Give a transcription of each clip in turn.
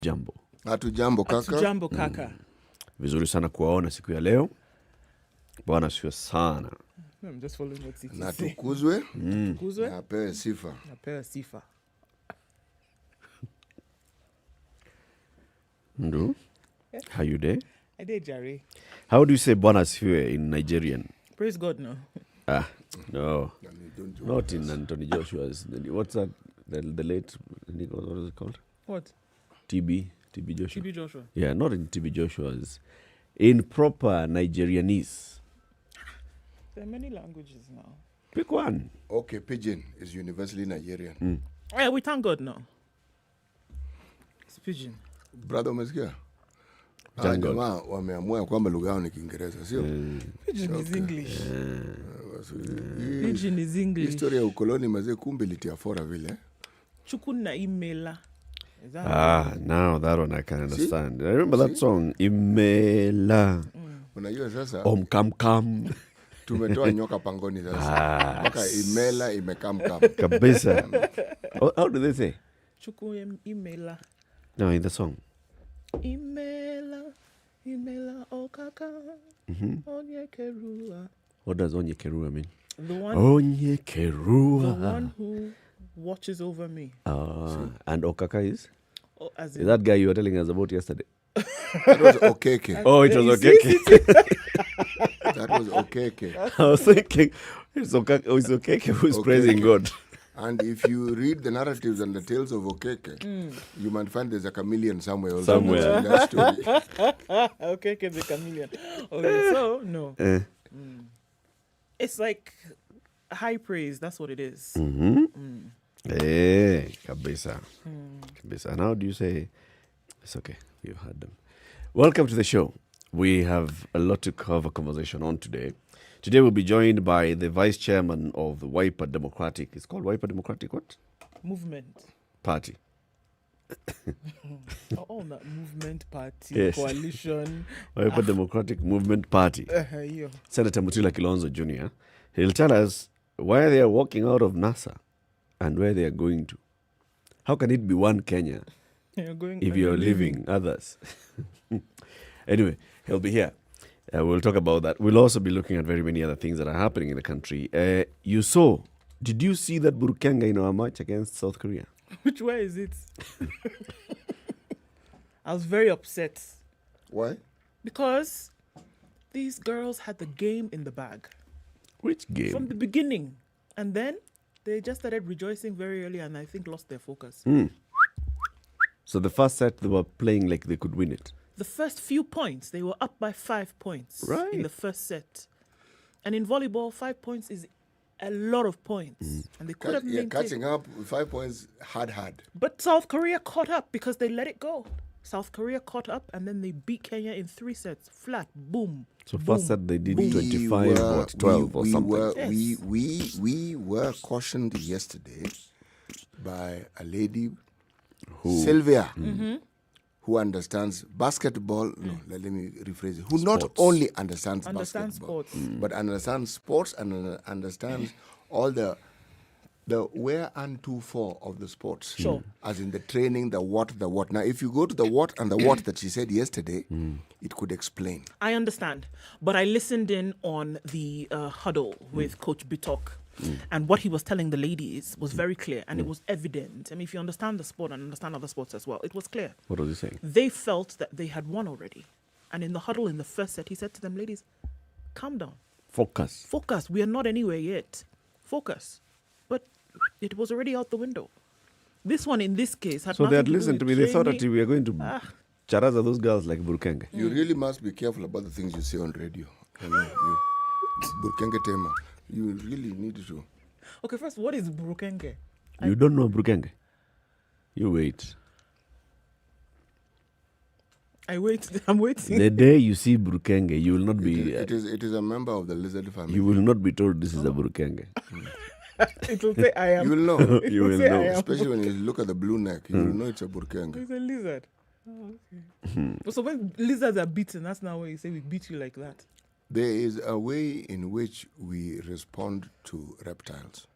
Jambo. Hatujambo kaka. Hatujambo kaka. Vizuri sana kuwaona siku ya leo. Bwana asifiwe sana. I'm just following what it Na is. tukuzwe. Tukuzwe. Na apewe sifa. Napewa sifa. Ndu. How you day? I did, Jerry. How do you say Bwana asifiwe in Nigerian? Praise God, no. No. Don't Not in Anthony Joshua's. What's that? The late, what is it called? What? TB Joshua. TB Joshua. Yeah, not in TB Joshua's. In proper Nigerianese. There are many languages now. Pick one. Okay, Pidgin is universally Nigerian. Yeah, we thank God now. It's Pidgin. Brother umesikia? Thank God. Jamaa wameamua kwamba lugha yao ni Kiingereza, sio? Pidgin is English. Basi, Pidgin is English. historia ya ukoloni mazee kumbe litia fora vile. Chukuna imela. Is that Now that one I can understand. I remember that song, Imela. Unajua sasa Kam. tumetoa nyoka pangoni sasa. Mpaka imela imekam. Kabisa. How do they say? imela. No, in the song. Imela okaka. Onyekerua. What does Onyekerua mean? The one Onyekerua. who watches over me. And Okaka is? Oh, as Is that guy you were telling us about yesterday? That was Okeke. Oh, it was Okeke. That was Okeke. I was thinking, it's Okeke who's praising God. And if you read the narratives and the tales of Okeke, you might find there's a chameleon somewhere. Also Somewhere. in that story. Okay, the chameleon. Okay, so no. It's like high praise. That's what it is. Hey, kabisa. Kabisa. And how do you say? It's okay. You've heard them. Welcome to the show. We have a lot to cover conversation on today. Today we'll be joined by the vice chairman of the Wiper Democratic. It's called Wiper Democratic what? Movement. Party. All that movement party, Yes. coalition. Wiper Democratic Movement Party. Yeah. Senator Mutila Kilonzo Jr. He'll tell us why they are walking out of NASA and where they are going to. How can it be one Kenya if you're leaving others? Anyway, he'll be here. We'll talk about that. We'll also be looking at very many other things that are happening in the country. Did you see that Burukanga in our match against South Korea? Which way is it? I was very upset Why? because these girls had the game in the bag Which game? from the beginning. And then they just started rejoicing very early and I think lost their focus. So the first set, they were playing like they could win it. The first few points, they were up by 5 points Right. in the first set. And in volleyball, 5 points is a lot of points. And they could have maintained. Catching up with 5 points hard. But South Korea caught up because they let it go. South Korea caught up and then they beat Kenya in 3 sets. Flat, boom. So boom, first set they did boom. 25 12 or something. Yes. We were cautioned yesterday by a lady, Who? Sylvia, who understands basketball. No, let me rephrase it. Who not only understands basketball, sports. but understands sports and understands all the where and to for of the sports. Sure. As in the training, the what. Now, if you go to the what and the what that she said yesterday, it could explain. I understand. But I listened in on the huddle with Coach Bitok. And what he was telling the ladies was very clear and it was evident. I mean, if you understand the sport and understand other sports as well, it was clear. What was he saying? They felt that they had won already. And in the huddle in the first set, he said to them, ladies, calm down. Focus. We are not anywhere yet. Focus. But it was already out the window. This one, in this case, had So they nothing had to do listened to with me. They thought that training. we were going to charaza those girls like Burukanga. You really must be careful about the things you say on radio. Burkenge Tema. You really need to. Okay, first, what is Burukenge? You don't know Burukanga? You wait. I'm waiting. The day you see Burukanga, you will not be. It is a member of the lizard family. You will not be told this is a Burukanga. It will say I am. You will know. You will say know. I am. Especially when you look at the blue neck, you will know it's a burkenge. It's a lizard. Oh, okay. So when lizards are beaten, that's not why you say we beat you like that. There is a way in which we respond to reptiles.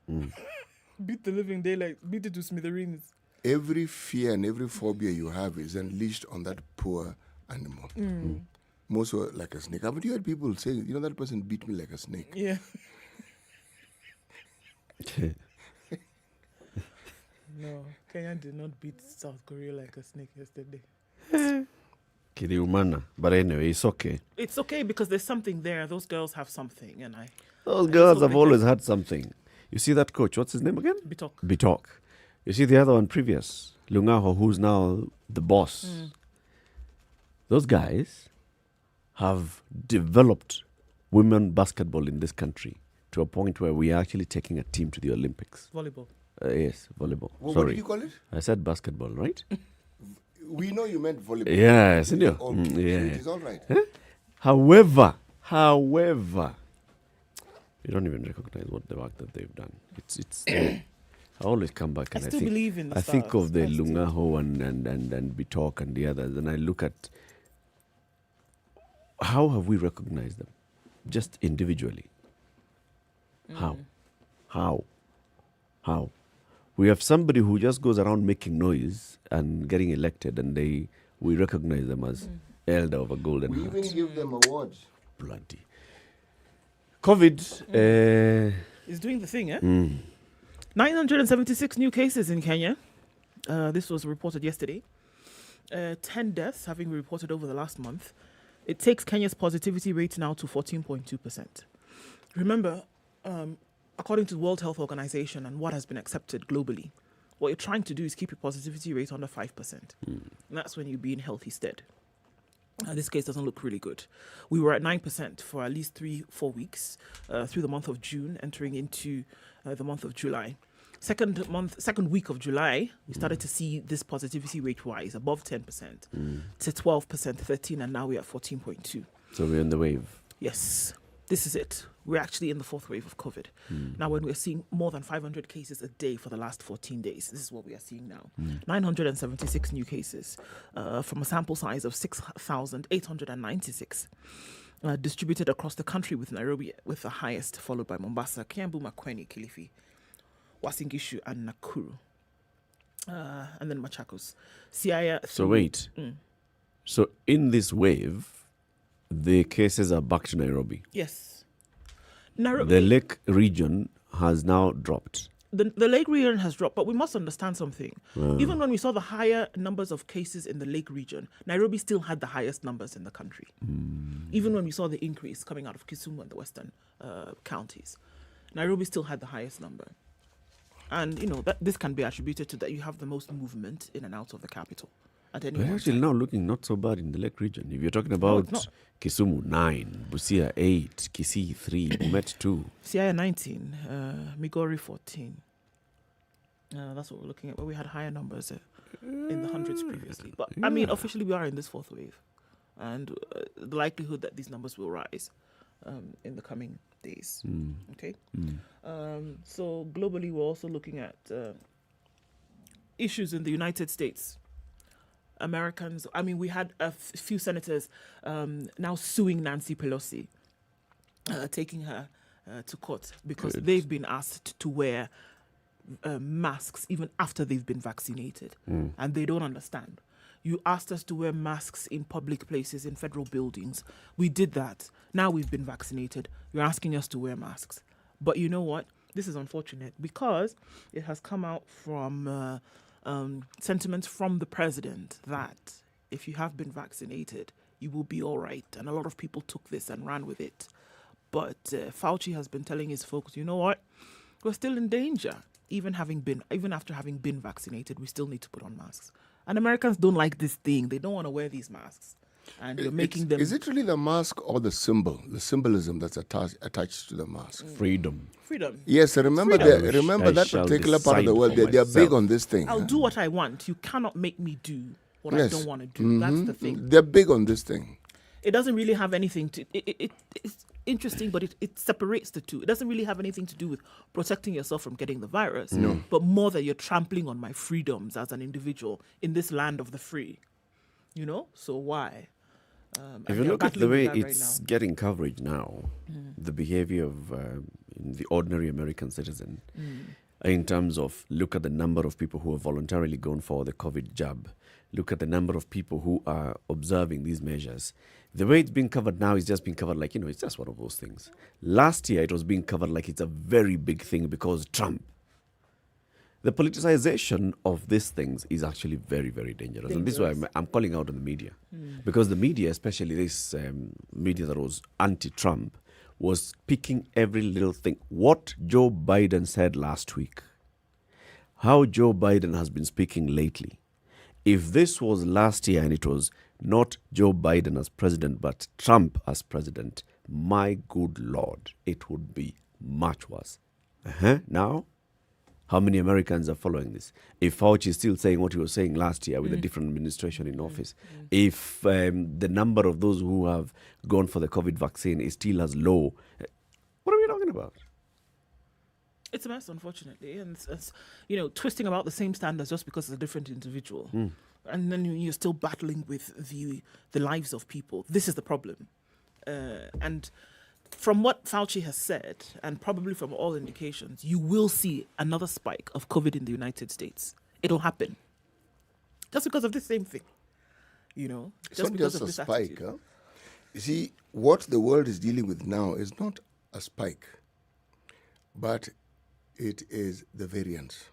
Beat the living daylight, beat it to smithereens. every fear and every phobia you have is unleashed on that poor animal. More so like a snake. Haven't you heard people say, that person beat me like a snake? Yeah. No, Kenya did not beat South Korea like a snake yesterday. Kiliumana. But anyway, it's okay. It's okay because there's something there. Those girls have something, and Those girls have always had something. You see that coach, what's his name again? Bitok. You see the other one previous, Lungaho, who's now the boss. Those guys have developed women basketball in this country to a point where we are actually taking a team to the Olympics. Volleyball. Yes, volleyball. Well, Sorry. what did you call it? I said basketball, right? We know you meant volleyball. Yes, So yeah. it is all right. However, you don't even recognize what the work that they've done. It's. I always come back and I still think believe in the I think stars. of the I still Lungaho and Bitok and the others, and I look at how have we recognized them, just individually. How? We have somebody who just goes around making noise and getting elected, and we recognize them as elder of a golden We heart. even give them awards. Bloody. COVID. Is doing the thing, 976 new cases in Kenya. This was reported yesterday. 10 deaths having been reported over the last month. It takes Kenya's positivity rate now to 14.2%. Remember, according to the World Health Organization and what has been accepted globally, what you're trying to do is keep your positivity rate under 5%. And that's when you be in healthy stead. This case doesn't look really good. We were at 9% for at least 3-4 weeks through the month of June, entering into the month of July. Second week of July, we started to see this positivity rate rise above 10% to 12%, 13%, and now we're at 14.2%. So we're in the wave. Yes, this is it. We're actually in the fourth wave of COVID. Now, when we're seeing more than 500 cases a day for the last 14 days, this is what we are seeing now. 976 new cases from a sample size of 6,896 distributed across the country, with Nairobi with the highest, followed by Mombasa, Kiambu, Makueni, Kilifi, Uasin Gishu, and Nakuru. And then Machakos. Siaya. So wait. So in this wave, the cases are back to Nairobi. Yes. Nairobi. The lake region has now dropped. The lake region has dropped, but we must understand something. Even when we saw the higher numbers of cases in the lake region, Nairobi still had the highest numbers in the country. Even when we saw the increase coming out of Kisumu and the western counties, Nairobi still had the highest number. And, this can be attributed to that you have the most movement in and out of the capital at any We're one actually time. now looking not so bad in the lake region. If you're talking about it's not. Kisumu 9, Busia 8, Kisii 3, Bomet 2. Siaya 19, Migori 14. That's what we're looking at, but we had higher numbers in the hundreds previously. But, officially we are in this fourth wave. And the likelihood that these numbers will rise in the coming days. Okay? So globally, we're also looking at issues in the United States. Americans, we had a few senators now suing Nancy Pelosi, taking her to court because they've been asked to wear masks even after they've been vaccinated. And they don't understand. You asked us to wear masks in public places, in federal buildings. We did that. Now we've been vaccinated. You're asking us to wear masks. But you know what? This is unfortunate because it has come out from sentiments from the president that if you have been vaccinated, you will be all right. And a lot of people took this and ran with it. But Fauci has been telling his folks, you know what? We're still in danger. Even after having been vaccinated, we still need to put on masks. And Americans don't like this thing. They don't want to wear these masks. And you're making them... Is it really the mask or the symbolism that's attached to the mask? Freedom. Yes, remember that particular part of the world. They are big on this thing. I'll do what I want. You cannot make me do what I don't want to do. That's the thing. They're big on this thing. It doesn't really have anything to... It's interesting, but it separates the two. It doesn't really have anything to do with protecting yourself from getting the virus, but more that you're trampling on my freedoms as an individual in this land of the free. So why? If you look at the way it's getting coverage now, the behavior of the ordinary American citizen, in terms of look at the number of people who have voluntarily gone for the COVID jab. Look at the number of people who are observing these measures. The way it's being covered now is just being covered like, it's just one of those things. Last year, it was being covered like it's a very big thing because Trump. The politicization of these things is actually very, very dangerous. And this is why I'm calling out on the media. Because the media, especially this media that was anti-Trump, was picking every little thing. What Joe Biden said last week, how Joe Biden has been speaking lately. If this was last year and it was not Joe Biden as president, but Trump as president, my good Lord, it would be much worse. Now, how many Americans are following this? If Fauci is still saying what he was saying last year with a different administration in office, if the number of those who have gone for the COVID vaccine is still as low, what are we talking about? It's a mess, unfortunately, and it's twisting about the same standards just because it's a different individual, and then you're still battling with the lives of people. This is the problem, and from what Fauci has said, and probably from all indications, you will see another spike of COVID in the United States. It'll happen just because of the same thing, It's not just a spike. Huh? You see, what the world is dealing with now is not a spike, but it is the variance.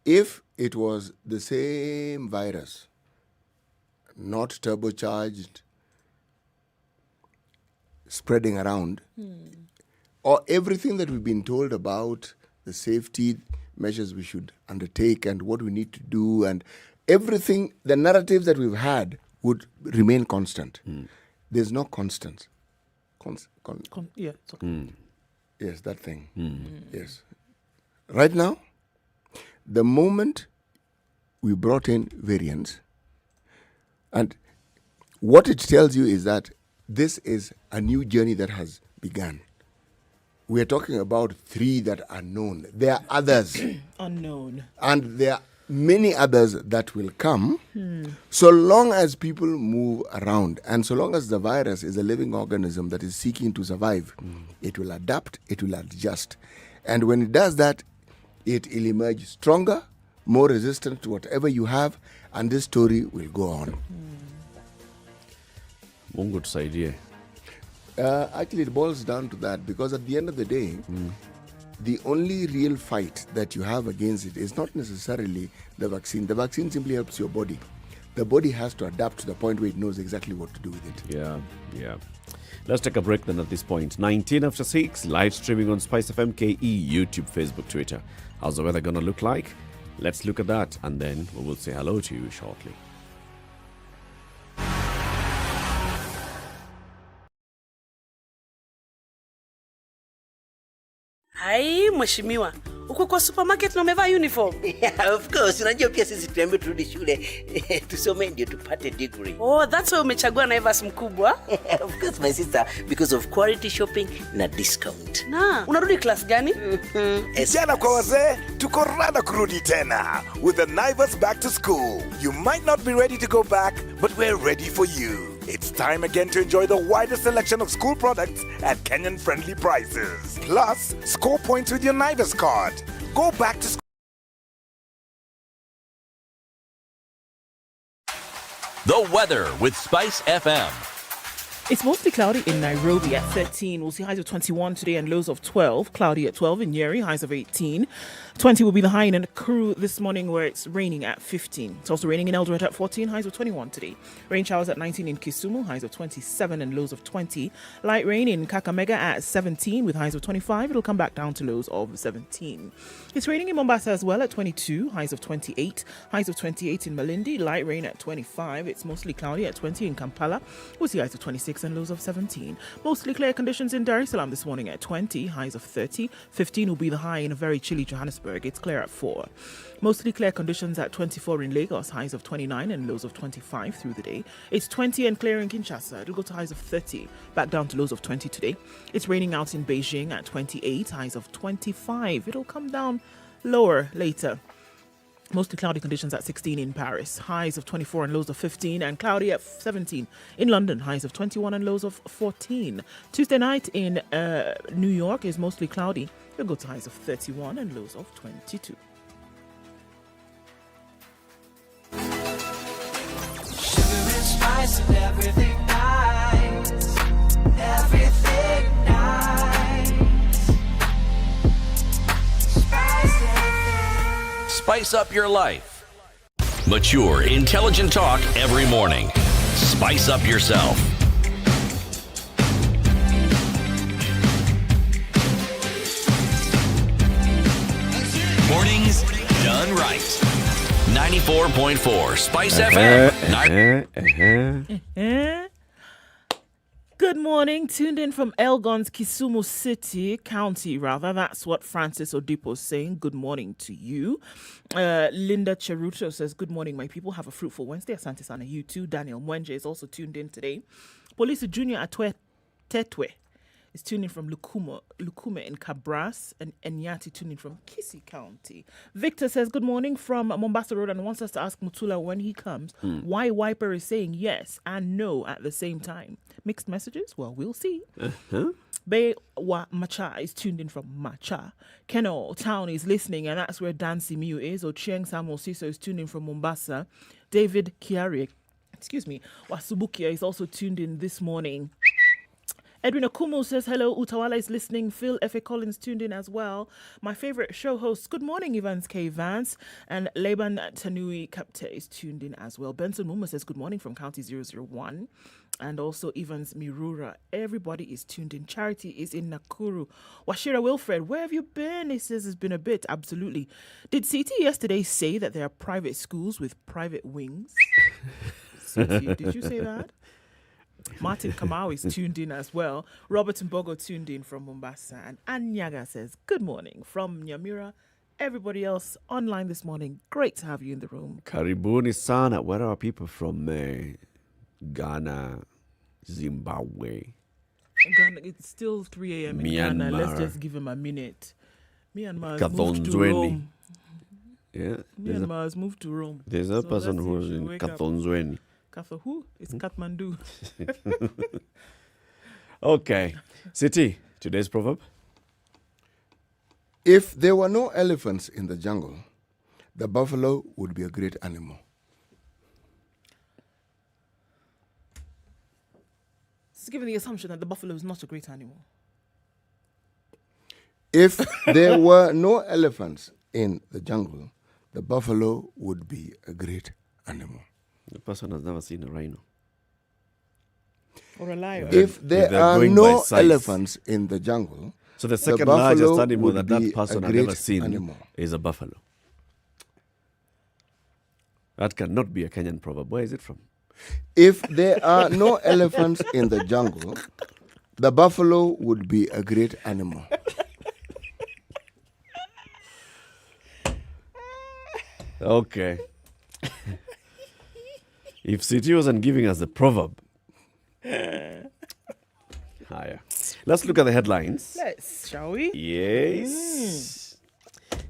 If it was the same virus, not turbocharged, spreading around, or everything that we've been told about the safety measures we should undertake and what we need to do, and everything, the narratives that we've had would remain constant. There's no constance. Yes, that thing. Yes. Right now, the moment we brought in variants, and what it tells you is that this is a new journey that has begun. We are talking about 3 that are known. There are others. Unknown. And there are many others that will come, so long as people move around and so long as the virus is a living organism that is seeking to survive, it will adapt, it will adjust. And when it does that, it will emerge stronger, more resistant to whatever you have, and this story will go on. Mungu tusaidie. Actually, it boils down to that, because at the end of the day, the only real fight that you have against it is not necessarily the vaccine. The vaccine simply helps your body. The body has to adapt to the point where it knows exactly what to do with it. Yeah. Let's take a break then at this point. 19 after 6, live streaming on SpiceFM KE, YouTube, Facebook, Twitter. How's the weather going to look like? Let's look at that, and then we will say hello to you shortly. Hai, mheshimiwa, uko kwa supermarket na umevaa uniform? Yeah, of course. Unajua pia sisi tunaambiwa turudi shule tusome ndio tupate degree. Oh, that's why umechagua Naivas mkubwa. Of course, my sister, because of quality shopping na discount. Na, unarudi class gani? Jana kwa wazee, tuko rada kurudi tena with the Naivas back to school. You might not be ready to go back, but we're ready for you. It's time again to enjoy the widest selection of school products at Kenyan-friendly prices. Plus, score points with your Naivas card. Go back to school. The weather with Spice FM. It's mostly cloudy in Nairobi at 13. We'll see highs of 21 today and lows of 12. Cloudy at 12 in Nyeri, highs of 18. 20 will be the high in Nakuru this morning, where it's raining at 15. It's also raining in Eldoret at 14, highs of 21 today. Rain showers at 19 in Kisumu, highs of 27 and lows of 20. Light rain in Kakamega at 17 with highs of 25. It'll come back down to lows of 17. It's raining in Mombasa as well at 22, highs of 28. Highs of 28 in Malindi, light rain at 25. It's mostly cloudy at 20 in Kampala. We'll see highs of 26 and lows of 17. Mostly clear conditions in Dar es Salaam this morning at 20, highs of 30. 15 will be the high in a very chilly Johannesburg. It's clear at 4. Mostly clear conditions at 24 in Lagos, highs of 29 and lows of 25 through the day. It's 20 and clear in Kinshasa. It'll go to highs of 30, back down to lows of 20 today. It's raining out in Beijing at 28, highs of 25. It'll come down lower later. Mostly cloudy conditions at 16 in Paris, highs of 24 and lows of 15, and cloudy at 17 in London, highs of 21 and lows of 14. Tuesday night in New York is mostly cloudy We'll go to highs of 31 and lows of 22. Sugar and spice and everything nice. Everything nice. SpiceFM. Spice up your life. Mature, intelligent talk every morning. Spice up yourself. Mornings done right. 94.4 Spice FM. Good morning. Tuned in from Elgon's Kisumu City, County, rather. That's what Francis Odipo is saying. Good morning to you. Linda Cheruto says, good morning, my people. Have a fruitful Wednesday. Asante Sana, you too. Daniel Mwenje is also tuned in today. Police Junior Atwe Tetwe is tuning from Lukume in Cabras, and Enyati tuning from Kisii County. Victor says, good morning from Mombasa Road and wants us to ask Mutula when he comes why Wiper is saying yes and no at the same time. Mixed messages? Well, we'll see. Bewa Macha is tuned in from Macha. Keno Town is listening, and that's where Dancy Miu is. Ochieng Samuel Siso is tuned in from Mombasa. David Kiari, Wasubukia is also tuned in this morning. Edwin Okumu says, hello, Utawala is listening. Phil F.A. Collins tuned in as well. My favorite show hosts, good morning, Evans K. Vance. And Laban Tanui Kapte is tuned in as well. Benson Muma says, good morning from County 001. And also Evans Mirura. Everybody is tuned in. Charity is in Nakuru. Washira Wilfred, where have you been? He says it's been a bit. Absolutely. Did CT yesterday say that there are private schools with private wings? CT, did you say that? Martin Kamau is tuned in as well. Robert Mbogo tuned in from Mombasa. And Anyaga says, good morning from Nyamira. Everybody else online this morning, great to have you in the room. Karibuni sana. Where are people from Ghana, Zimbabwe? Ghana, it's still 3 a.m. in Ghana. Let's just give him a minute. Myanmar has moved to Rome. Yeah, Myanmar has moved to Rome. There's a person who's in Kathonzweni. Who? It's Kathmandu. Okay. City, today's proverb. If there were no elephants in the jungle, the buffalo would be a great animal. This is given the assumption that the buffalo is not a great animal. If there were no elephants in the jungle, the buffalo would be a great animal. The person has never seen a rhino. Or a lion. If there are no elephants in the jungle, so the second largest buffalo animal would that be person a has never great seen animal. is a buffalo. That cannot be a Kenyan proverb. Where is it from? If there are no elephants in the jungle, the buffalo would be a great animal. Okay. If City wasn't giving us a proverb. Higher. Let's look at the headlines. Shall we? Yes.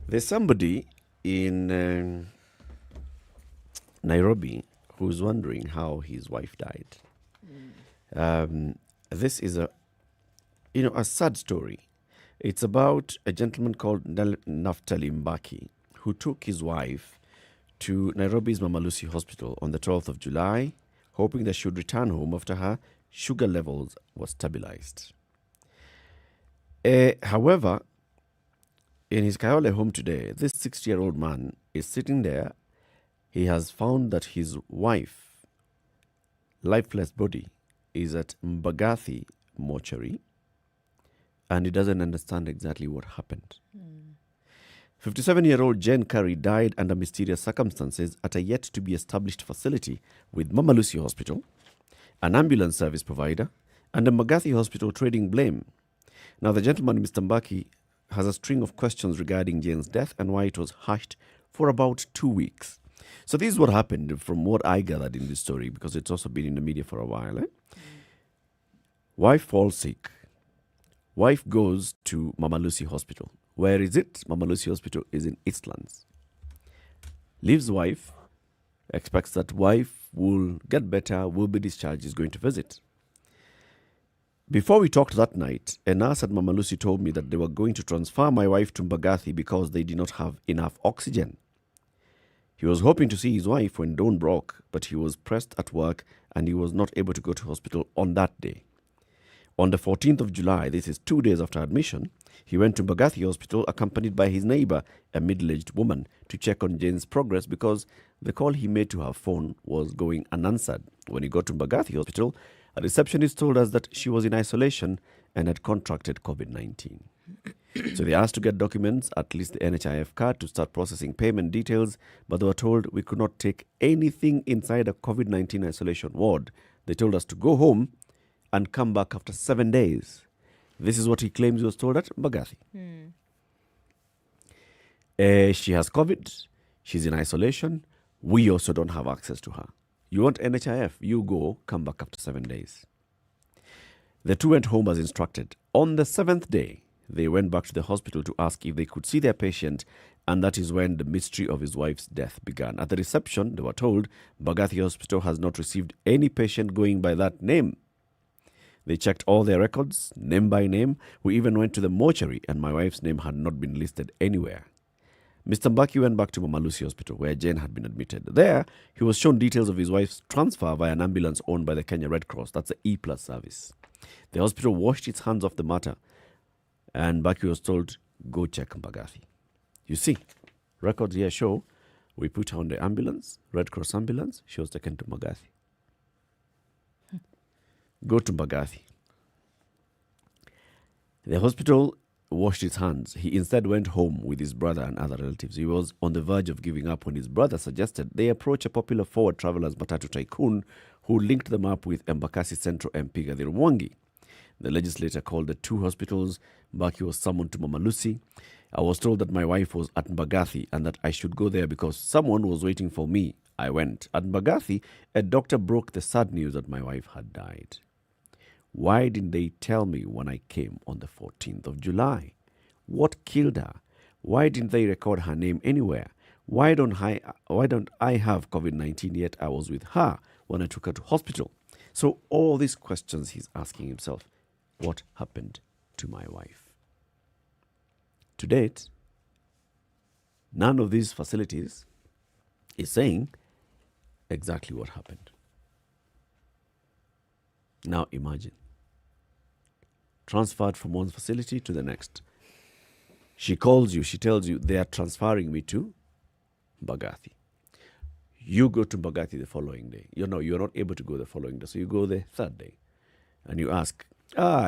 There's somebody in Nairobi who's wondering how his wife died. This is a sad story. It's about a gentleman called Naftali Mbaki who took his wife to Nairobi's Mama Lucy Hospital on the 12th of July, hoping that she would return home after her sugar levels were stabilized. However, in his Kayole home today, this 60-year-old man is sitting there. He has found that his wife, lifeless body, is at Mbagathi mortuary, and he doesn't understand exactly what happened. 57-year-old Jane Curry died under mysterious circumstances at a yet-to-be-established facility with Mama Lucy Hospital, an ambulance service provider, and a Mbagathi Hospital trading blame. Now, the gentleman, Mr. Mbaki, has a string of questions regarding Jane's death and why it was hushed for about 2 weeks. So this is what happened from what I gathered in this story, because it's also been in the media for a while. Wife falls sick. Wife goes to Mama Lucy Hospital. Where is it? Mama Lucy Hospital is in Eastlands. Leaves wife, expects that wife will get better, will be discharged, is going to visit. Before we talked that night, a nurse at Mama Lucy told me that they were going to transfer my wife to Mbagathi because they did not have enough oxygen. He was hoping to see his wife when dawn broke, but he was pressed at work and he was not able to go to hospital on that day. On the 14th of July, this is 2 days after admission, he went to Mbagathi Hospital accompanied by his neighbor, a middle-aged woman, to check on Jane's progress because the call he made to her phone was going unanswered. When he got to Mbagathi Hospital, a receptionist told us that she was in isolation and had contracted COVID-19. So they asked to get documents, at least the NHIF card, to start processing payment details, but they were told we could not take anything inside a COVID-19 isolation ward. They told us to go home and come back after 7 days. This is what he claims he was told at Mbagathi. She has COVID. She's in isolation. We also don't have access to her. You want NHIF? You go, come back after 7 days. The two went home as instructed. On the 7th day, they went back to the hospital to ask if they could see their patient, and that is when the mystery of his wife's death began. At the reception, they were told Mbagathi Hospital has not received any patient going by that name. They checked all their records, name by name. We even went to the mortuary, and my wife's name had not been listed anywhere. Mr. Mbaki went back to Mama Lucy Hospital, where Jane had been admitted. There, he was shown details of his wife's transfer via an ambulance owned by the Kenya Red Cross. That's the E+ service. The hospital washed its hands off the matter, and Mbaki was told, go check Mbagathi. You see, records here show we put her on the ambulance, Red Cross ambulance. She was taken to Mbagathi. Go to Mbagathi. The hospital washed its hands. He instead went home with his brother and other relatives. He was on the verge of giving up when his brother suggested they approach a popular forward travelers Matatu tycoon who linked them up with Embakasi Central MP Gathiri Mwangi. The legislator called the two hospitals. Mbaki was summoned to Mama Lucy. I was told that my wife was at Mbagathi and that I should go there because someone was waiting for me. I went. At Mbagathi, a doctor broke the sad news that my wife had died. Why didn't they tell me when I came on the 14th of July? What killed her? Why didn't they record her name anywhere? Why don't I have COVID-19 yet I was with her when I took her to hospital? So all these questions he's asking himself. What happened to my wife? To date, none of these facilities is saying exactly what happened. Now imagine. Transferred from one facility to the next. She calls you, she tells you they are transferring me to Mbagathi. You go to Mbagathi the following day. You're not able to go the following day, so you go the third day. And you ask,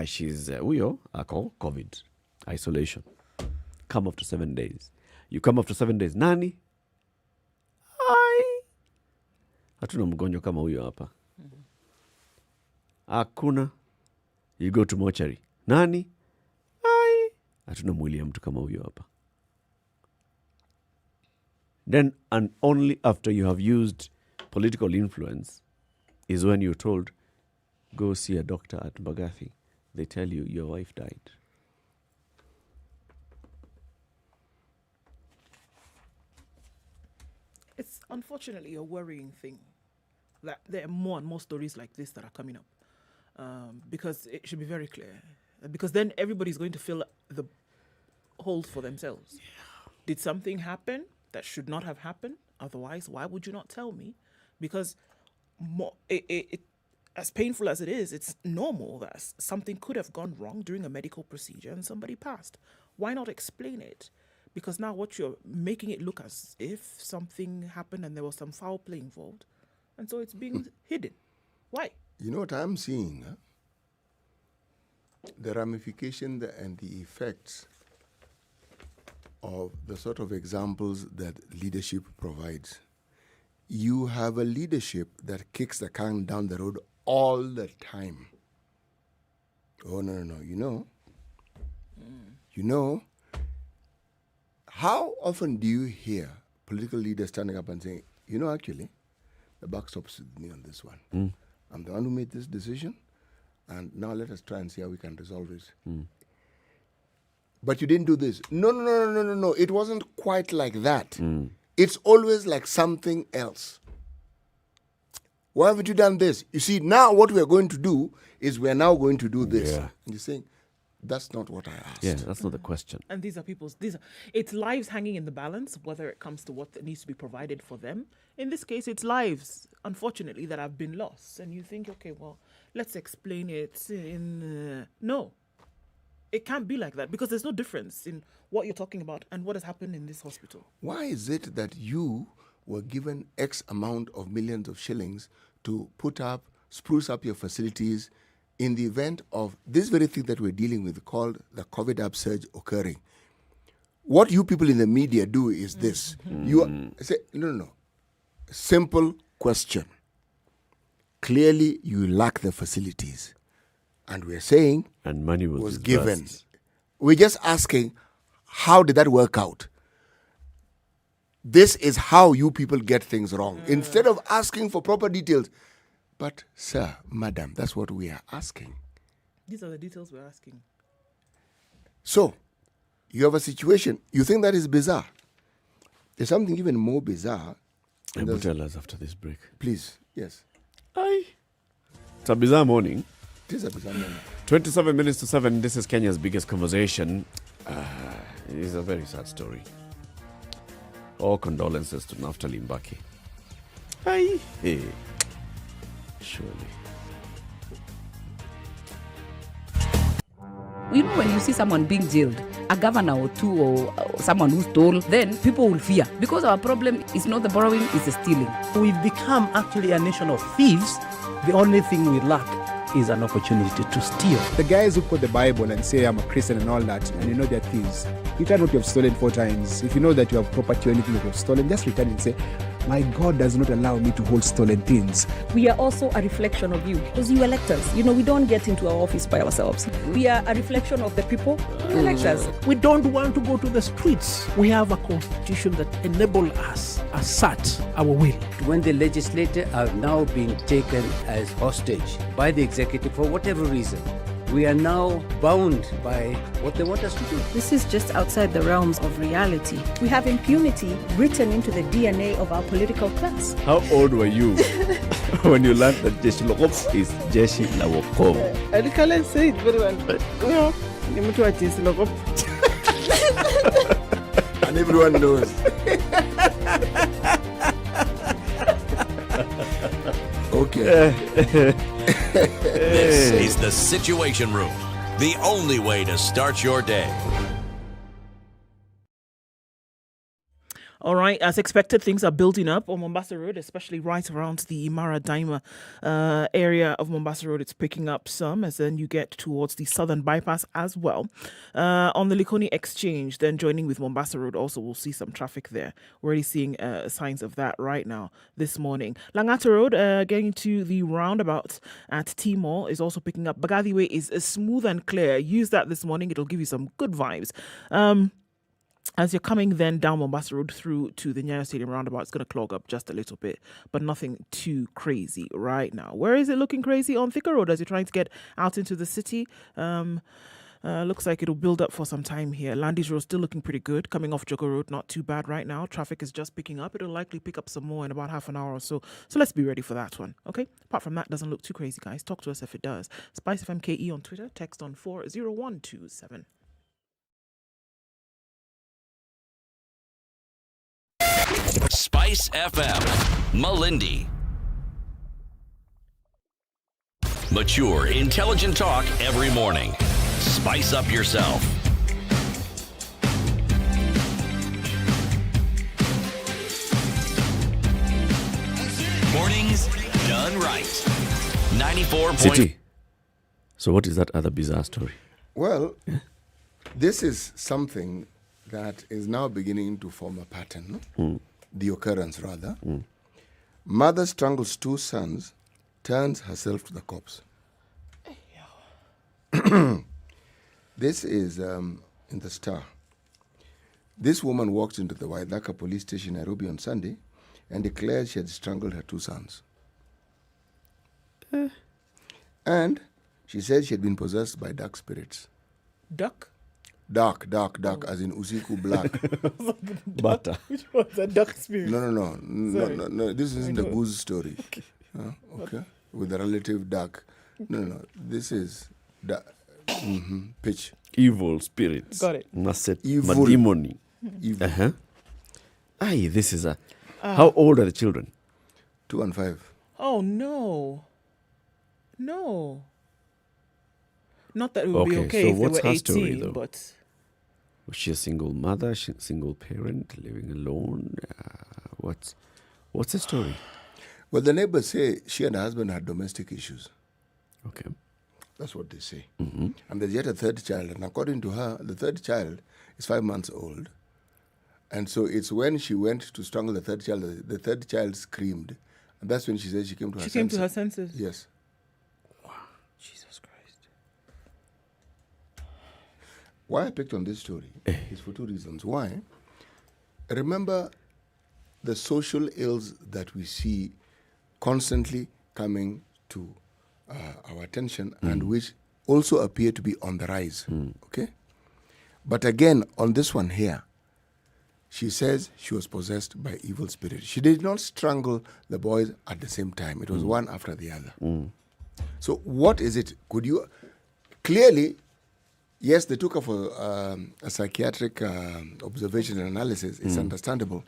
she's COVID, isolation. Come after 7 days. You come after 7 days. Nani? Hatuna mgonjwa kama huyo hapa. Hakuna. You go to mortuary. Nani? Hatuna mwili ya mtu kama huyo hapa. Then and only after you have used political influence is when you're told, go see a doctor at Mbagathi. They tell you your wife died. It's unfortunately a worrying thing that there are more and more stories like this that are coming up. Because it should be very clear. Because then everybody's going to fill the holes for themselves. Yeah. Did something happen that should not have happened? Otherwise, why would you not tell me? Because as painful as it is, it's normal that something could have gone wrong during a medical procedure and somebody passed. Why not explain it? Because now what you're making it look as if something happened and there was some foul play involved. And so it's being hidden. Why? You know what I'm seeing? Huh? The ramification and the effects of the sort of examples that leadership provides. You have a leadership that kicks the can down the road all the time. Oh, no. You know, how often do you hear political leaders standing up and saying, actually, the buck stops with me on this one. I'm the one who made this decision, and now let us try and see how we can resolve it. But you didn't do this. No. It wasn't quite like that. It's always like something else. Why haven't you done this? You see, now what we are going to do is we are now going to do this. Yeah. And you're saying, that's not what I asked. Yeah, that's not the question. And it's lives hanging in the balance, whether it comes to what needs to be provided for them. In this case, it's lives, unfortunately, that have been lost. And you think, okay, well, let's explain it no. It can't be like that because there's no difference in what you're talking about and what has happened in this hospital. Why is it that you were given X amount of millions of shillings to spruce up your facilities in the event of this very thing that we're dealing with called the COVID upsurge occurring? What you people in the media do is this. You say, no. Simple question. Clearly, you lack the facilities. And we're saying... And money was given. We're just asking, how did that work out? This is how you people get things wrong. Instead of asking for proper details. But, sir, madam, that's what we are asking. These are the details we're asking. So, you have a situation. You think that is bizarre. There's something even more bizarre. And will tell us after this break. Please, yes. Aye. It's a bizarre morning. It is a bizarre morning. 27 minutes to 7. This is Kenya's biggest conversation. It is a very sad story. All condolences to Naftali Mbaki. Aye. Hey. Surely. You know, when you see someone being jailed, a governor or two or someone who stole, then people will fear. Because our problem is not the borrowing, it's the stealing. We've become actually a nation of thieves. The only thing we lack is an opportunity to steal. The guys who quote the Bible and say, I'm a Christian and all that, and you know they're thieves. Return what you have stolen 4 times. If you know that you have property or anything that you have stolen, just return and say, my God does not allow me to hold stolen things. We are also a reflection of you. Because you elect us. You know, we don't get into our office by ourselves. We are a reflection of the people who elect us. We don't want to go to the streets. We have a constitution that enables us to assert our will. When the legislature are now being taken as hostage by the executive for whatever reason, we are now bound by what they want us to do. This is just outside the realms of reality. We have impunity written into the DNA of our political class. How old were you when you learned that Jeshi Lokop is Jeshi Lawokom? I can't say it very well. And everyone knows. Okay. This is the Situation Room, the only way to start your day. All right, as expected, things are building up on Mombasa Road, especially right around the Imara Daima area of Mombasa Road. It's picking up some as then you get towards the southern bypass as well. On the Likoni Exchange, then joining with Mombasa Road, also we'll see some traffic there. We're already seeing signs of that right now this morning. Langata Road, getting to the roundabout at Timor, is also picking up. Bagadi Way is smooth and clear. Use that this morning. It'll give you some good vibes. As you're coming then down Mombasa Road through to the Nyeri Stadium roundabout, it's going to clog up just a little bit, but nothing too crazy right now. Where is it looking crazy? On Thika Road as you're trying to get out into the city. Looks like it'll build up for some time here. Landis Road still looking pretty good. Coming off Jogo Road, not too bad right now. Traffic is just picking up. It'll likely pick up some more in about half an hour or so. So let's be ready for that one, okay? Apart from that, doesn't look too crazy, guys. Talk to us if it does. SpiceFM KE on Twitter. Text on 40127. Spice FM, Malindi. Mature, intelligent talk every morning. Spice up yourself. Mornings done right. 94. City. So what is that other bizarre story? Well, this is something that is now beginning to form a pattern. The occurrence, rather. Mother strangles 2 sons, turns herself to the cops. This is in the Star. This woman walked into the Waithaka police station, Nairobi, on Sunday and declared she had strangled her 2 sons. And she said she had been possessed by dark spirits. Duck? Dark, as in usiku black. Butter. Which one's a duck spirit? No. This isn't a goose story. Okay. With a relative dark. No. This is pitch. Evil spirits. Got it. Naset Evil. madimoni. Evil. Uh-huh. Aye, this is a... How old are the children? 2 and 5. Oh, no. No. Not that it would be okay so if they what's were her 18, story, though? but... Was she a single mother, single parent, living alone? What's the story? Well, the neighbors say she and her husband had domestic issues. Okay. That's what they say. Mm-hmm. And there's yet a third child. And according to her, the third child is 5 months old. And so it's when she went to strangle the third child screamed. And that's when she said she came to her senses. She came to her senses? Yes. Wow. Jesus Christ. Why I picked on this story is for 2 reasons. Why? Remember the social ills that we see constantly coming to our attention and which also appear to be on the rise. Okay? But again, on this one here, she says she was possessed by evil spirits. She did not strangle the boys at the same time. It was one after the other. So what is it? Could you... Clearly, yes, they took her for a psychiatric observation and analysis. It's understandable.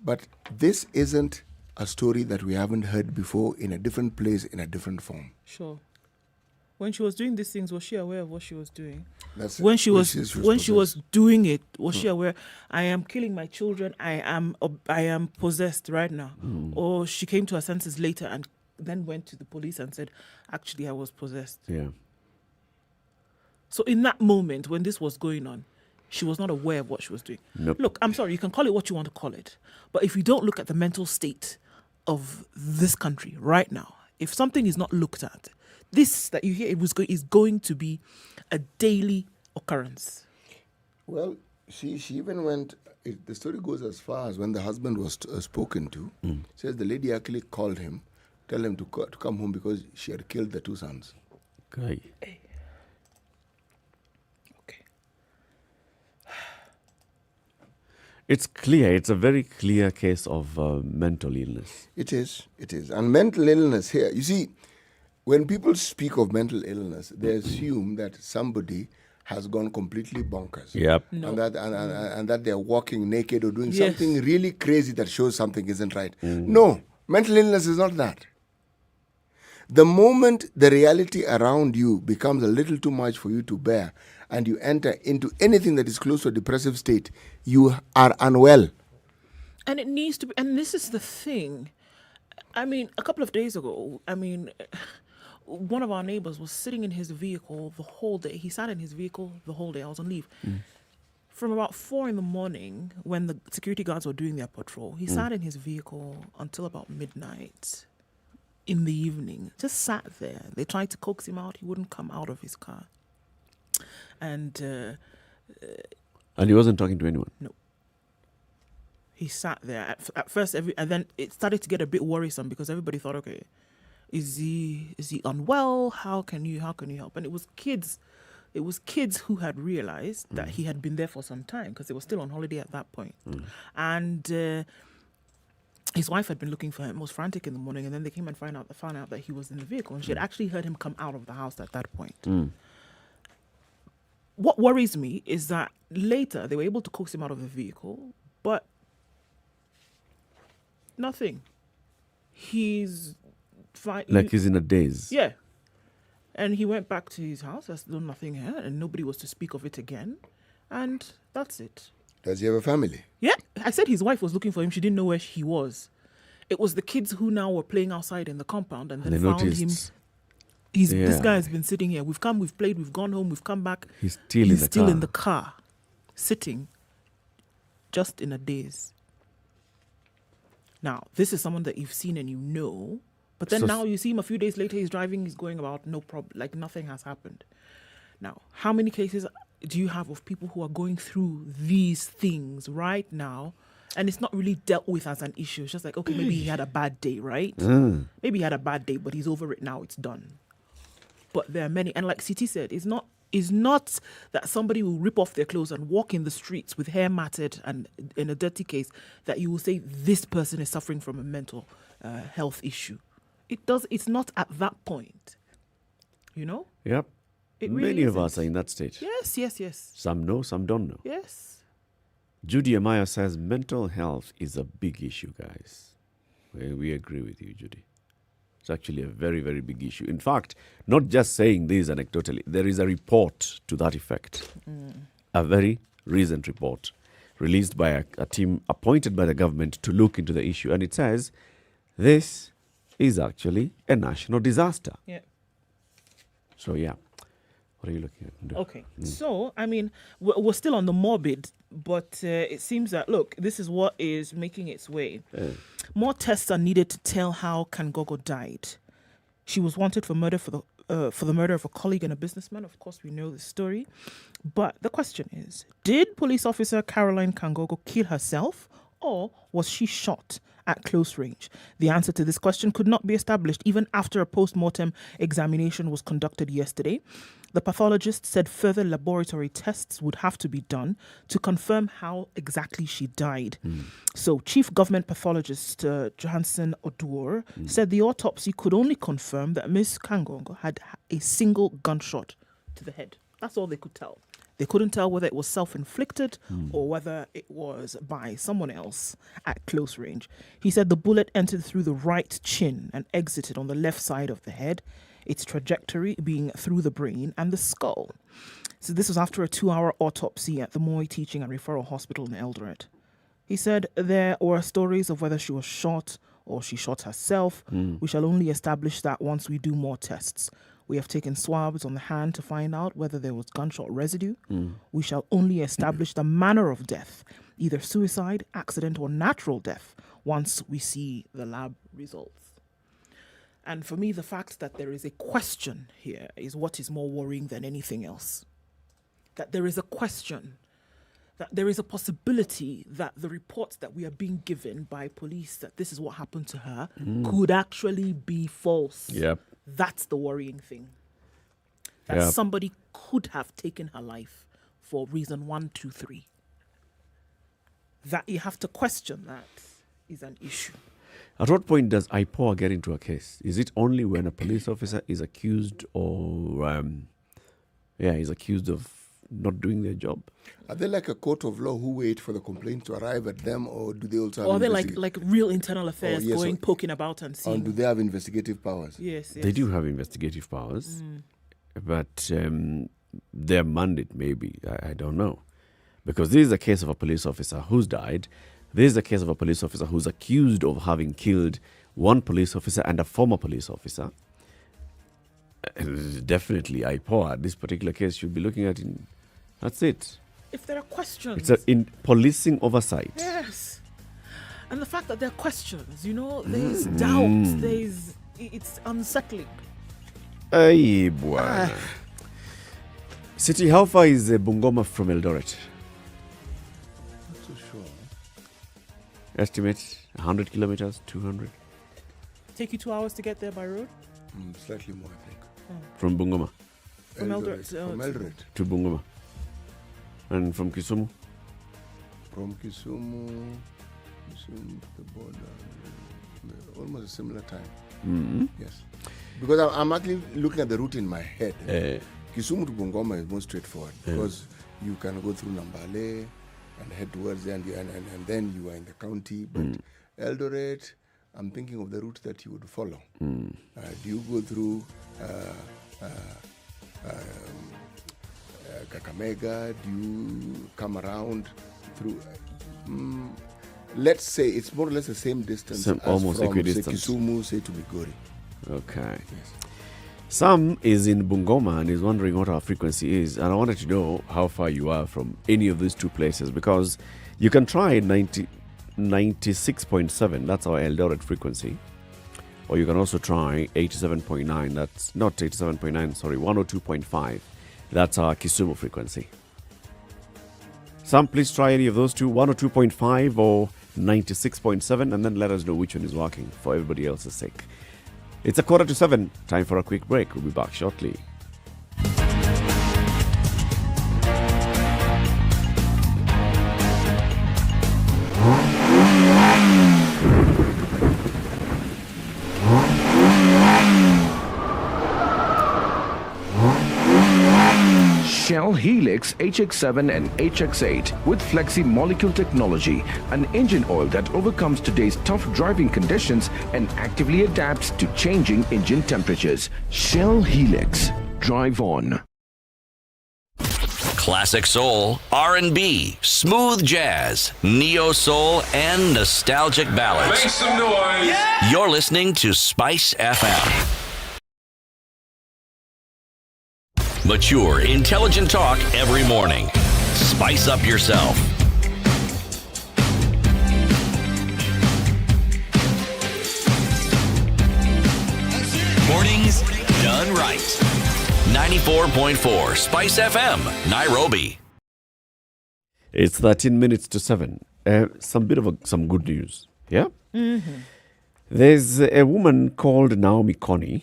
But this isn't a story that we haven't heard before in a different place, in a different form. Sure. When she was doing these things, was she aware of what she was doing? That's when it. she was doing it, was she aware? I am killing my children. I am possessed right now. Or she came to her senses later and then went to the police and said, "Actually, I was possessed." Yeah. So in that moment when this was going on, she was not aware of what she was doing. Nope. Look, I'm sorry, you can call it what you want to call it, but if you don't look at the mental state of this country right now, if something is not looked at, this that you hear is going to be a daily occurrence. Well, she even went... the story goes as far as when the husband was spoken to, says the lady actually called him, tell him to come home because she had killed the 2 sons. Okay. It's clear. It's a very clear case of mental illness. It is. And mental illness here, you see, when people speak of mental illness, they assume that somebody has gone completely bonkers. Yep. No. And that they're walking naked or doing Yes. something really crazy that shows something isn't right. No, mental illness is not that. The moment the reality around you becomes a little too much for you to bear and you enter into anything that is close to a depressive state, you are unwell. And it needs to be, and this is the thing. I mean, a couple of days ago, one of our neighbors was sitting in his vehicle the whole day. He sat in his vehicle the whole day. I was on leave. From about 4 a.m, when the security guards were doing their patrol, he sat in his vehicle until about midnight in the evening. Just sat there. They tried to coax him out. He wouldn't come out of his car. And he wasn't talking to anyone? No. He sat there. At first, and then it started to get a bit worrisome because everybody thought, okay, is he unwell? How can you help? And it was kids who had realized that he had been there for some time because they were still on holiday at that point. And his wife had been looking for him, was frantic in the morning, and then they came and found out that he was in the vehicle, and she had actually heard him come out of the house at that point. What worries me is that later they were able to coax him out of the vehicle, but nothing. He's fine. Like he's in a daze. Yeah. And he went back to his house. There's still nothing here, and nobody was to speak of it again. And that's it. Does he have a family? Yeah. I said his wife was looking for him. She didn't know where he was. It was the kids who now were playing outside in the compound and then they found noticed. him. This guy has been sitting here. We've come, we've played, we've gone home, we've come back. He's still in the car, sitting, just in a daze. Now, this is someone that you've seen and you know, but then now you see him a few days later, he's driving, he's going about, no problem, like nothing has happened. Now, how many cases do you have of people who are going through these things right now, and it's not really dealt with as an issue? It's just like, okay, maybe he had a bad day, right? Maybe he had a bad day, but he's over it now, it's done. But there are many, and like CT said, it's not that somebody will rip off their clothes and walk in the streets with hair matted and in a dirty case that you will say this person is suffering from a mental health issue. It's not at that point. You know? Yep. It really Many of isn't. us are in that state. Yes. Some know, some don't know. Yes. Judy Amaya says mental health is a big issue, guys. We agree with you, Judy. It's actually a very, very big issue. In fact, not just saying this anecdotally, there is a report to that effect. A very recent report released by a team appointed by the government to look into the issue. And it says this is actually a national disaster. Yeah. So, yeah. What are you looking at? Okay. So, I mean, we're still on the morbid, but it seems that, look, this is what is making its way. More tests are needed to tell how Kangogo died. She was wanted for murder for the murder of a colleague and a businessman. Of course, we know the story. But the question is, did police officer Caroline Kangogo kill herself, or was she shot at close range? The answer to this question could not be established even after a post-mortem examination was conducted yesterday. The pathologist said further laboratory tests would have to be done to confirm how exactly she died. So Chief Government Pathologist Johansen Oduor said the autopsy could only confirm that Ms. Kangogo had a single gunshot to the head. That's all they could tell. They couldn't tell whether it was self-inflicted or whether it was by someone else at close range. He said the bullet entered through the right chin and exited on the left side of the head, its trajectory being through the brain and the skull. So this was after a 2-hour autopsy at the Moi Teaching and Referral Hospital in Eldoret. He said there were stories of whether she was shot or she shot herself. We shall only establish that once we do more tests. We have taken swabs on the hand to find out whether there was gunshot residue. We shall only establish the manner of death, either suicide, accident, or natural death, once we see the lab results. And for me, the fact that there is a question here is what is more worrying than anything else. That there is a question, that there is a possibility that the reports that we are being given by police that this is what happened to her could actually be false. Yep. That's the worrying thing. That somebody could have taken her life for reason 1, 2, 3. That you have to question that is an issue. At what point does IPOA get into a case? Is it only when a police officer is accused or, is accused of not doing their job? Are they like a court of law who wait for the complaint to arrive at them, or do they also have... Or are they like real internal affairs poking about and seeing... Or do they have investigative powers? Yes. They do have investigative powers, but their mandate maybe, I don't know. Because this is a case of a police officer who's died. This is a case of a police officer who's accused of having killed one police officer and a former police officer. Definitely, IPOA, this particular case, should be looking at in... That's it. If there are questions... It's in policing oversight. Yes. And the fact that there are questions, there's doubts, it's unsettling. Ay, boy. City, how far is Bungoma from Eldoret? Not so sure. Estimate 100 kilometers, 200? Take you 2 hours to get there by road? Slightly more, I think. From Bungoma? From Eldoret. From Eldoret. To Bungoma. And from Kisumu? From Kisumu to the border, almost a similar time. Yes. Because I'm actually looking at the route in my head. Kisumu to Bungoma is more straightforward because you can go through Nambale and head towards there, and then you are in the county. But Eldoret, I'm thinking of the route that you would follow. Do you go through Kakamega? Do you come around through... let's say it's more or less the same distance as almost from equidistant. Kisumu, say, to Migori. Okay. Yes. Sam is in Bungoma and is wondering what our frequency is. And I wanted to know how far you are from any of these two places, because you can try 96.7, that's our Eldoret frequency. Or you can also try 87.9, that's not 87.9, sorry, 102.5. That's our Kisumu frequency. Sam, please try any of those two, 102.5 or 96.7, and then let us know which one is working for everybody else's sake. It's 6:45, time for a quick break. We'll be back shortly. Shell Helix HX7 and HX8 with Flexi Molecule technology, an engine oil that overcomes today's tough driving conditions and actively adapts to changing engine temperatures. Shell Helix. Drive on. Classic soul, R&B, smooth jazz, neo soul, and nostalgic ballads. Make some noise. Yeah! You're listening to Spice FM. Mature, intelligent talk every morning. Spice up yourself. Mornings done right. 94.4 Spice FM, Nairobi. It's 13 minutes to 7. Some good news. Yeah? Mm-hmm. There's a woman called Naomi Coney.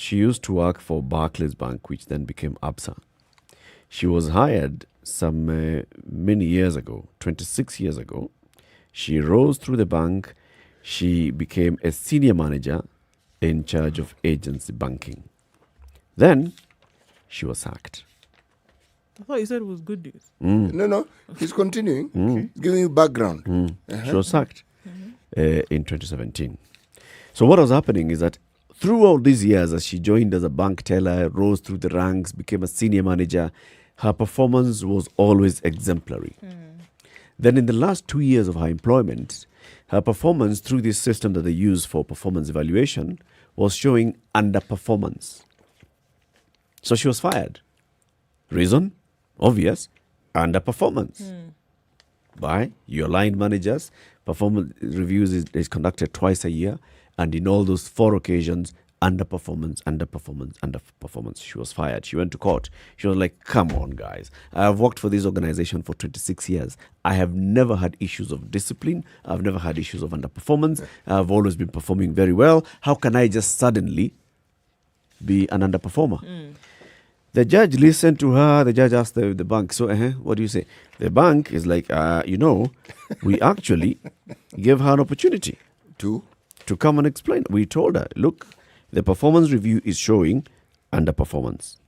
She used to work for Barclays Bank, which then became Absa. She was hired some many years ago, 26 years ago. She rose through the bank. She became a senior manager in charge of agency banking. Then she was sacked. I thought you said it was good news. No, he's continuing. Giving you background. She was sacked in 2017. So what was happening is that throughout these years, as she joined as a bank teller, rose through the ranks, became a senior manager, her performance was always exemplary. Then in the last 2 years of her employment, her performance through this system that they use for performance evaluation was showing underperformance. So she was fired. Reason? Obvious. Underperformance. By your line managers. Performance reviews is conducted twice a year. And in all those 4 occasions, underperformance. She was fired. She went to court. She was like, come on, guys. I have worked for this organization for 26 years. I have never had issues of discipline. I've never had issues of underperformance. I've always been performing very well. How can I just suddenly be an underperformer? The judge listened to her. The judge asked the bank, so what do you say? The bank is like, we actually gave her an opportunity to come and explain. We told her, look, the performance review is showing underperformance.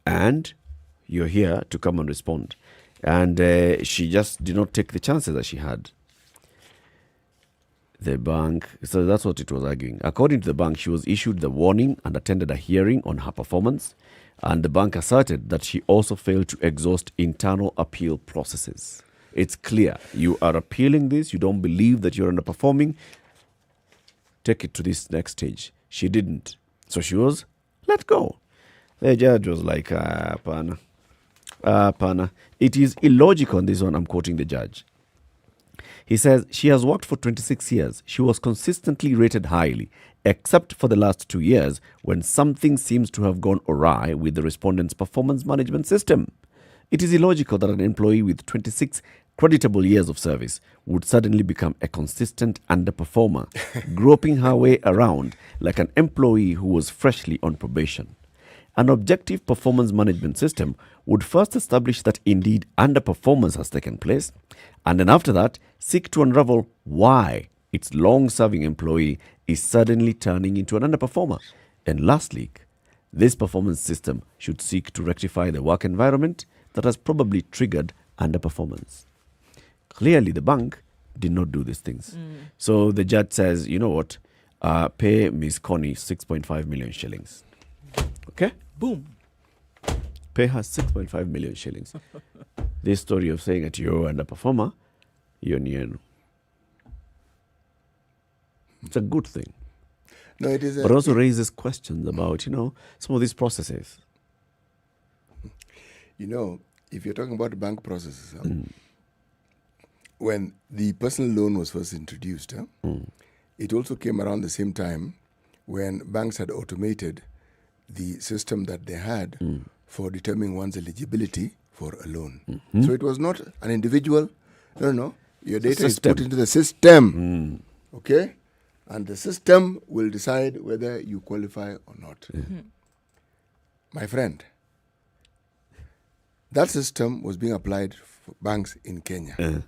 And you're here to come and respond. And she just did not take the chances that she had. The bank, so that's what it was arguing. According to the bank, she was issued the warning and attended a hearing on her performance. And the bank asserted that she also failed to exhaust internal appeal processes. It's clear. You are appealing this. You don't believe that you're underperforming. Take it to this next stage. She didn't. So she was let go. The judge was like, pana. It is illogical on this one. I'm quoting the judge. He says, she has worked for 26 years. She was consistently rated highly, except for the last 2 years when something seems to have gone awry with the respondent's performance management system. It is illogical that an employee with 26 creditable years of service would suddenly become a consistent underperformer, groping her way around like an employee who was freshly on probation. An objective performance management system would first establish that indeed underperformance has taken place, and then after that, seek to unravel why its long-serving employee is suddenly turning into an underperformer. And lastly, this performance system should seek to rectify the work environment that has probably triggered underperformance. Clearly, the bank did not do these things. So the judge says, you know what, pay Ms. Connie 6.5 million shillings. Okay? Boom. Pay her 6.5 million shillings. This story of saying that you're an underperformer, you're near. It's a good thing. No, it is. But also raises questions about, some of these processes. If you're talking about bank processes, when the personal loan was first introduced, it also came around the same time when banks had automated the system that they had for determining one's eligibility for a loan. So it was not an individual. No. Your data is put into the system. Okay? And the system will decide whether you qualify or not. My friend, that system was being applied for banks in Kenya.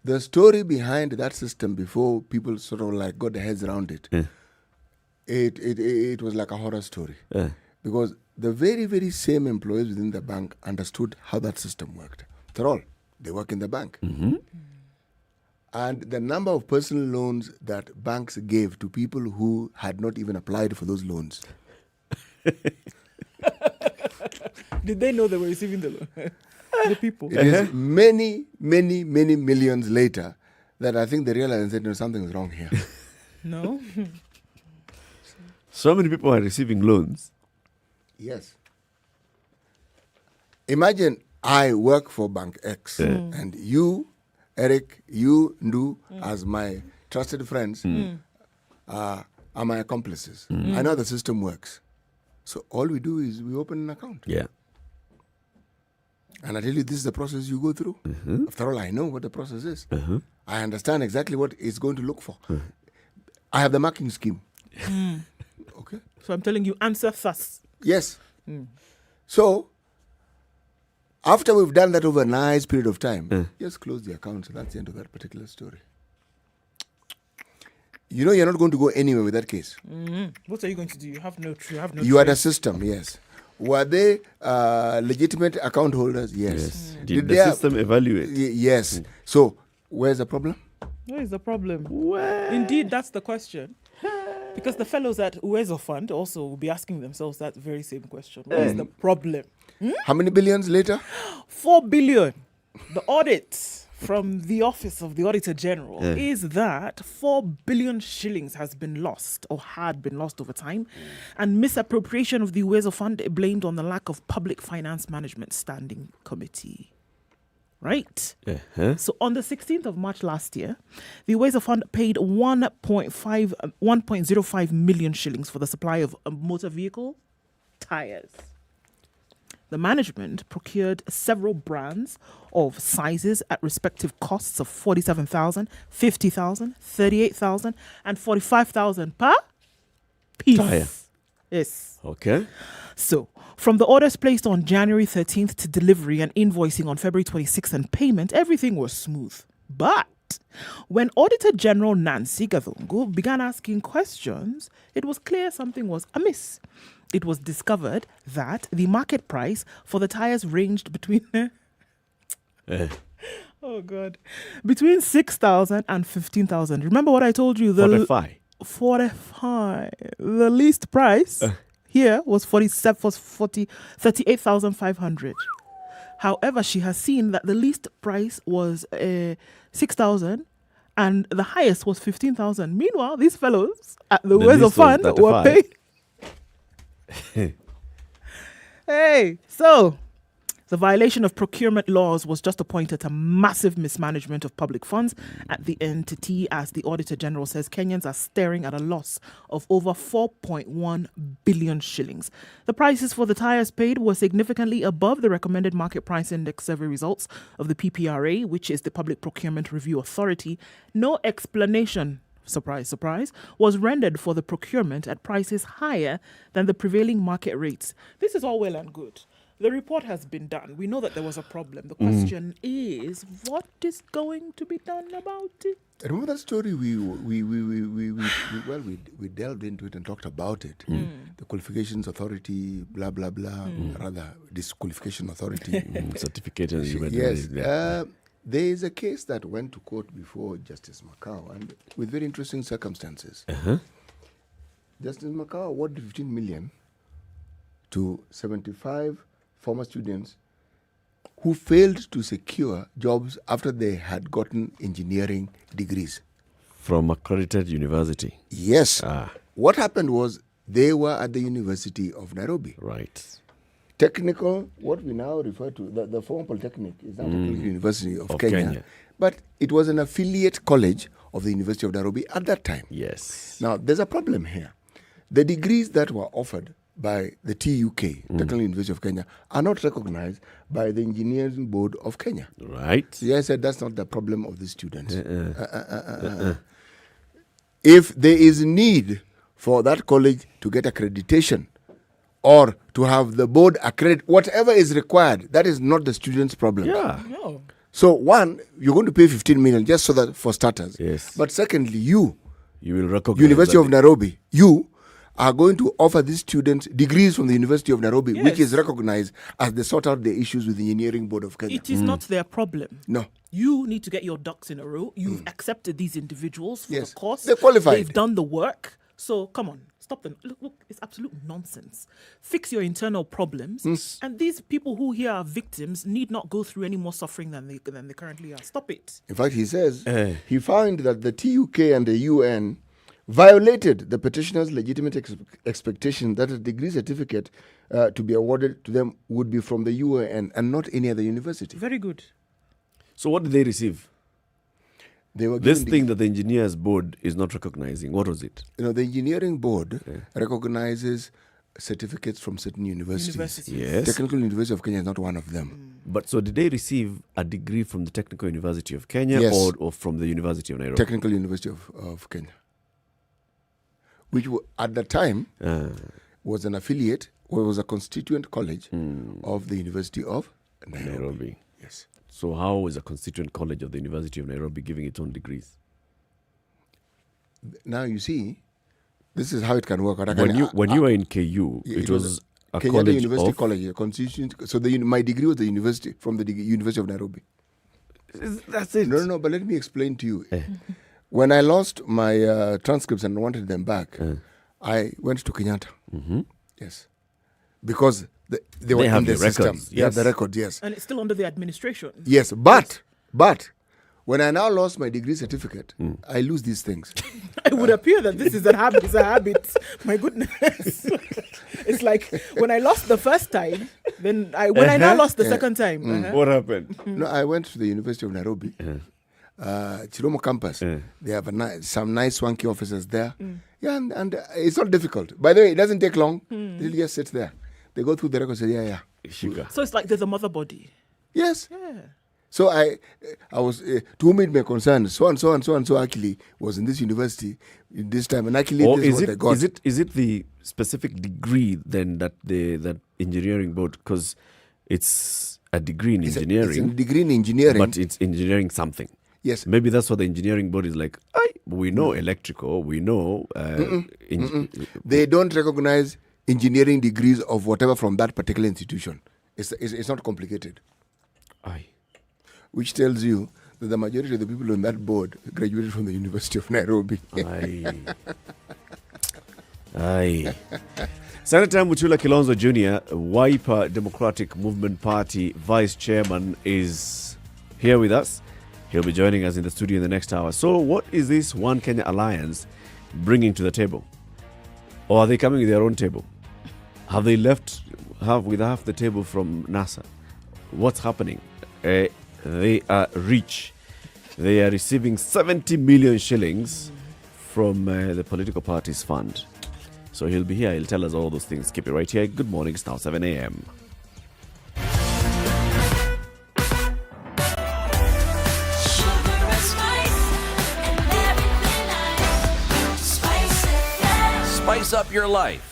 The story behind that system, before people sort of got their heads around it, it was like a horror story. Because the very, very same employees within the bank understood how that system worked. After all, they work in the bank. And the number of personal loans that banks gave to people who had not even applied for those loans. Did they know they were receiving the loan? The people. It is many, many, many millions later that I think they realized and said, no, something's wrong here. No? So many people are receiving loans. Yes. Imagine I work for Bank X and you, Eric, you, Ndu, as my trusted friends, are my accomplices. I know the system works. So all we do is we open an account. Yeah. And I tell you, this is the process you go through. After all, I know what the process is. I understand exactly what it's going to look for. I have the marking scheme. Okay. So I'm telling you, answer thus. Yes. So, after we've done that over a nice period of time, just close the account. So that's the end of that particular story. You know you're not going to go anywhere with that case. What are you going to do? You have no You had a system, yes. Were they legitimate account holders? Yes. Did the system evaluate? Yes. So, where's the problem? Where is the problem? Indeed, that's the question. Because the fellows at Uwezo Fund also will be asking themselves that very same question. What is the problem? How many billions later? 4 billion. The audit from the Office of the Auditor General is that 4 billion shillings has been lost or had been lost over time, and misappropriation of the Uwezo Fund blamed on the lack of Public Finance Management Standing Committee. Right? So on the 16th of March last year, the Uwezo Fund paid 1.05 million shillings for the supply of motor vehicle tires. The management procured several brands of sizes at respective costs of 47,000, 50,000, 38,000, and 45,000 per piece. Tire. Yes. Okay. So, from the orders placed on January 13th to delivery and invoicing on February 26th and payment, everything was smooth. But when Auditor General Nancy Gathungu began asking questions, it was clear something was amiss. It was discovered that the market price for the tires ranged between between 6,000 and 15,000. Remember what I told you? 45. The least price here was 38,500. However, she has seen that the least price was 6,000 and the highest was 15,000. Meanwhile, these fellows at the Uwezo Fund were paid. So the violation of procurement laws was just pointed to massive mismanagement of public funds at the entity. As the Auditor General says, Kenyans are staring at a loss of over 4.1 billion shillings. The prices for the tires paid were significantly above the recommended market price index survey results of the PPRA, which is the Public Procurement Review Authority. No explanation, surprise, surprise, was rendered for the procurement at prices higher than the prevailing market rates. This is all well and good. The report has been done. We know that there was a problem. The question is, what is going to be done about it? Remember that story? We delved into it and talked about it. The Qualifications Authority, blah blah blah. Rather, Disqualification Authority, certification. Yes. There is a case that went to court before Justice Macau, and with very interesting circumstances. Justice Macau awarded 15 million to 75 former students who failed to secure jobs after they had gotten engineering degrees. From accredited university? Yes. What happened was they were at the University of Nairobi. Right. Technical, what we now refer to, the former polytechnic is now Technical University of Kenya. But it was an affiliate college of the University of Nairobi at that time. Yes. Now, there's a problem here. The degrees that were offered by the TUK, Technical University of Kenya, are not recognized by the Engineering Board of Kenya. Right. So I said that's not the problem of the students. If there is need for that college to get accreditation or to have the board accredit, whatever is required, that is not the student's problem. Yeah. No. So one, you're going to pay 15 million just so that for starters. Yes. But secondly, you will recognize University of Nairobi, you are going to offer these students degrees from the University of Nairobi, Yes. which is recognized as they sort out the issues with the Engineering Board of Kenya. It is not their problem. No. You need to get your ducks in a row. You've accepted these individuals for Yes. the course. They're qualified. They've done the work. So come on, stop them. Look, it's absolute nonsense. Fix your internal problems. And these people who here are victims need not go through any more suffering than they currently are. Stop it. In fact, he says he found that the TUK and the UN violated the petitioner's legitimate expectation that a degree certificate to be awarded to them would be from the UN and not any other university. Very good. So what did they receive? They were This given thing that the engineers board is not recognizing. What was it? the engineering board recognizes certificates from certain universities. Yes. Technical University of Kenya is not one of them. But so did they receive a degree from the Technical University of Kenya Yes. or from the University of Nairobi? Technical University of Kenya, which at the time was an affiliate or was a constituent college of the University of Nairobi. Yes. So how is a constituent college of the University of Nairobi giving its own degrees? Now you see, this is how it can work. When you were in KU, it was a Kenyatta college University of... College, a constituent. So my degree was the university from the University of Nairobi. That's it. No, but let me explain to you. When I lost my transcripts and wanted them back, I went to Kenyatta. Yes, because they were have in the the system. records, They have yes. the record. Yes. And it's still under the administration. Yes, but when I now lost my degree certificate, I lose these things. It would appear that this is a habit. It's a habit. My goodness. It's like when I lost the first time, then when I now lost the second time. What happened? No, I went to the University of Nairobi, Chiromo campus. They have some nice swanky offices there. Yeah, and it's not difficult. By the way, it doesn't take long. They'll just sit there. They go through the records and say, yeah. So it's like there's a mother body. Yes. Yeah. So I was, to whom it may concern, so and so actually was in this university in this time, and actually Or this is what they got. is it the specific degree then that that engineering board, because it's a degree in engineering. It's a degree in engineering. But it's engineering something. Yes. Maybe that's what the engineering board is like. We know electrical, we know... They don't recognize engineering degrees of whatever from that particular institution. It's not complicated. Aye. Which tells you that the majority of the people on that board graduated from the University of Nairobi. Aye. Senator Muchula Kilonzo Jr., Wiper Democratic Movement Party Vice Chairman, is here with us. He'll be joining us in the studio in the next hour. So what is this One Kenya Alliance bringing to the table? Or are they coming with their own table? Have they left with half the table from NASA? What's happening? They are rich. They are receiving 70 million shillings from the political party's fund. So he'll be here. He'll tell us all those things. Keep it right here. Good morning. It's now 7 a.m. Spice up your life.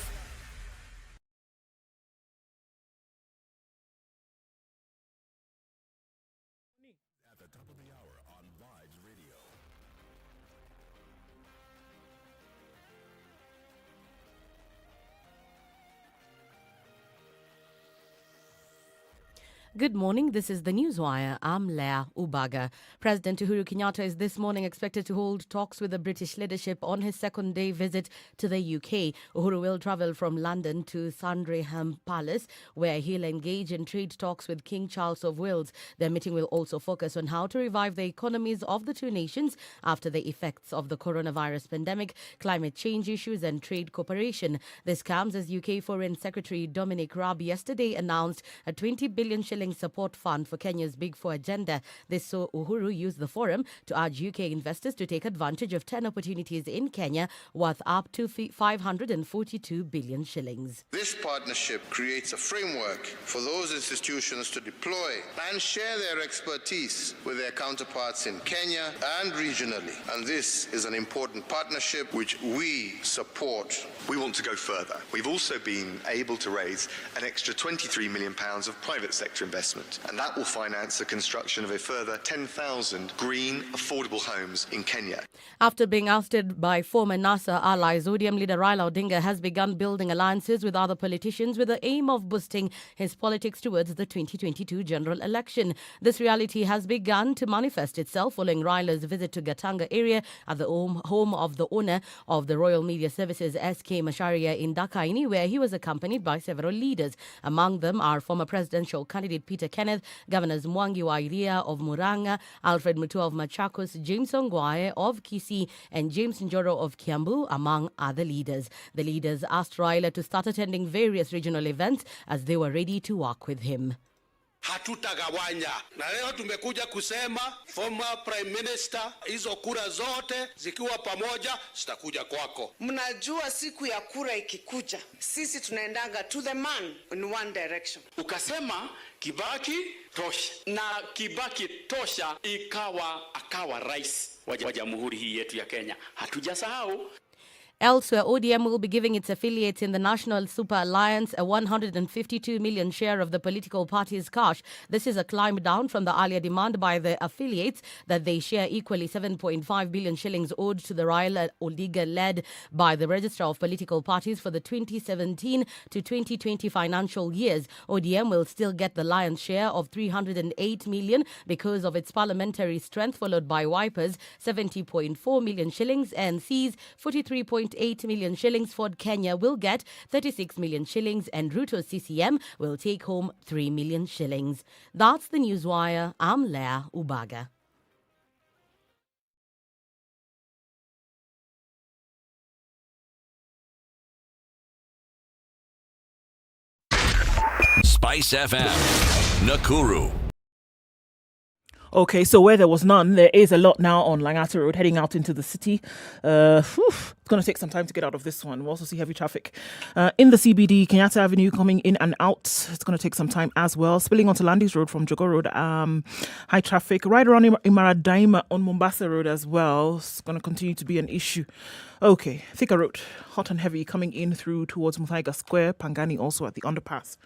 Good morning. This is the Newswire. I'm Leah Ubaga. President Uhuru Kenyatta is this morning expected to hold talks with the British leadership on his second-day visit to the UK. Uhuru will travel from London to Sandringham Palace, where he'll engage in trade talks with King Charles of Wales. Their meeting will also focus on how to revive the economies of the two nations after the effects of the coronavirus pandemic, climate change issues and trade cooperation. This comes as UK Foreign Secretary Dominic Raab yesterday announced a 20 billion shilling support fund for Kenya's Big Four agenda. This saw Uhuru use the forum to urge UK investors to take advantage of 10 opportunities in Kenya worth up to 542 billion shillings. This partnership creates a framework for those institutions to deploy and share their expertise with their counterparts in Kenya and regionally. And this is an important partnership which we support. We want to go further. We've also been able to raise an extra £23 million of private sector investment investment, and that will finance the construction of a further 10,000 green, affordable homes in Kenya. After being ousted by former NASA allies, ODM leader Raila Odinga has begun building alliances with other politicians with the aim of boosting his politics towards the 2022 general election. This reality has begun to manifest itself following Raila's visit to Gatanga area at the home of the owner of the Royal Media Services, SK Macharia in Dakaini, where he was accompanied by several leaders. Among them are former presidential candidate Peter Kenneth, Governors Mwangi wa Iria of Muranga, Alfred Mutua of Machakos, James Ongwae of Kisii, and James Njoro of Kiambu, among other leaders. The leaders asked Raila to start attending various regional events as they were ready to work with him. Hatutagawanya. Na leo tumekuja kusema former prime minister, hizo kura zote zikiwa pamoja zitakuja kwako. Mnajua siku ya kura ikikuja, sisi tunaendanga to the man in one direction. Ukasema Kibaki tosha, na Kibaki tosha akawa rais wa jamhuri hii yetu ya Kenya. Hatujasahau. Elsewhere, ODM will be giving its affiliates in the National Super Alliance a 152 million share of the political party's cash. This is a climb down from the earlier demand by the affiliates that they share equally 7.5 billion shillings owed to the Raila Odinga led by the Registrar of Political Parties for the 2017 to 2020 financial years. ODM will still get the lion's share of 308 million because of its parliamentary strength, followed by Wipers 70.4 million shillings and C's 43.8 million shillings. Ford Kenya will get 36 million shillings and Ruto CCM will take home 3 million shillings. That's the Newswire. I'm Leah Ubaga. Spice FM, Nakuru. Okay, so where there was none, there is a lot now on Langata Road heading out into the city. It's going to take some time to get out of this one. We'll also see heavy traffic in the CBD, Kenyatta Avenue coming in and out. It's going to take some time as well. Spilling onto Landis Road from Jogo Road, high traffic. Right around Imaradaima on Mombasa Road as well. It's going to continue to be an issue. Okay, Thika Road, hot and heavy coming in through towards Muthaiga Square. Pangani also at the underpass.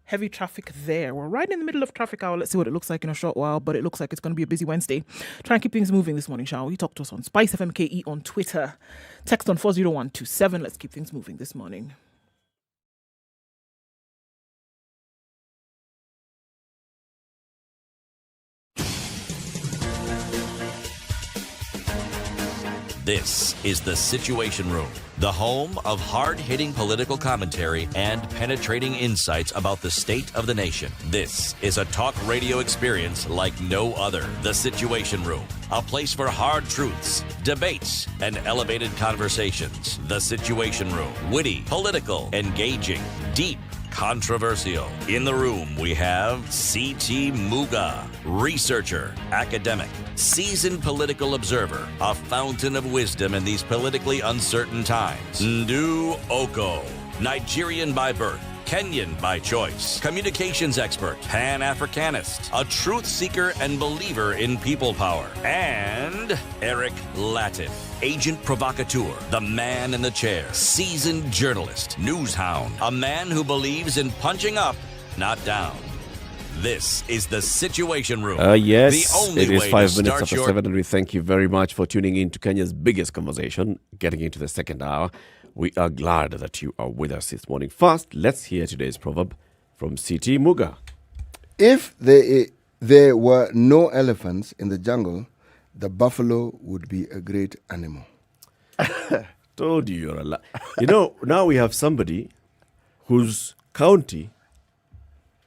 Heavy traffic there. We're right in the middle of traffic hour. Let's see what it looks like in a short while, but it looks like it's going to be a busy Wednesday. Try and keep things moving this morning, shall we? Talk to us on SpiceFMKE on Twitter. Text on 40127. Let's keep things moving this morning. This is The Situation Room, the home of hard-hitting political commentary and penetrating insights about the state of the nation. This is a talk radio experience like no other. The Situation Room, a place for hard truths, debates, and elevated conversations. The Situation Room, witty, political, engaging, deep, controversial. In the room, we have C.T. Muga, researcher, academic, seasoned political observer, a fountain of wisdom in these politically uncertain times. Ndu Oko, Nigerian by birth, Kenyan by choice, communications expert, Pan-Africanist, a truth seeker and believer in people power, and Eric Latif, agent provocateur, the man in the chair, seasoned journalist, news hound, a man who believes in punching up, not down. This is The Situation Room. Yes, the only it is way 5 to minutes start after your 7, and we thank you very much for tuning in to Kenya's biggest conversation, getting into the second hour. We are glad that you are with us this morning. First, let's hear today's proverb from C.T. Muga. If there were no elephants in the jungle, the buffalo would be a great animal. Told you you're a lot. You know, now we have somebody whose county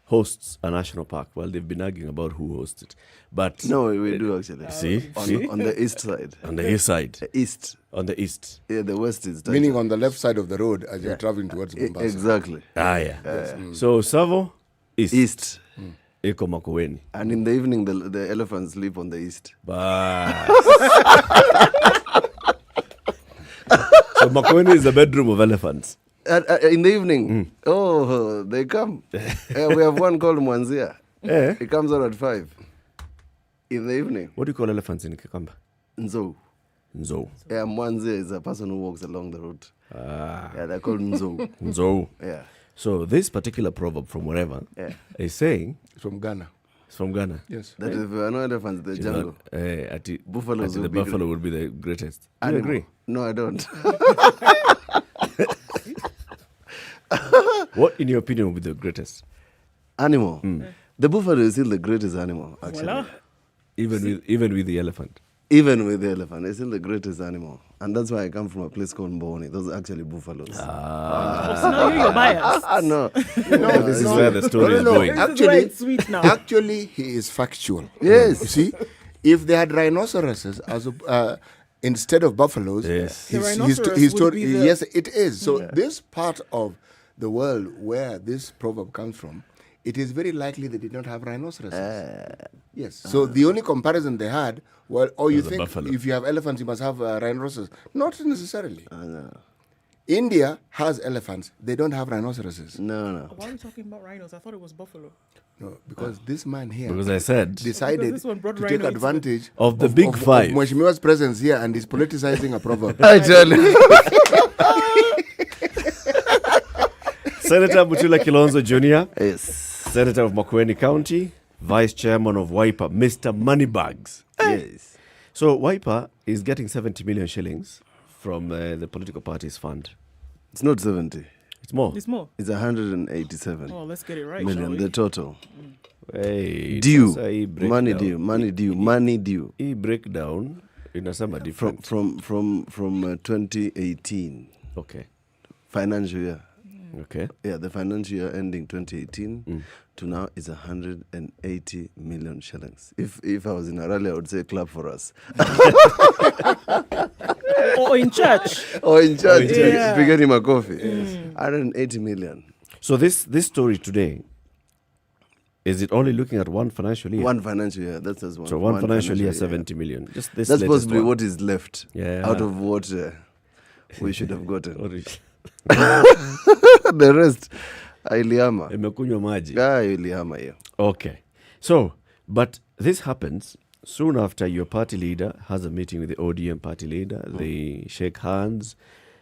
hosts a national park. Well, they've been arguing about who hosts it. But no, we do actually. See? On the east side. On the east side. The east. On the east. Yeah, the west is. Meaning on the left side of the road as you're traveling towards Mombasa. Exactly. Yeah. So Savo, east. East. Eko Makueni. And in the evening, the elephants sleep on the east. So Makueni is the bedroom of elephants. In the evening, they come. We have one called Mwanzia. He comes out at 5 in the evening. What do you call elephants in Kikamba? Nzo. Mwanzia is a person who walks along the road. Yeah, they're called Nzo. Nzo. Yeah. So this particular proverb from wherever is saying... It's from Ghana. It's from Ghana. Yes. That if there are no elephants in the jungle, buffaloes the will be buffalo would be the greatest. Do you animal. agree? No, I don't. What, in your opinion, would be the greatest animal? The buffalo is still the greatest animal, actually. Voila. Even with the elephant. Even with the elephant, it's still the greatest animal. And that's why I come from a place called Mboni. Those are actually buffaloes. So now you're biased. No. This is where the story is going. This is why it's sweet now. Actually, he is factual. Yes. You see, if they had rhinoceroses instead of buffaloes, yes, he's told, yes, it is. So this part of the world where this proverb comes from, it is very likely they did not have rhinoceroses. Yes. So the only comparison they had, you think buffalo. If you have elephants, you must have rhinoceroses. Not necessarily. India has elephants. They don't have rhinoceroses. No. Why are we talking about rhinos? I thought it was buffalo. No, because this man here Because I said... decided this one brought to take rhino into advantage of the big five. Of Mheshimiwa's presence here and is politicizing a proverb. I tell you. Senator Butula Kilonzo Jr. Yes. Senator of Makueni County, Vice Chairman of Wiper, Mr. Moneybags. Yes. So Wiper is getting 70 million shillings from the political party's fund. It's not 70. It's more. It's more. It's 187 Oh, let's get it right. million, shall we? the total. Hey, Due. sasa hii Money breakdown. due. Money due. Hii breakdown inasema different. From 2018. Okay. Financial year. Okay. Yeah, the financial year ending 2018 to now is 180 million shillings. If I was in a rally, I would say clap for us. Or in church. Or in church, Yeah. spaghetti him a coffee. 180 million. So this story today, is it only looking at one financial year? One financial year. That's just one. So one financial year, 70 million. Just this That's latest possibly one. what is left out of what we should have gotten. The rest, ilihama. Imekunywa maji. Ilihama hiyo. Okay. So, but this happens soon after your party leader has a meeting with the ODM party leader. They shake hands.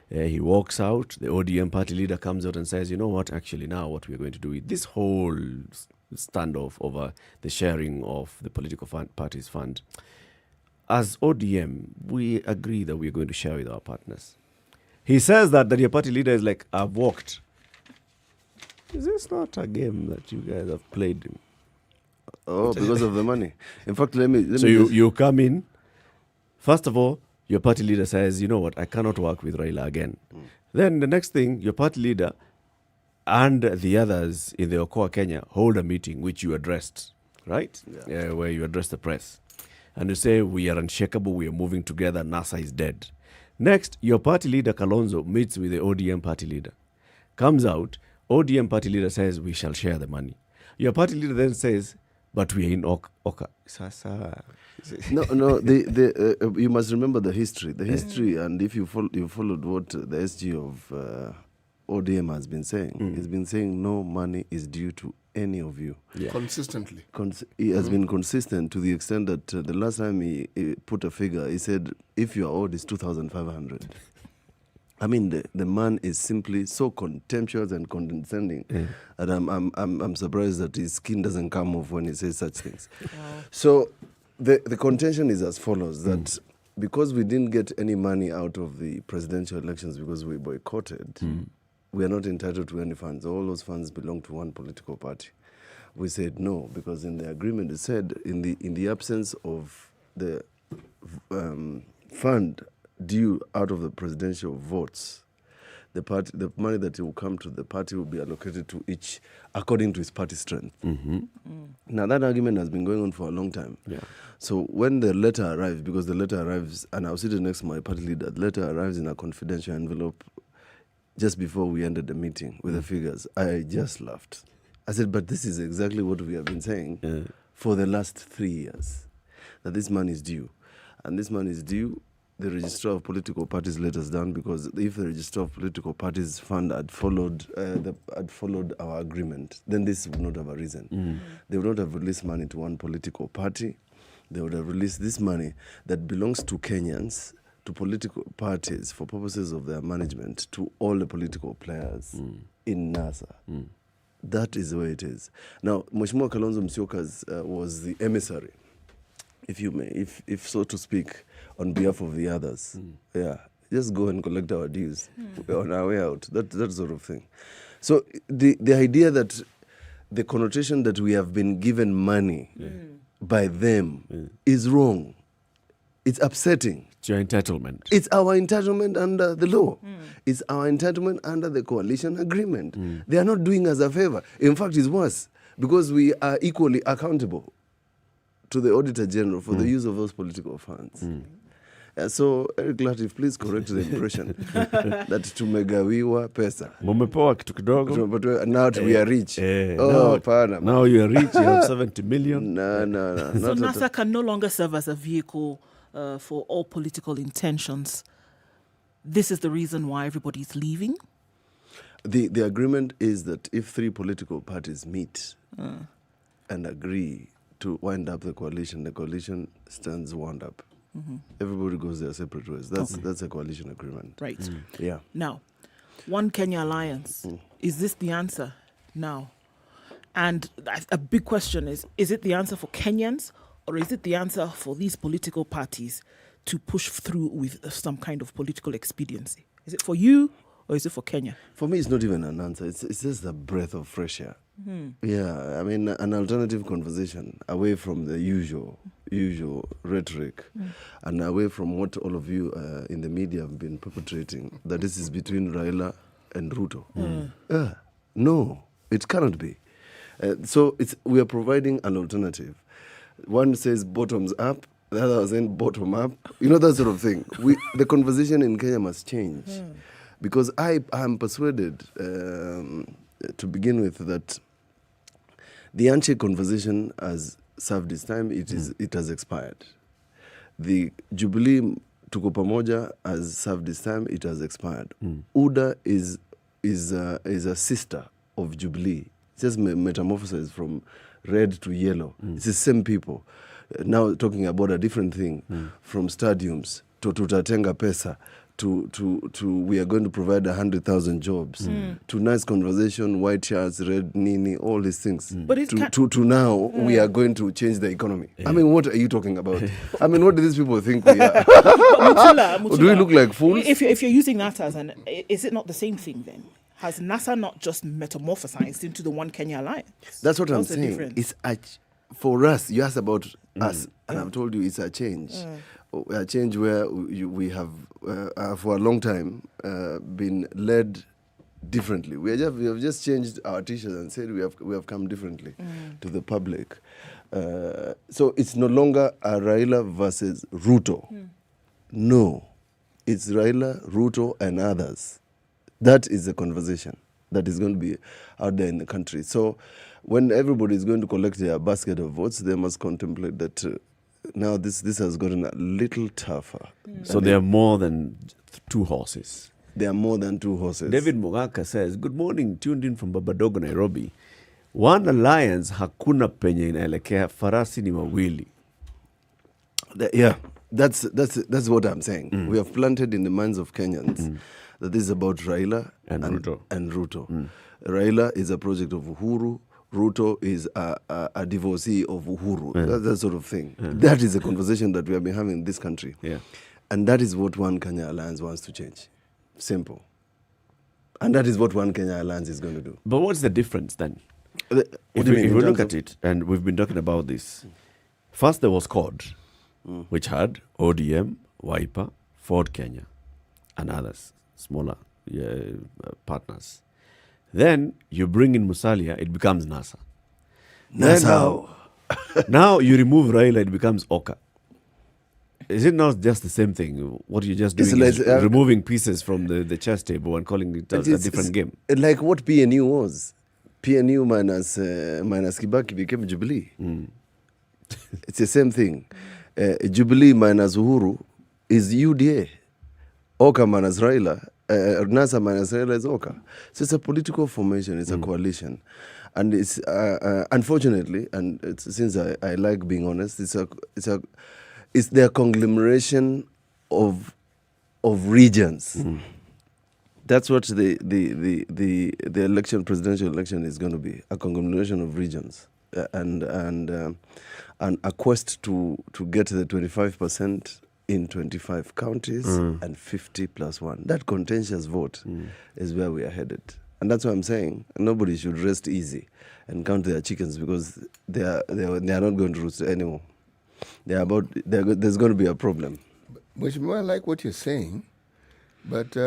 He walks out. The ODM party leader comes out and says, you know what, actually now what we're going to do with this whole standoff over the sharing of the political party's fund. As ODM, we agree that we're going to share with our partners. He says that your party leader is like, I've walked. Is this not a game that you guys have played? Oh, because of the money. In fact, let me So you come in. First of all, your party leader says, you know what, I cannot work with Raila again. Then the next thing, your party leader and the others in the Okoa, Kenya, hold a meeting which you addressed, right? Yeah, where you address the press. And you say, we are unshakable, we are moving together, NASA is dead. Next, your party leader, Kalonzo, meets with the ODM party leader. Comes out, ODM party leader says, we shall share the money. Your party leader then says, but we are in Oka. Sasa. No. You must remember the history. The history, and if you followed what the SG of ODM has been saying, he's been saying no money is due to any of you. Yeah. Consistently. He has been consistent to the extent that the last time he put a figure, he said, if your owed is 2,500. I mean, the man is simply so contemptuous and condescending that I'm surprised that his skin doesn't come off when he says such things. So the contention is as follows, that because we didn't get any money out of the presidential elections because we boycotted, we are not entitled to any funds. All those funds belong to one political party. We said no, because in the agreement it said in the absence of the fund due out of the presidential votes, the money that will come to the party will be allocated to each according to his party strength. Now that argument has been going on for a long time. Yeah. So when the letter arrived, because the letter arrives, and I'll sit next to my party leader, the letter arrives in a confidential envelope just before we ended the meeting with the figures, I just laughed. I said, but this is exactly what we have been saying for the last 3 years, that this money is due. And this money is due. The registrar of political parties let us down, because if the registrar of political parties fund had followed our agreement, then this would not have arisen. They would not have released money to one political party. They would have released this money that belongs to Kenyans to political parties for purposes of their management to all the political players in NASA. That is the way it is. Now, Mheshimiwa Kalonzo Musyoka was the emissary, if you may, if so to speak, on behalf of the others. Yeah, just go and collect our dues. We're on our way out. That sort of thing. So the idea that the connotation that we have been given money by them is wrong. It's upsetting. It's your entitlement. It's our entitlement under the law. It's our entitlement under the coalition agreement. They are not doing us a favor. In fact, it's worse because we are equally accountable to the Auditor General for the use of those political funds. So, Eric Latif, please correct the impression that tumegawiwa pesa. Mumepewa kitu kidogo. But now we are rich. Now you are rich, you have 70 million. No. So NASA can no longer serve as a vehicle for all political intentions. This is the reason why everybody's leaving? The agreement is that if 3 political parties meet and agree to wind up the coalition stands wound up. Everybody goes their separate ways. That's a coalition agreement. Right. Yeah. Now, One Kenya Alliance, is this the answer now? And a big question is it the answer for Kenyans or is it the answer for these political parties to push through with some kind of political expediency? Is it for you or is it for Kenya? For me, it's not even an answer. It's just a breath of fresh air. Yeah, I mean, an alternative conversation away from the usual rhetoric and away from what all of you in the media have been perpetrating, that this is between Raila and Ruto. No, it cannot be. So we are providing an alternative. One says bottoms up, the other is saying bottom up. You know, that sort of thing. The conversation in Kenya must change. Because I am persuaded, to begin with, that the handshake conversation has served its time. It has expired. The Jubilee Tuko Pamoja has served its time. It has expired. UDA is a sister of Jubilee. It's just metamorphosized from red to yellow. It's the same people. Now talking about a different thing, from stadiums to tutatenga pesa to we are going to provide 100,000 jobs, to nice conversation, white shirts, red nini, all these things. But it's to now we are going to change the economy. I mean, what are you talking about? I mean, what do these people think we are? Mutula, do we look like fools? If you're using that is it not the same thing then? Has NASA not just metamorphosized into the One Kenya Alliance? That's what What's I'm the saying. difference? For us, you asked about us, and I've told you it's a change. A change where we have, for a long time, been led differently. We have just changed our t-shirts and said we have come differently to the public. So it's no longer a Raila versus Ruto. No, it's Raila, Ruto, and others. That is the conversation that is going to be out there in the country. So when everybody is going to collect their basket of votes, they must contemplate that now this has gotten a little tougher. So there are more than 2 horses. There are more than 2 horses. David Mugaka says, good morning, tuned in from Babadogo, Nairobi. One Alliance, hakuna penye inaelekea, farasi ni wawili. Yeah, that's what I'm saying. We have planted in the minds of Kenyans that this is about Raila and Ruto. Raila is a project of Uhuru. Ruto is a divorcee of Uhuru. That sort of thing. That is a conversation that we have been having in this country. And that is what One Kenya Alliance wants to change. Simple. And that is what One Kenya Alliance is going to do. But what's the difference then? If we look at it, and we've been talking about this, first there was CORD, which had ODM, Wiper, Ford Kenya, and others, smaller partners. Then you bring in Musalia, it becomes NASA. Now you remove Raila, it becomes Oka. Is it not just the same thing? What you're just doing is removing pieces from the chess table and calling it a different game. Like what PNU was. PNU minus Kibaki became Jubilee. It's the same thing. Jubilee minus Uhuru is UDA. Oka minus Raila. NASA minus Raila is Oka. So it's a political formation. It's a coalition. And it's unfortunately, and since I like being honest, it's their conglomeration of of regions. That's what the presidential election is going to be, a conglomeration of regions, and a quest to get the 25% in 25 counties and 50 plus 1. That contentious vote is where we are headed. And that's why I'm saying nobody should rest easy and count their chickens, because they are not going to roost anymore. There's going to be a problem. Which I like what you're saying, but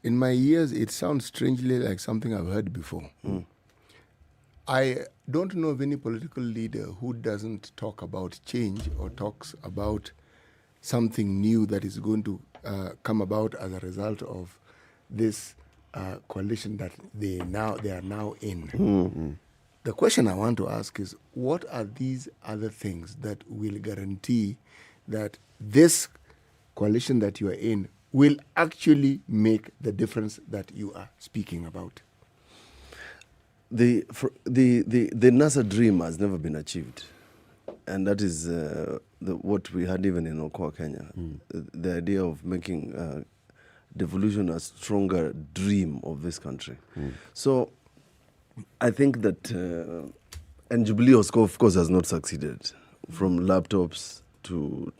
in my ears it sounds strangely like something I've heard before. I don't know of any political leader who doesn't talk about change or talks about something new that is going to come about as a result of this coalition that they are now in. The question I want to ask is, what are these other things that will guarantee that this coalition that you are in will actually make the difference that you are speaking about? The NASA dream has never been achieved, and that is what we had even in Okoa, Kenya. The idea of making devolution a stronger dream of this country. So I think that, and Jubilee, of course, has not succeeded. From laptops to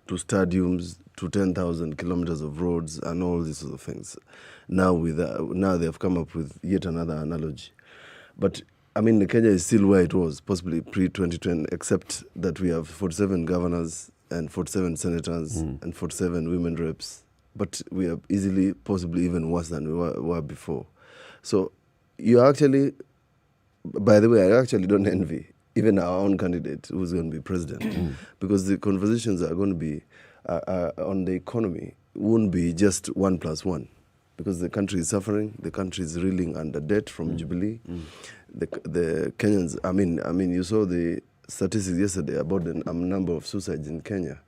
stadiums to 10,000 kilometers of roads and all these sort of things. Now they have come up with yet another analogy. But I mean, Kenya is still where it was, possibly pre-2010, except that we have 47 governors and 47 senators and 47 women reps. But we are easily, possibly even worse than we were before. So you actually, by the way, I actually don't envy even our own candidate who's going to be president, because the conversations are going to be on the economy won't be just 1 plus 1, because the country is suffering, the country is reeling under debt from Jubilee. The Kenyans, I mean, you saw the statistics yesterday about the number of suicides in Kenya.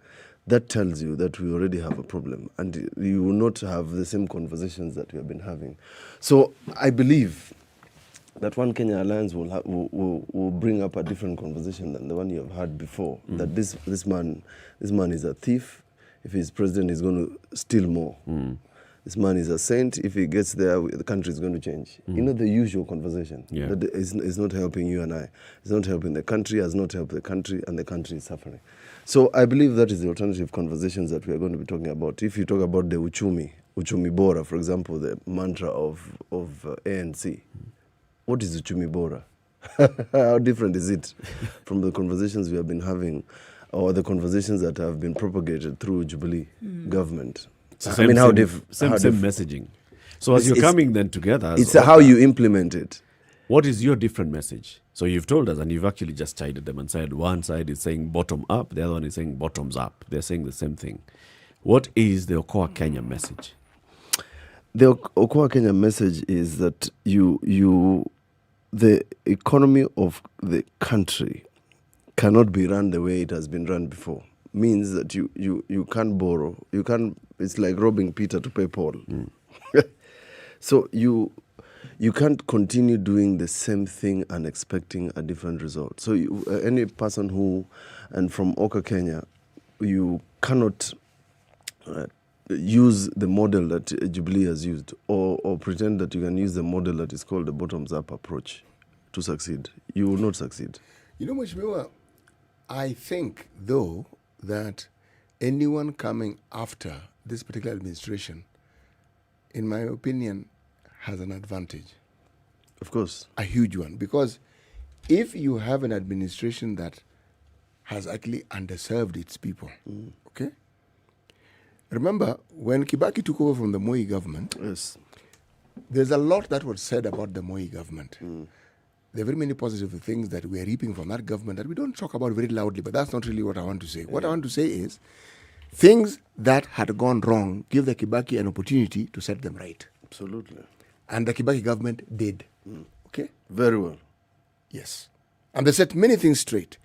That tells you that we already have a problem, and you will not have the same conversations that we have been having. So I believe that One Kenya Alliance will bring up a different conversation than the one you have had before. That this man is a thief. If he's president, he's going to steal more. This man is a saint. If he gets there, the country is going to change. You know, the usual conversation. That is not helping you and I. It's not helping the country, has not helped the country, and the country is suffering. So I believe that is the alternative conversations that we are going to be talking about. If you talk about the Uchumi Bora, for example, the mantra of ANC, what is Uchumi Bora? How different is it from the conversations we have been having, or the conversations that have been propagated through Jubilee government? Same messaging. So as you're coming then together, it's how you implement it. What is your different message? So you've told us, and you've actually just chided them and said one side is saying bottom up, the other one is saying bottoms up. They're saying the same thing. What is the Okoa Kenya message? The Okoa Kenya message is that the economy of the country cannot be run the way it has been run before. Means that you can't borrow. It's like robbing Peter to pay Paul. So you can't continue doing the same thing and expecting a different result. So any person and from Oka, Kenya, you cannot use the model that Jubilee has used, or pretend that you can use the model that is called the bottoms-up approach to succeed. You will not succeed. You know, Mheshimiwa, I think, though, that anyone coming after this particular administration, in my opinion, has an advantage. Of course. A huge one. Because if you have an administration that has actually underserved its people, okay? Remember, when Kibaki took over from the Moi government, there's a lot that was said about the Moi government. There are very many positive things that we are reaping from that government that we don't talk about very loudly, but that's not really what I want to say. What I want to say is, things that had gone wrong, give the Kibaki an opportunity to set them right. Absolutely. And the Kibaki government did. Okay? Very well. Yes. And they set many things straight.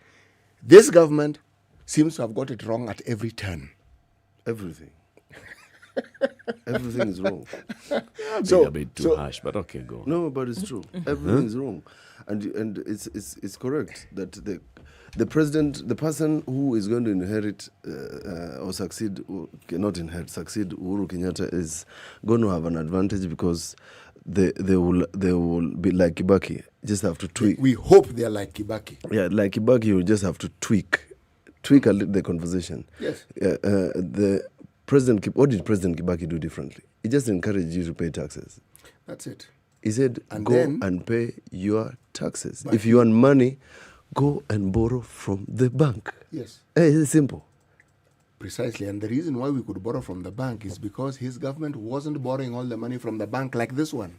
This government seems to have got it wrong at every turn. Everything. Everything is wrong. So a bit too harsh, but okay, go on. No, but it's true. Everything is wrong, and it's correct that the president, the person who is going to inherit or succeed, not inherit, succeed Uhuru Kenyatta is going to have an advantage because they will be like Kibaki. Just have to tweak. We hope they're like Kibaki. Yeah, like Kibaki, you just have to tweak a little the conversation. Yes. What did President Kibaki do differently? He just encouraged you to pay taxes. That's it. He said, go and pay your taxes. But if you want money, go and borrow from the bank. Yes. It's simple. Precisely. And the reason why we could borrow from the bank is because his government wasn't borrowing all the money from the bank like this one.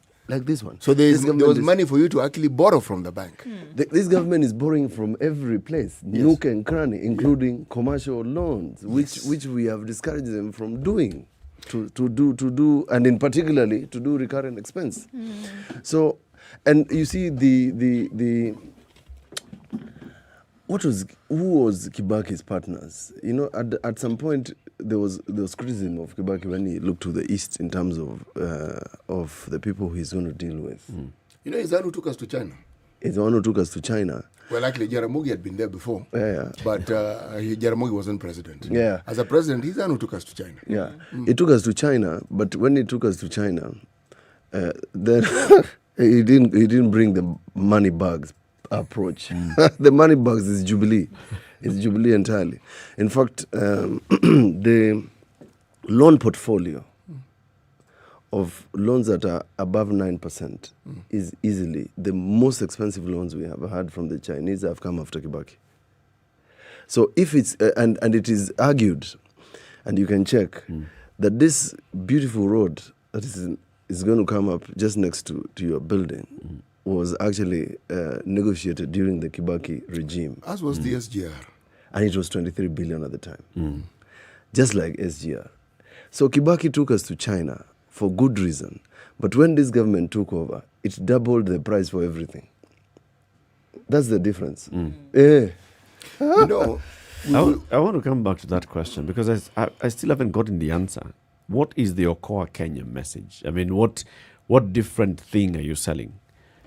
So there was money for you to actually borrow from the bank. This government is borrowing from every place, nook and cranny, including commercial loans, which we have discouraged them from doing, to do, and in particularly to do recurrent expense. So, and you see who was Kibaki's partners? You know, at some point there was criticism of Kibaki when he looked to the east in terms of the people he's going to deal with. You know, he's the one who took us to China. He's the one who took us to China. Well, actually, Jaramogi had been there before. Yeah. But Jaramogi wasn't president. Yeah. As a president, he's the one who took us to China. Yeah. He took us to China, but when he took us to China, then he didn't bring the money bags approach. The money bags is Jubilee. It's Jubilee entirely. In fact, the loan portfolio of loans that are above 9% is easily the most expensive loans we have had from the Chinese have come after Kibaki. So if it's, and it is argued, and you can check, that this beautiful road that is going to come up just next to your building was actually negotiated during the Kibaki regime. As was the SGR. And it was 23 billion at the time. Just like SGR. So Kibaki took us to China for good reason. But when this government took over, it doubled the price for everything. That's the difference. You know, I want to come back to that question because I still haven't gotten the answer. What is the Okoa Kenya message? I mean, what different thing are you selling?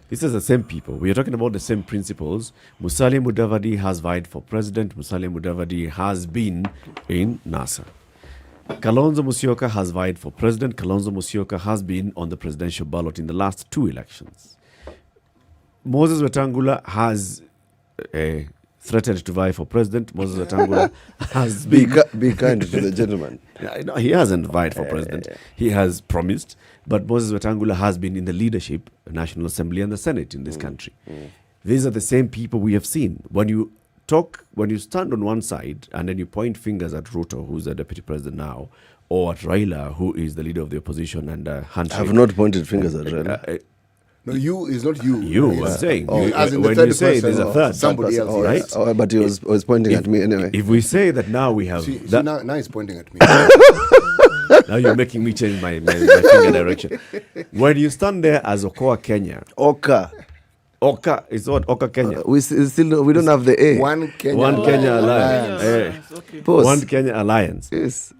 This is the same people. We are talking about the same principles. Musalia Mudavadi has vied for president. Musalia Mudavadi has been in NASA. Kalonzo Musyoka has vied for president. Kalonzo Musyoka has been on the presidential ballot in the last 2 elections. Moses Wetangula has threatened to vie for president. Moses Wetangula has been... Be kind to the gentleman. No, he hasn't vied for president. He has promised. But Moses Wetangula has been in the leadership, the National Assembly and the Senate in this country. These are the same people we have seen. When you stand on one side and then you point fingers at Ruto, who's the deputy president now, or at Raila, who is the leader of the opposition, and handshake. I have not pointed fingers at Raila. No, you is not you. You, I'm saying. As in when the third you say person, there's a third. somebody else, right? Oh, but he was pointing at me anyway. If we say that now we have... See, now he's pointing at me. Now you're making me change my finger direction. When you stand there as Okoa Kenya... Oka, it's what? Oka Kenya. we don't have the A. One Kenya Alliance. One Kenya Alliance. Yes.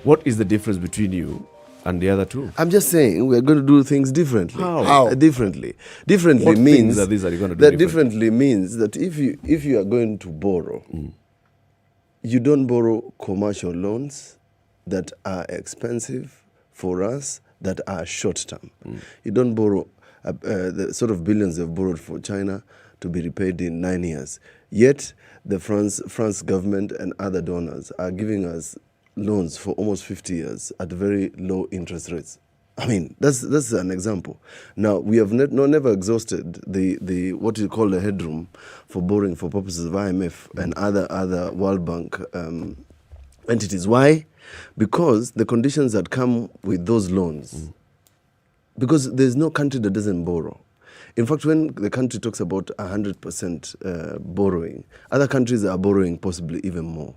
What is the difference between you and the other two? I'm just saying we're going to do things differently. How? Differently. Differently What means things are these are you going to do that differently means that if you are going to borrow, you don't borrow commercial loans that are expensive for us, that are short term. You don't borrow the sort of billions they've borrowed for China to be repaid in 9 years. Yet the France government and other donors are giving us loans for almost 50 years at very low interest rates. I mean, that's an example. Now, we have never exhausted the what you call the headroom for borrowing for purposes of IMF and other World Bank entities. Why? Because the conditions that come with those loans, because there's no country that doesn't borrow. In fact, when the country talks about 100% borrowing, other countries are borrowing possibly even more.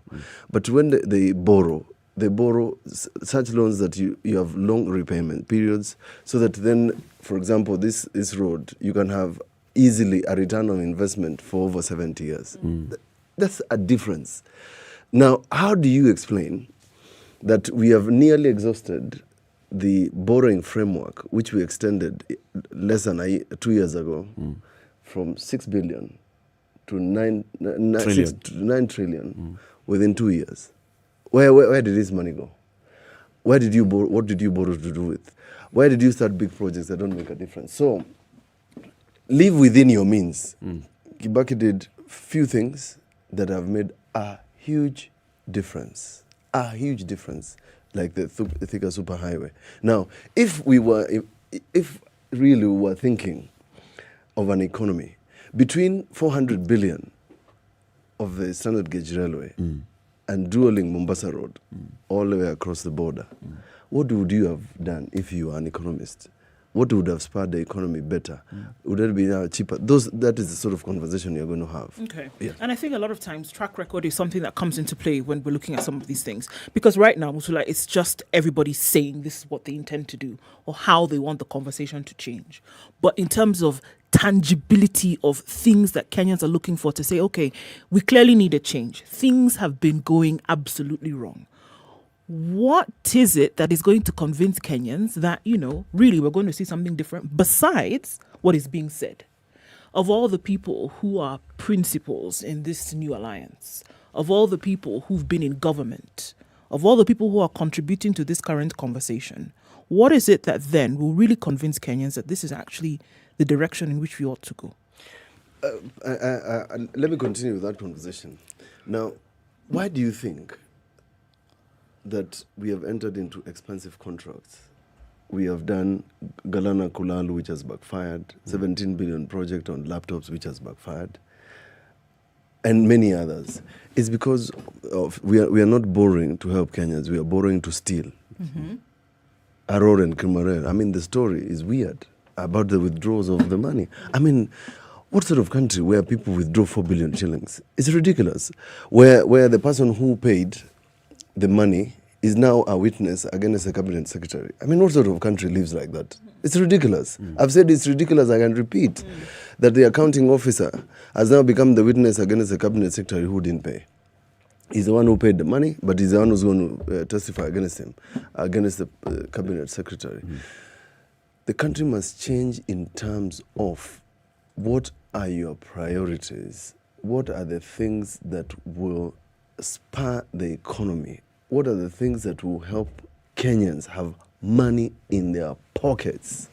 But when they borrow such loans that you have long repayment periods, so that then, for example, this road, you can have easily a return on investment for over 70 years. That's a difference. Now, how do you explain that we have nearly exhausted the borrowing framework, which we extended less than 2 years ago, from 6 billion to 9 trillion within 2 years. Where did this money go? Where did you borrow? What did you borrow to do with? Where did you start big projects that don't make a difference? So, live within your means. Kibaki did few things that have made a huge difference. A huge difference, like the Thika Superhighway. Now, if really we were thinking of an economy between 400 billion of the standard gauge railway and dueling Mombasa Road all the way across the border, what would you have done if you were an economist? What would have spurred the economy better? Would it be cheaper? That is the sort of conversation you're going to have. Okay. Yeah. And I think a lot of times track record is something that comes into play when we're looking at some of these things. Because right now, Mutula, it's just everybody saying this is what they intend to do or how they want the conversation to change. But in terms of tangibility of things that Kenyans are looking for to say, okay, we clearly need a change. Things have been going absolutely wrong. What is it that is going to convince Kenyans that, really we're going to see something different besides what is being said? Of all the people who are principals in this new alliance, of all the people who've been in government, of all the people who are contributing to this current conversation, what is it that then will really convince Kenyans that this is actually the direction in which we ought to go? Let me continue with that conversation. Now, why do you think that we have entered into expensive contracts? We have done Galana Kulalu, which has backfired, 17 billion project on laptops, which has backfired, and many others. It's because we are not borrowing to help Kenyans, we are borrowing to steal. Aror and Krimarel. I mean, the story is weird about the withdrawals of the money. I mean, what sort of country where people withdraw 4 billion shillings? It's ridiculous. Where the person who paid the money is now a witness against the cabinet secretary. I mean, what sort of country lives like that? It's ridiculous. I've said it's ridiculous, I can repeat, that the accounting officer has now become the witness against the cabinet secretary who didn't pay. He's the one who paid the money, but he's the one who's going to testify against him, against the cabinet secretary. The country must change in terms of what are your priorities? What are the things that will spur the economy? What are the things that will help Kenyans have money in their pockets?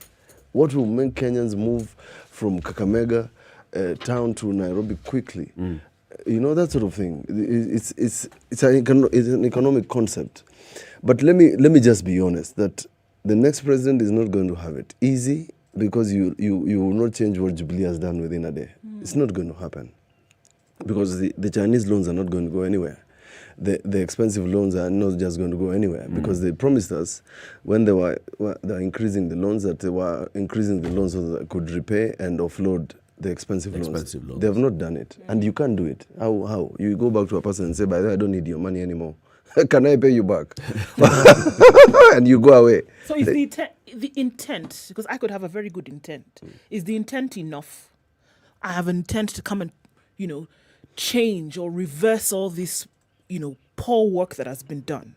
What will make Kenyans move from Kakamega town to Nairobi quickly? That sort of thing. It's an economic concept. But let me just be honest that the next president is not going to have it easy, because you will not change what Jubilee has done within a day. It's not going to happen, because the Chinese loans are not going to go anywhere. The expensive loans are not just going to go anywhere, because they promised us when they were increasing the loans that they were increasing the loans so that they could repay and offload the expensive loans. They have not done it, and you can't do it. How? You go back to a person and say, by the way, I don't need your money anymore. Can I pay you back? And you go away. So is the intent, because I could have a very good intent, is the intent enough? I have an intent to come and, change or reverse all this, poor work that has been done,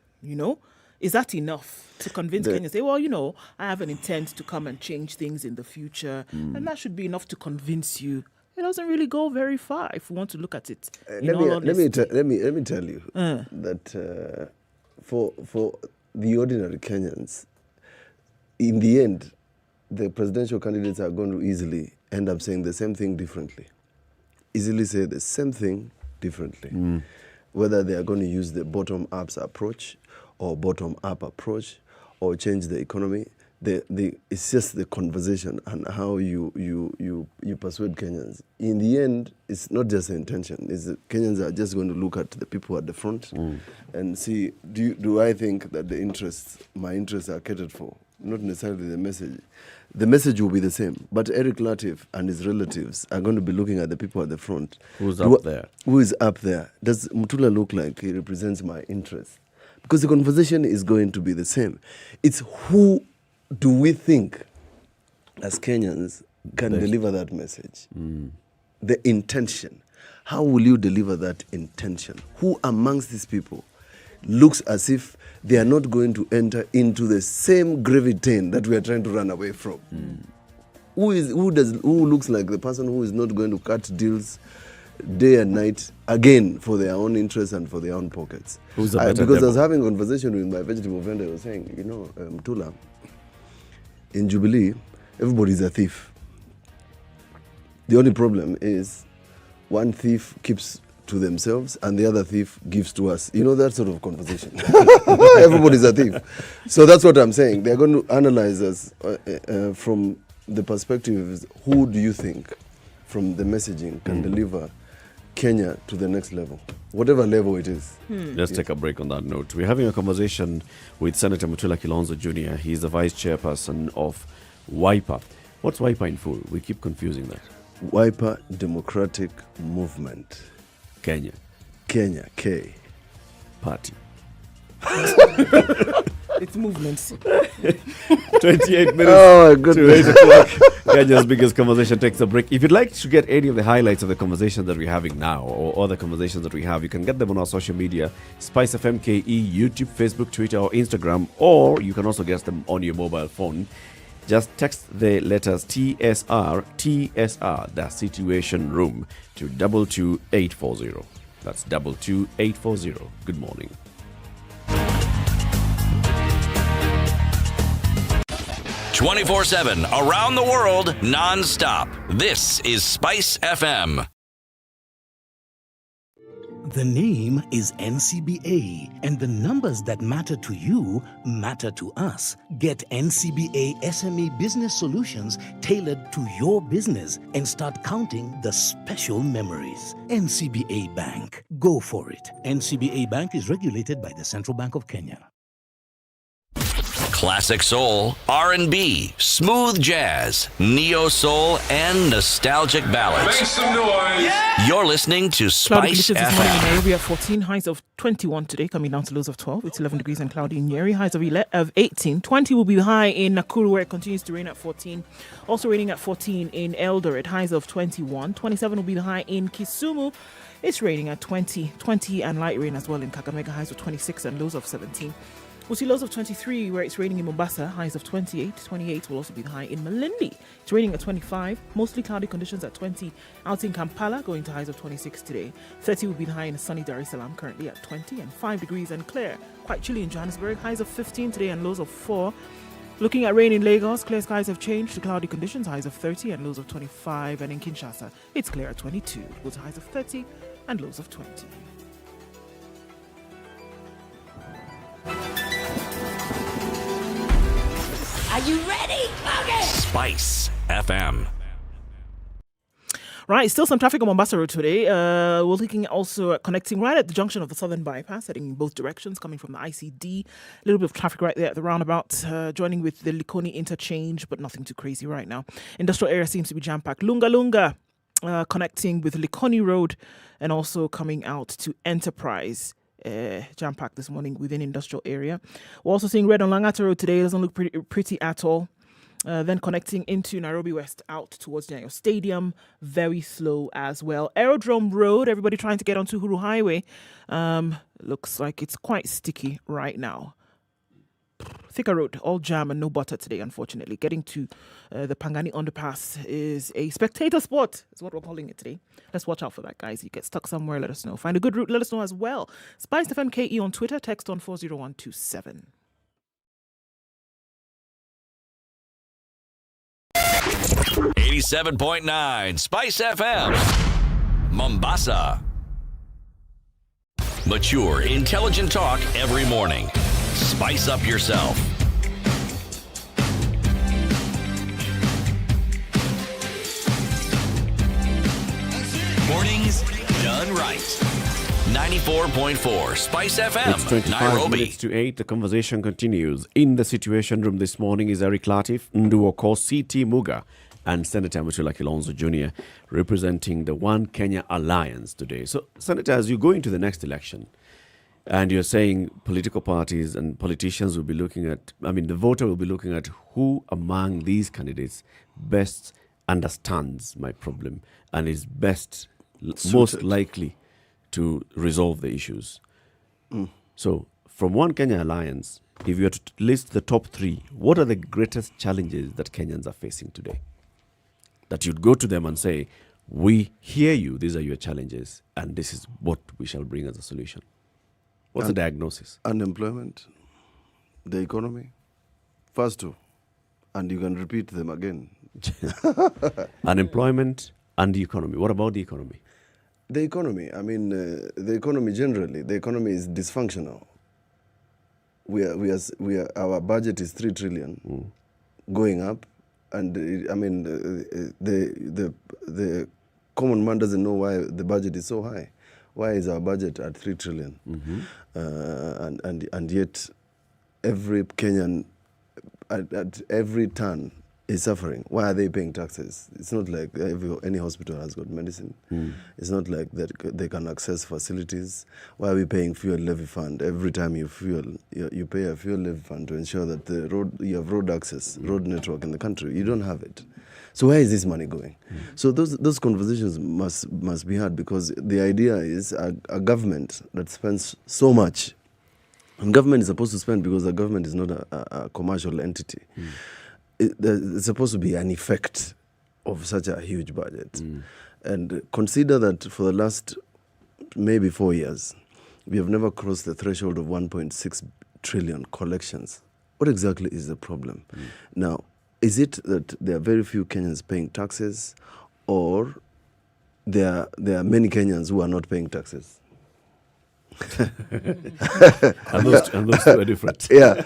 Is that enough to convince Kenyans? Say, well, I have an intent to come and change things in the future, and that should be enough to convince you. It doesn't really go very far if we want to look at it. Let me tell you that for the ordinary Kenyans, in the end, the presidential candidates are going to easily end up saying the same thing differently. Easily say the same thing differently. Whether they are going to use the bottom-up approach or bottom-up approach or change the economy, it's just the conversation and how you persuade Kenyans. In the end, it's not just the intention. It's that Kenyans are just going to look at the people at the front and see, do I think that my interests are catered for? Not necessarily the message. The message will be the same, but Eric Latif and his relatives are going to be looking at the people at the front. Who's up there? Who is up there? Does Mutula look like he represents my interests? Because the conversation is going to be the same. It's who do we think, as Kenyans, can deliver that message? The intention. How will you deliver that intention? Who amongst these people looks as if they are not going to enter into the same gravity that we are trying to run away from. Who looks like the person who is not going to cut deals day and night again for their own interests and for their own pockets? Who's the better because I was devil? having a conversation with my vegetable vendor. I was saying, Tula, in Jubilee, everybody's a thief. The only problem is one thief keeps to themselves and the other thief gives to us. You know, that sort of conversation. Everybody's a thief. So that's what I'm saying. They're going to analyze us from the perspective, who do you think from the messaging can deliver Kenya to the next level, whatever level it is. Let's take a break on that note. We're having a conversation with Senator Mutula Kilonzo Jr. He's the vice chairperson of WIPA. What's WIPA in full? We keep confusing that. WIPA Democratic Movement. Kenya. Kenya, K. Party. It's movements. 28 minutes Oh, my to goodness. 8 o'clock. Kenya's biggest conversation takes a break. If you'd like to get any of the highlights of the conversation that we're having now or other conversations that we have, you can get them on our social media, SpiceFM KE, YouTube, Facebook, Twitter, or Instagram, or you can also get them on your mobile phone. Just text the letters TSR, the Situation Room, to 22840. That's 22840. Good morning. 24/7 around the world, non-stop. This is Spice FM. The name is NCBA, and the numbers that matter to you matter to us. Get NCBA SME business solutions tailored to your business and start counting the special memories. NCBA Bank. Go for it. NCBA Bank is regulated by the Central Bank of Kenya. Classic soul, R&B, smooth jazz, neo soul, and nostalgic ballads. Make some noise. You're listening to Cloudy Spice conditions this morning in FM. Nairobi at 14, highs of 21 today, coming down to lows of 12. It's 11 degrees and cloudy in Nyeri, highs of 18. 20 will be the high in Nakuru, where it continues to rain at 14. Also raining at 14 in Eldoret, highs of 21. 27 will be the high in Kisumu. It's raining at 20 and light rain as well in Kakamega, highs of 26 and lows of 17. We'll see lows of 23 where it's raining in Mombasa, highs of 28. 28 will also be the high in Malindi. It's raining at 25, mostly cloudy conditions at 20. Out in Kampala, going to highs of 26 today. 30 will be the high in sunny Dar es Salaam, currently at 20, and 5 degrees and clear. Quite chilly in Johannesburg, highs of 15 today and lows of 4. Looking at rain in Lagos, clear skies have changed to cloudy conditions, highs of 30 and lows of 25. And in Kinshasa, it's clear at 22, with highs of 30 and lows of 20. Are you ready? Okay. Spice FM. Right, still some traffic on Mombasa Road today. We're looking also at connecting right at the junction of the Southern Bypass, heading in both directions, coming from the ICD. A little bit of traffic right there at the roundabout, joining with the Likoni interchange, but nothing too crazy right now. Industrial area seems to be jam-packed. Lunga, connecting with Likoni Road and also coming out to Enterprise. Jam-packed this morning within industrial area. We're also seeing red on Langata Road today. It doesn't look pretty at all. Then connecting into Nairobi West out towards Nyayo Stadium, very slow as well. Aerodrome Road, everybody trying to get onto Huru Highway. Looks like it's quite sticky right now. Thika Road, all jam and no butter today, unfortunately. Getting to the Pangani Underpass is a spectator sport, is what we're calling it today. Let's watch out for that, guys. You get stuck somewhere, let us know. Find a good route, let us know as well. SpiceFM KE on Twitter, text on 40127. .9 Spice FM. Mombasa. Mature, intelligent talk every morning. Spice up yourself. Mornings done right. 94.4 Spice FM. It's 25 Nairobi. minutes to 8. The conversation continues. In the Situation Room this morning is Eric Latif, Nduoko, C.T. Muga, and Senator Mutula Kilonzo Jr. representing the One Kenya Alliance today. So, Senator, as you go into the next election, and you're saying political parties and politicians will be looking at, the voter will be looking at who among these candidates best understands my problem and is most likely to resolve the issues. So, from One Kenya Alliance, if you were to list the top 3, what are the greatest challenges that Kenyans are facing today? That you'd go to them and say, we hear you, these are your challenges, and this is what we shall bring as a solution. What's the diagnosis? Unemployment, the economy, first 2, and you can repeat them again. Unemployment and the economy. What about the economy? The economy, the economy generally, the economy is dysfunctional. Our budget is 3 trillion going up, and the common man doesn't know why the budget is so high. Why is our budget at 3 trillion? And yet every Kenyan at every turn is suffering. Why are they paying taxes? It's not like any hospital has got medicine. It's not like that they can access facilities. Why are we paying fuel levy fund? Every time you fuel, you pay a fuel levy fund to ensure that you have road access, road network in the country. You don't have it. So where is this money going? So those conversations must be had, because the idea is a government that spends so much, and government is supposed to spend because the government is not a commercial entity. It's supposed to be an effect of such a huge budget. And consider that for the last maybe 4 years, we have never crossed the threshold of 1.6 trillion collections. What exactly is the problem? Now, is it that there are very few Kenyans paying taxes, or there are many Kenyans who are not paying taxes? and those two are different. So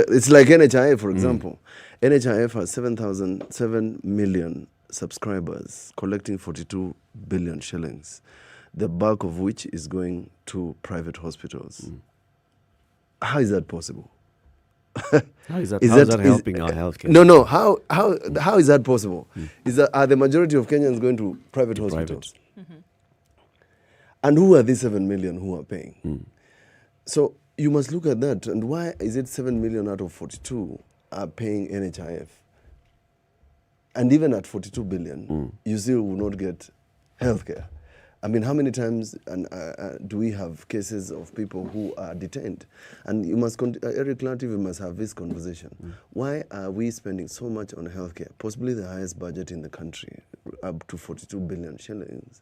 it's like NHIF, for example. NHIF has 7 million subscribers, collecting 42 billion shillings, the bulk of which is going to private hospitals. How is that possible? How is that helping our healthcare? No. How is that possible? Are the majority of Kenyans going to private hospitals? And who are these 7 million who are paying? So you must look at that. And why is it 7 million out of 42 are paying NHIF? And even at 42 billion, you still will not get healthcare. I mean, how many times do we have cases of people who are detained? And you must, Eric Latif, we must have this conversation. Why are we spending so much on healthcare, possibly the highest budget in the country, up to 42 billion shillings,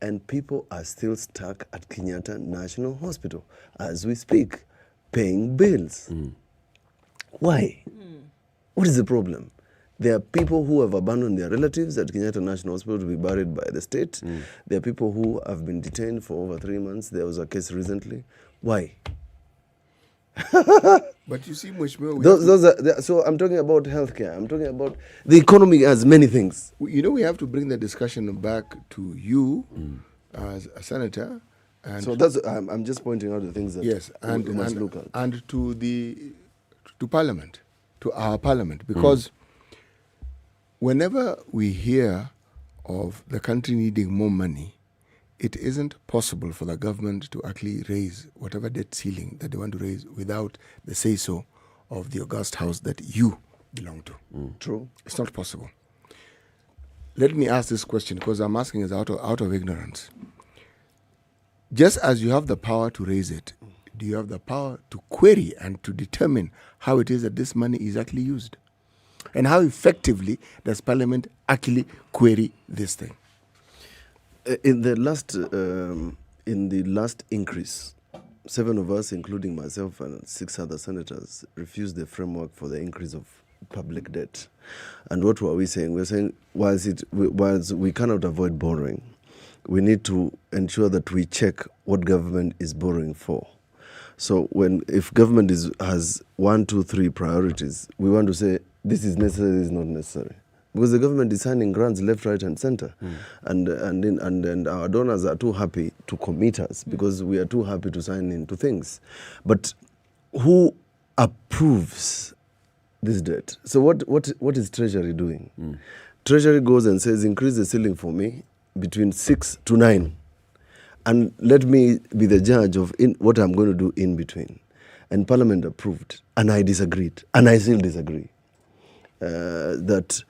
and people are still stuck at Kenyatta National Hospital as we speak, paying bills? Why? What is the problem? There are people who have abandoned their relatives at Kenyatta National Hospital to be buried by the state. There are people who have been detained for over 3 months. There was a case recently. Why? But you see, Mheshimiwa, so I'm talking about healthcare. I'm talking about the economy as many things. You know, we have to bring the discussion back to you as a senator. And so that's I'm just pointing out the things that we must look at. And to Parliament, to our Parliament, because whenever we hear of the country needing more money, it isn't possible for the government to actually raise whatever debt ceiling that they want to raise without the say-so of the august house that you belong to. True. It's not possible. Let me ask this question, because I'm asking it out of ignorance. Just as you have the power to raise it, do you have the power to query and to determine how it is that this money is actually used? And how effectively does Parliament actually query this thing? In the last increase, 7 of us, including myself and 6 other senators, refused the framework for the increase of public debt. And what were we saying? We're saying, whilst we cannot avoid borrowing, we need to ensure that we check what government is borrowing for. So if government has 1, 2, 3 priorities, we want to say this is necessary, this is not necessary. Because the government is signing grants left, right, and center, and our donors are too happy to commit us because we are too happy to sign into things. But who approves this debt? So what is Treasury doing? Treasury goes and says, increase the ceiling for me between 6 to 9, and let me be the judge of what I'm going to do in between. And Parliament approved, and I disagreed, and I still disagree. That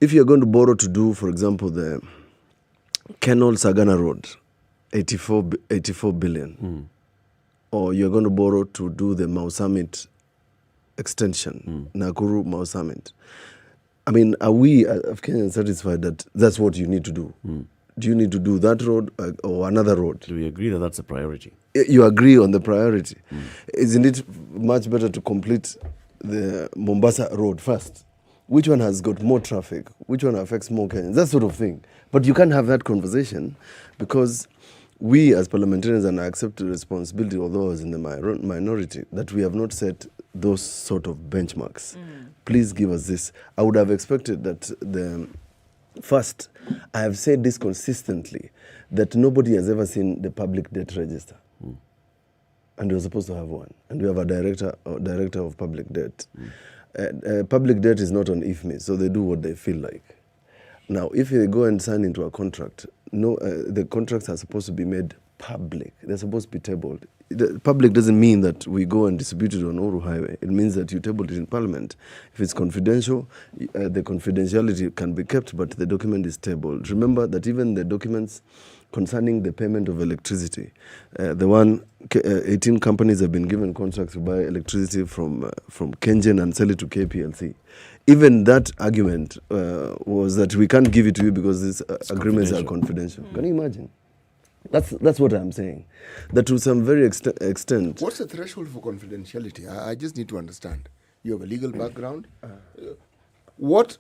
if you're going to borrow to do, for example, the Kenol Sagana Road, 84 billion, or you're going to borrow to do the Mau Summit extension, Nakuru Mau Summit. I mean, are we of Kenyans satisfied that that's what you need to do? Do you need to do that road or another road? Do we agree that that's a priority? You agree on the priority. Isn't it much better to complete the Mombasa road first? Which one has got more traffic? Which one affects more Kenyans? That sort of thing. But you can't have that conversation because we as parliamentarians and I accept the responsibility, although I was in the minority, that we have not set those sort of benchmarks. Please give us this. I would have expected that first, I have said this consistently, that nobody has ever seen the public debt register. And we're supposed to have one. And we have a director of public debt. Public debt is not on IFMI, so they do what they feel like. Now, if they go and sign into a contract, the contracts are supposed to be made public. They're supposed to be tabled. The public doesn't mean that we go and distribute it on Oru Highway. It means that you table it in Parliament. If it's confidential, the confidentiality can be kept, but the document is tabled. Remember that even the documents concerning the payment of electricity, 18 companies have been given contracts to buy electricity from Kengen and sell it to KPLC. Even that argument was that we can't give it to you because these agreements are confidential. Can you imagine? That's what I'm saying. That to some very extent. What's the threshold for confidentiality? I just need to understand. You have a legal background. What,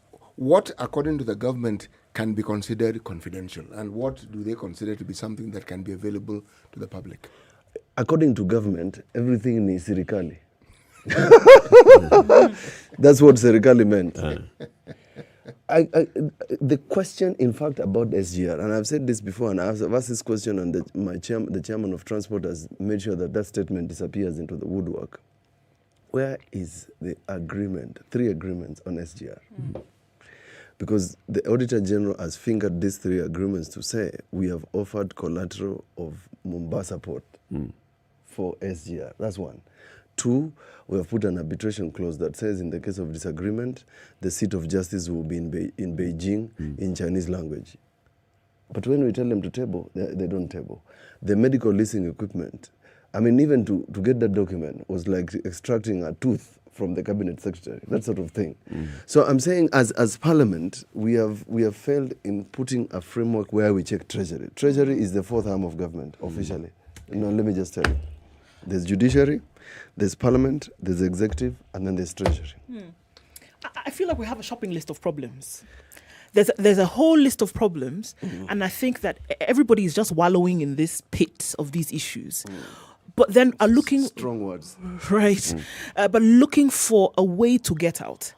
according to the government, can be considered confidential, and what do they consider to be something that can be available to the public? According to government, everything is serikali. That's what serikali meant. The question, in fact, about SGR, and I've said this before, and I've asked this question, and the chairman of transport has made sure that statement disappears into the woodwork. Where is the agreement, 3 agreements on SGR? Because the Auditor General has fingered these 3 agreements to say we have offered collateral of Mombasa Port for SGR. That's one. 2, we have put an arbitration clause that says in the case of disagreement, the seat of justice will be in Beijing in Chinese language. But when we tell them to table, they don't table. The medical leasing equipment, I mean, even to get that document was like extracting a tooth from the cabinet secretary, that sort of thing. So I'm saying as Parliament, we have failed in putting a framework where we check Treasury. Treasury is the 4th arm of government, officially. Let me just tell you. There's judiciary, there's Parliament, there's executive, and then there's Treasury. I feel like we have a shopping list of problems. There's a whole list of problems, and I think that everybody is just wallowing in this pit of these issues. But then are looking... Strong words. Right. But looking for a way to get out.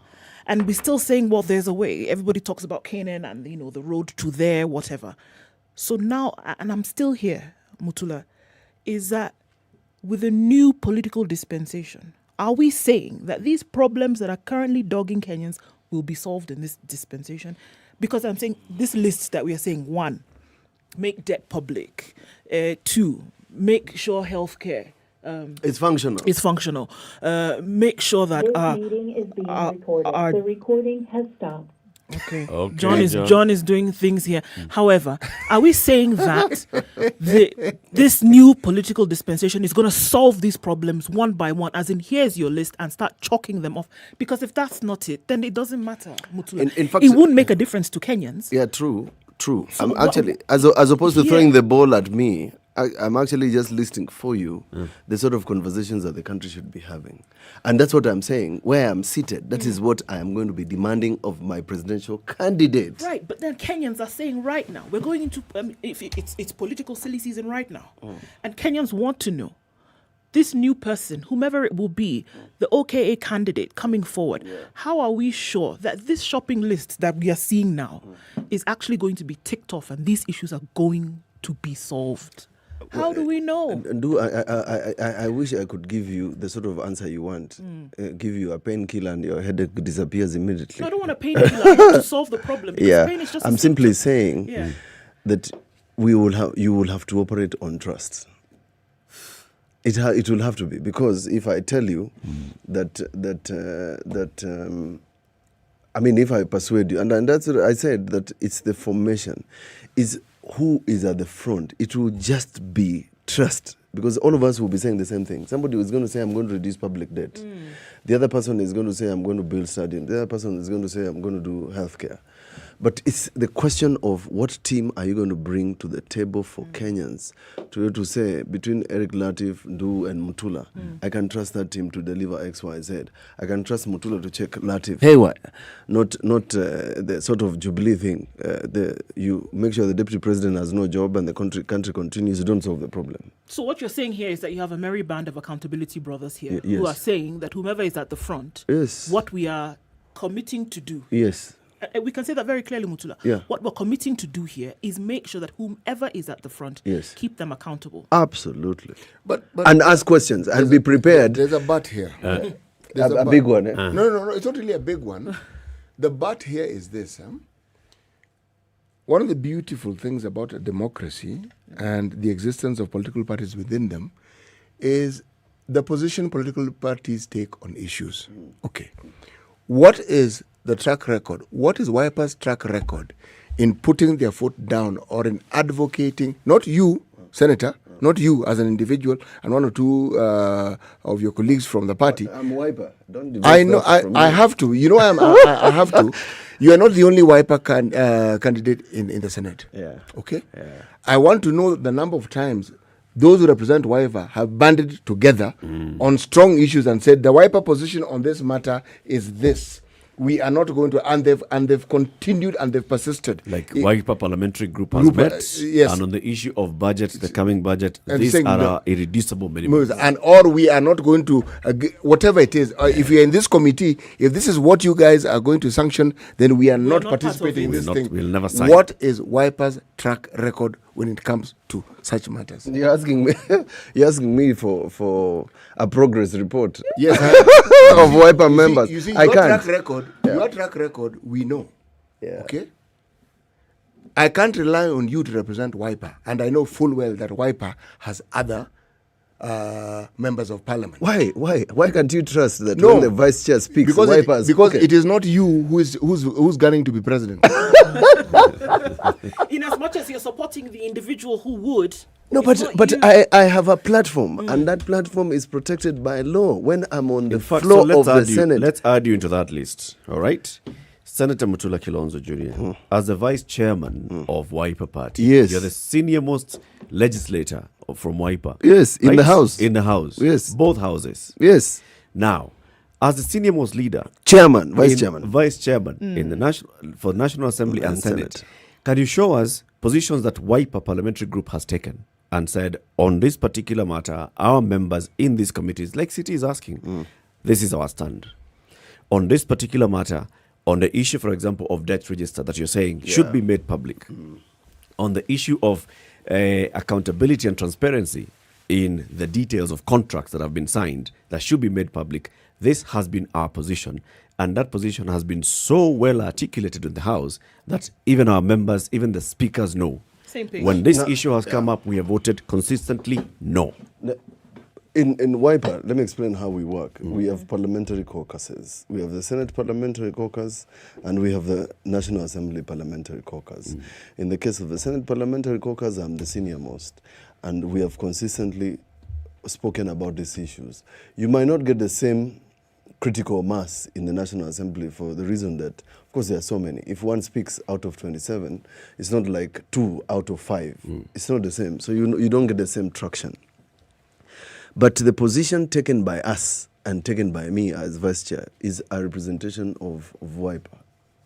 And we're still saying, well, there's a way. Everybody talks about Canaan and, the road to there, whatever. So now, and I'm still here, Mutula, is that with a new political dispensation, are we saying that these problems that are currently dogging Kenyans will be solved in this dispensation? Because I'm saying this list that we are saying, 1, make debt public. 2, make sure healthcare it's functional. It's functional. Make sure that this meeting is being recorded. The recording has stopped. Okay. John is doing things here. However, are we saying that this new political dispensation is going to solve these problems one by one, as in here's your list, and start chalking them off? Because if that's not it, then it doesn't matter, Mutula. In fact, it won't make a difference to Kenyans. Yeah, true. So I'm actually, as opposed to throwing the ball at me, I'm actually just listing for you the sort of conversations that the country should be having. And that's what I'm saying. Where I'm seated, that is what I am going to be demanding of my presidential candidate. Right, but then Kenyans are saying right now, we're going into, if it's political silly season right now. And Kenyans want to know, this new person, whomever it will be, the OKA candidate coming forward, how are we sure that this shopping list that we are seeing now is actually going to be ticked off and these issues are going to be solved? How do we know? I wish I could give you the sort of answer you want. Give you a painkiller and your headache disappears immediately. No, I don't want a painkiller. I want to solve the problem. Pain is just I'm simply saying that you will have to operate on trust. It will have to be, because if I tell you that if I persuade you, and that's what I said, that it's the formation, is who is at the front. It will just be trust. because all of us will be saying the same thing. Somebody is going to say, I'm going to reduce public debt. The other person is going to say, I'm going to build stadium. The other person is going to say, I'm going to do healthcare. But it's the question of what team are you going to bring to the table for Kenyans to say, between Eric Latif, Ndu, and Mutula, I can trust that team to deliver X, Y, Z. I can trust Mutula to check Latif. Hey, why? Not the sort of Jubilee thing. You make sure the deputy president has no job and the country continues. You don't solve the problem. So what you're saying here is that you have a merry band of accountability brothers here yes. who are saying that whomever is at the front, yes. what we are committing to do. Yes. We can say that very clearly, Mutula. Yeah. What we're committing to do here is make sure that whomever is at the front, yes. keep them accountable. Absolutely. But and ask questions and be prepared. There's a but here. There's a big one. Eh? No, it's not really a big one. The but here is this. One of the beautiful things about a democracy and the existence of political parties within them is the position political parties take on issues. Okay. What is the track record? What is Wiper's track record in putting their foot down or in advocating, not you, Senator, not you as an individual and one or two of your colleagues from the party. I'm Wiper. Don't I know, I have to. You know, I have to. You are not the only Wiper candidate in the Senate. Yeah. Okay? Yeah. I want to know the number of times those who represent Wiper have banded together on strong issues and said the Wiper position on this matter is this. We are not going to, and they've continued and they've persisted. Like Wiper Parliamentary Group has met, yes. And on the issue of budget, the coming budget, and these are our irreducible minimums. And or we are not going to, whatever it is, if you're in this committee, if this is what you guys are going to sanction, then we are not participating in this thing. We'll never sign. What is Wiper's track record when it comes to such matters? You're asking me for a progress report. Yes, of Wiper members. You see, I can't. Your track record, we know. Yeah. Okay. I can't rely on you to represent Wiper, and I know full well that Wiper has other members of parliament. Why can't you trust that when the vice chair speaks, because it is not you who's gunning to be president. In as much as you're supporting the individual who would. No, but I have a platform, and that platform is protected by law. When I'm on the floor of the Senate, let's add you into that list. All right, Senator Mutula Kilonzo Jr. As the vice chairman of Wiper Party, yes, you're the senior most legislator from Wiper. Yes, in the House. In the House. Yes, both houses. Yes. Now, as the senior most leader, vice chairman in the National Assembly and Senate, can you show us positions that Wiper Parliamentary Group has taken and said, on this particular matter, our members in these committees, like City is asking, this is our stand. On this particular matter, on the issue, for example, of debt register that you're saying should be made public. On the issue of accountability and transparency in the details of contracts that have been signed that should be made public, this has been our position. And that position has been so well articulated in the House that even our members, even the speakers know. Same page. When this issue has come up, we have voted consistently no. In Wiper, let me explain how we work. We have parliamentary caucuses. We have the Senate Parliamentary Caucus and we have the National Assembly Parliamentary Caucus. In the case of the Senate Parliamentary Caucus, I'm the senior most. And we have consistently spoken about these issues. You might not get the same critical mass in the National Assembly for the reason that, of course, there are so many. If one speaks out of 27, it's not like 2 out of 5. It's not the same. So you don't get the same traction. But the position taken by us and taken by me as vice chair is a representation of Wiper.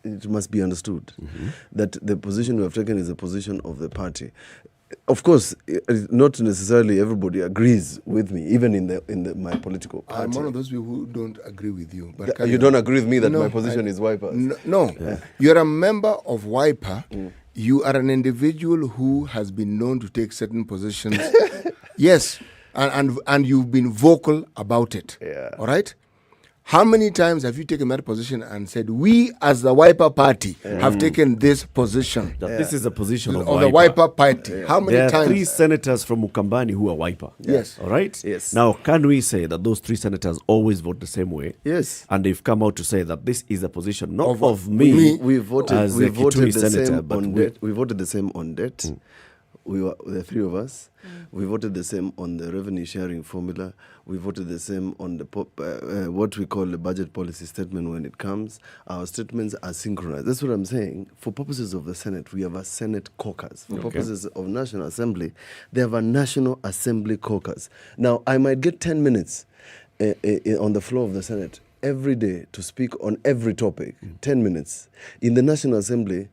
It must be understood that the position we have taken is a position of the party. Of course, not necessarily everybody agrees with me, even in my political party. I'm one of those people who don't agree with you. But you don't agree with me that my position is Wiper? No. Yeah. You're a member of Wiper. You are an individual who has been known to take certain positions. Yes. And you've been vocal about it. Yeah. All right? How many times have you taken that position and said, we as the Wiper Party have taken this position? That this is a position of the Wiper Party. How many times? There are 3 senators from Mukambani who are Wiper. Yes. All right? Yes. Now, can we say that those 3 senators always vote the same way? Yes. And they've come out to say that this is a position not of me we voted as a Kitui senator, we voted the same on debt. the three of us. We voted the same on the revenue sharing formula. We voted the same on the what we call the budget policy statement when it comes. Our statements are synchronized. That's what I'm saying. For purposes of the Senate, we have a Senate caucus. For purposes of National Assembly, they have a National Assembly caucus. Now, I might get 10 minutes on the floor of the Senate every day to speak on every topic, 10 minutes. In the National Assembly,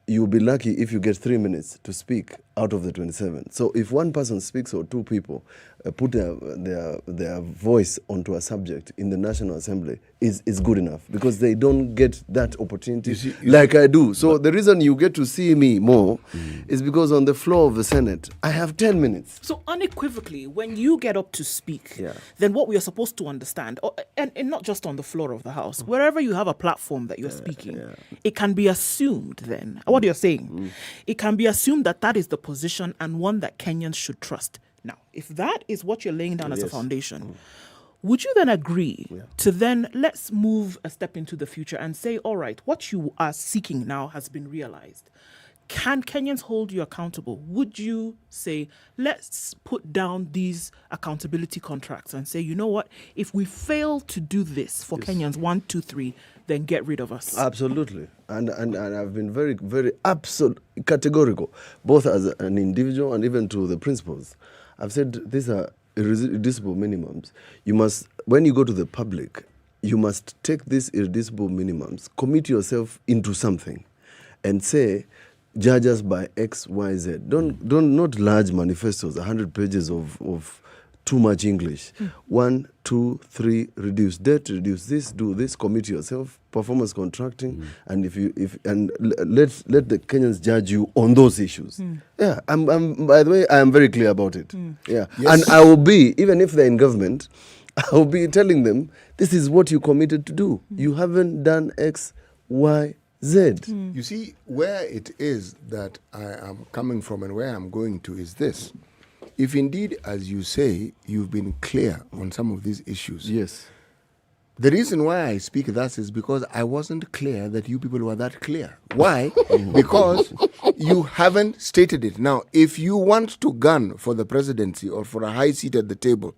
you'll be lucky if you get 3 minutes to speak out of the 27. So if one person speaks or two people put their voice onto a subject in the National Assembly is good enough, because they don't get that opportunity like I do. So the reason you get to see me more is because on the floor of the Senate, I have 10 minutes. So unequivocally, when you get up to speak, then what we are supposed to understand, and not just on the floor of the House, wherever you have a platform that you're speaking, it can be assumed then, what you're saying, it can be assumed that that is the position and one that Kenyans should trust. Now, if that is what you're laying down as a foundation, would you then agree to then let's move a step into the future and say, all right, what you are seeking now has been realized. Can Kenyans hold you accountable? Would you say, let's put down these accountability contracts and say, you know what, if we fail to do this for Kenyans 1, 2, 3, then get rid of us? Absolutely. And I've been very, very categorical, both as an individual and even to the principals. I've said these are irreducible minimums. You must, when you go to the public, you must take these irreducible minimums, commit yourself into something, and say, judge us by X, Y, Z. Not large manifestos, 100 pages of too much English. 1, 2, 3, reduce debt, reduce this, do this, commit yourself, performance contracting, and let the Kenyans judge you on those issues. Yeah, I'm by the way, I am very clear about it. Yeah, and I will be, even if they're in government, I will be telling them, this is what you committed to do. You haven't done X, Y, Z. You see, where it is that I am coming from and where I'm going to is this. If indeed, as you say, you've been clear on some of these issues. Yes. The reason why I speak thus is because I wasn't clear that you people were that clear. Why? Because you haven't stated it. Now, if you want to gun for the presidency or for a high seat at the table,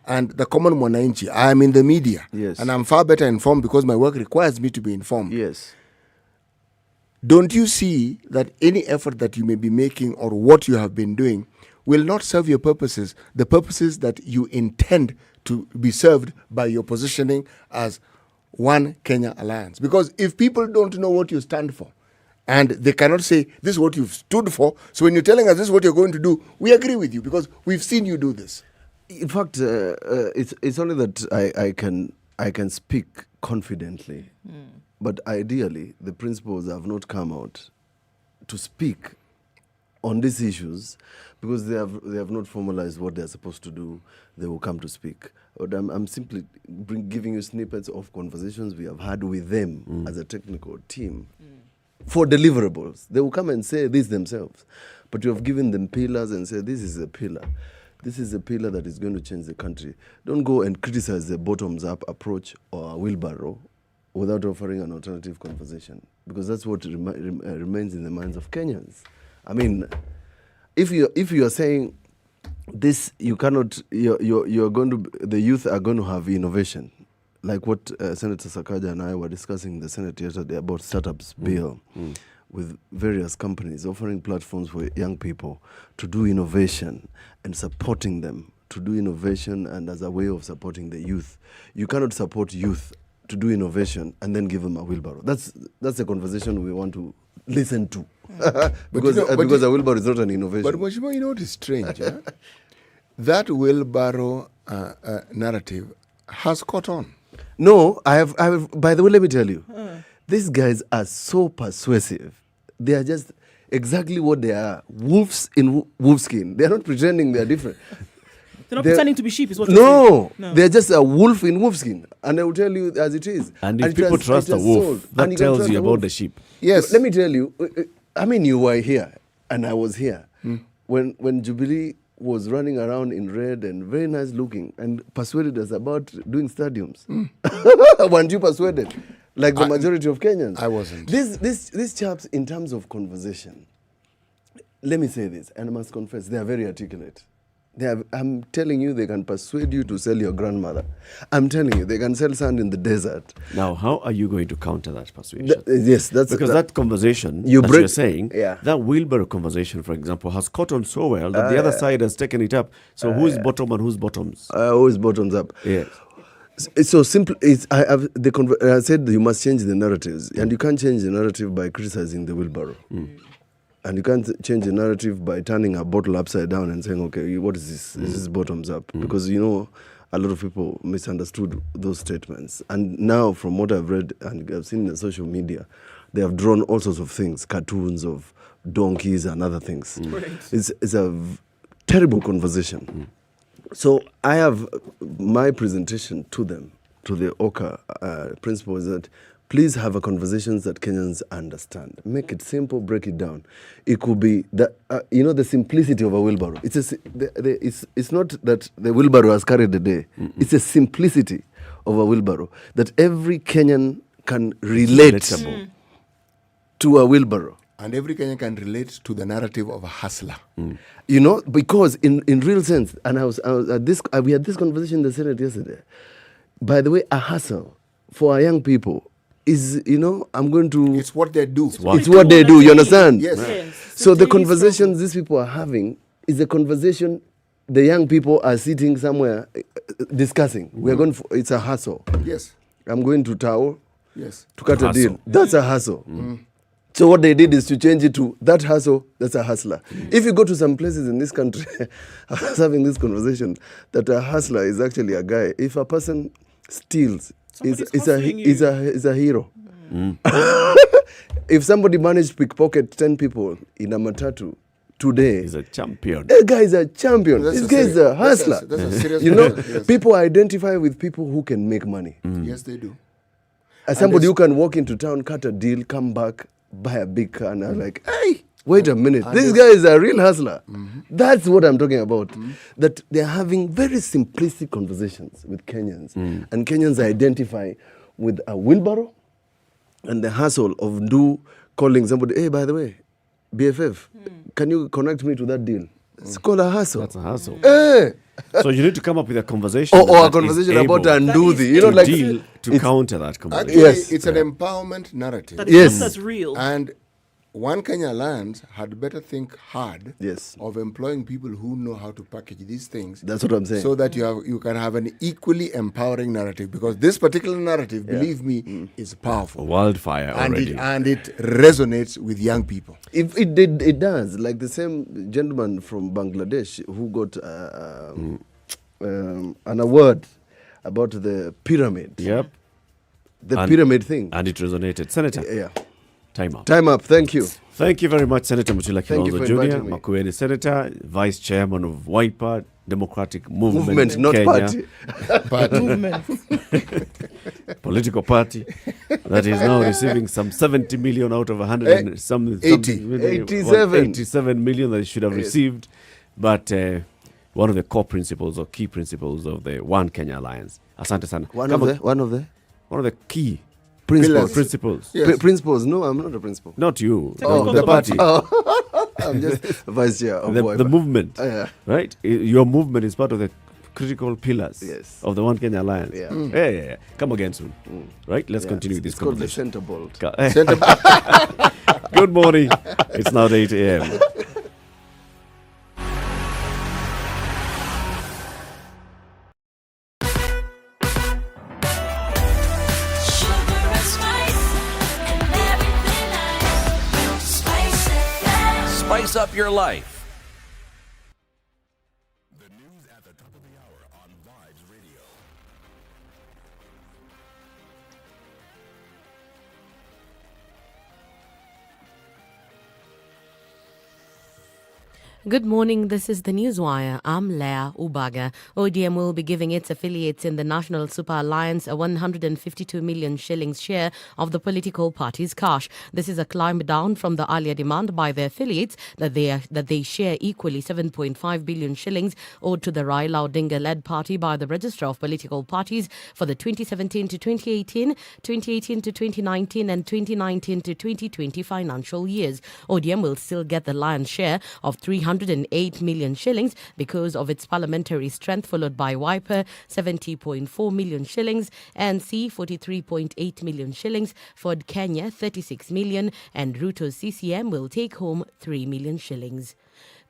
and the common mwananchi, I am in the media, and I'm far better informed because my work requires me to be informed. Yes. Don't you see that any effort that you may be making or what you have been doing will not serve your purposes, the purposes that you intend to be served by your positioning as One Kenya Alliance? Because if people don't know what you stand for, and they cannot say, this is what you've stood for, so when you're telling us this is what you're going to do, we agree with you because we've seen you do this. In fact, it's only that I can speak confidently, but ideally, the principals have not come out to speak on these issues because they have not formalized what they're supposed to do. They will come to speak. But I'm simply giving you snippets of conversations we have had with them as a technical team for deliverables. They will come and say this themselves. But you have given them pillars and say, this is a pillar. This is a pillar that is going to change the country. Don't go and criticize the bottoms-up approach or a wheelbarrow without offering an alternative conversation, because that's what remains in the minds of Kenyans. I mean, if you are saying this, you cannot. You're going to. The youth are going to have innovation, like what Senator Sakaja and I were discussing in the Senate yesterday about startups bill, with various companies offering platforms for young people to do innovation and supporting them to do innovation, and as a way of supporting the youth. You cannot support youth to do innovation and then give them a wheelbarrow. That's the conversation we want to listen to. because a wheelbarrow is not an innovation. But Mheshimiwa, you know what is strange? That wheelbarrow narrative has caught on. No, I have. By the way, let me tell you, these guys are so persuasive. They are just exactly what they are: wolves in wolfskin. They are not pretending they are different. They're not pretending to be sheep, is what you're saying. No, they're just a wolf in wolfskin, and I will tell you as it is. And if people trust a wolf, that tells you about the sheep. Yes. Let me tell you. I mean, you were here, and I was here when Jubilee was running around in red and very nice looking, and persuaded us about doing stadiums. Weren't you persuaded? Like the majority of Kenyans. I wasn't. These chaps, in terms of conversation, let me say this, and I must confess, they are very articulate. I'm telling you, they can persuade you to sell your grandmother. I'm telling you, they can sell sand in the desert. Now, how are you going to counter that persuasion? Yes, that's because that conversation you're saying, that wheelbarrow conversation, for example, has caught on so well that the other side has taken it up. So who's bottom and who's bottoms? Who's bottoms up? Yes. It's so simple. I said you must change the narratives, and you can't change the narrative by criticizing the wheelbarrow. And you can't change the narrative by turning a bottle upside down and saying, okay, what is this? This is bottoms up. Because, a lot of people misunderstood those statements. And now, from what I've read and I've seen in social media, they have drawn all sorts of things, cartoons of donkeys and other things. It's a terrible conversation. So I have my presentation to them, to the OCA principle, is that please have a conversation that Kenyans understand. Make it simple, break it down. It could be that, the simplicity of a wheelbarrow. It's not that the wheelbarrow has carried the day. It's a simplicity of a wheelbarrow that every Kenyan can relate to a wheelbarrow. And every Kenyan can relate to the narrative of a hustler. Because in real sense, and we had this conversation in the Senate yesterday. By the way, a hustle for our young people is, I'm going to... It's what they do. It's what they do, you understand? Yes. So the conversations these people are having is a conversation the young people are sitting somewhere discussing. We're going for, it's a hustle. Yes. I'm going to Tao to cut a deal. That's a hustle. So what they did is to change it to that hustle, that's a hustler. If you go to some places in this country, I was having this conversation, that a hustler is actually a guy. If a person steals, is a hero. If somebody managed to pickpocket 10 people in a matatu today, he's a champion. That guy is a champion. This guy is a hustler. That's a serious people identify with people who can make money. Yes, they do. As somebody who can walk into town, cut a deal, come back, buy a big car, and I'm like, hey, wait a minute, this guy is a real hustler. That's what I'm talking about. That they're having very simplistic conversations with Kenyans, and Kenyans identify with a wheelbarrow and the hustle of calling somebody, hey, by the way, BFF, can you connect me to that deal? It's called a hustle. That's a hustle. Hey. So you need to come up with a conversation. Or a conversation about deal to counter that conversation. Actually, it's an empowerment narrative. That's real. And One Kenya Alliance had better think hard of employing people who know how to package these things. That's what I'm saying. So that you can have an equally empowering narrative. Because this particular narrative, believe me, is powerful. A wildfire already. And it resonates with young people. It does. Like the same gentleman from Bangladesh who got an award about the pyramid. Yep. The pyramid thing. And it resonated. Senator. Yeah. Time up. Time up. Thank you. Thank you very much, Senator Mutula Kilonzo Jr., me. Makueni Senator, Vice Chairman of WIPA, Democratic Movement not Kenya. Party. Movement. Political party that is now receiving some 70 million out of 87 million that it should have received. But one of the core principles or key principles of the One Kenya Alliance. Asante sana. One of the key principles. Yes. Principles. No, I'm not a principal. Not you. The party. I'm just vice chair of the movement. Yeah. Right? Your movement is part of the critical pillars of the One Kenya Alliance. Yeah. Yeah. Come again soon. Right? Let's continue this conversation. It's called the center bolt. Good morning. It's now 8 a.m. Spice up your life. The news at the top of the hour on Vibes Radio. Good morning. This is the Newswire. I'm Leah Ubaga. ODM will be giving its affiliates in the National Super Alliance a 152 million shillings share of the political party's cash. This is a climb down from the earlier demand by the affiliates that they share equally 7.5 billion shillings owed to the Raila Odinga-led party by the Register of Political Parties for the 2017 to 2018, 2018 to 2019 and 2019 to 2020 financial years. ODM will still get the lion's share of 308 million shillings because of its parliamentary strength, followed by Wiper 70.4 million shillings, NC 43.8 million shillings, Ford Kenya 36 million, and Ruto's CCM will take home 3 million shillings.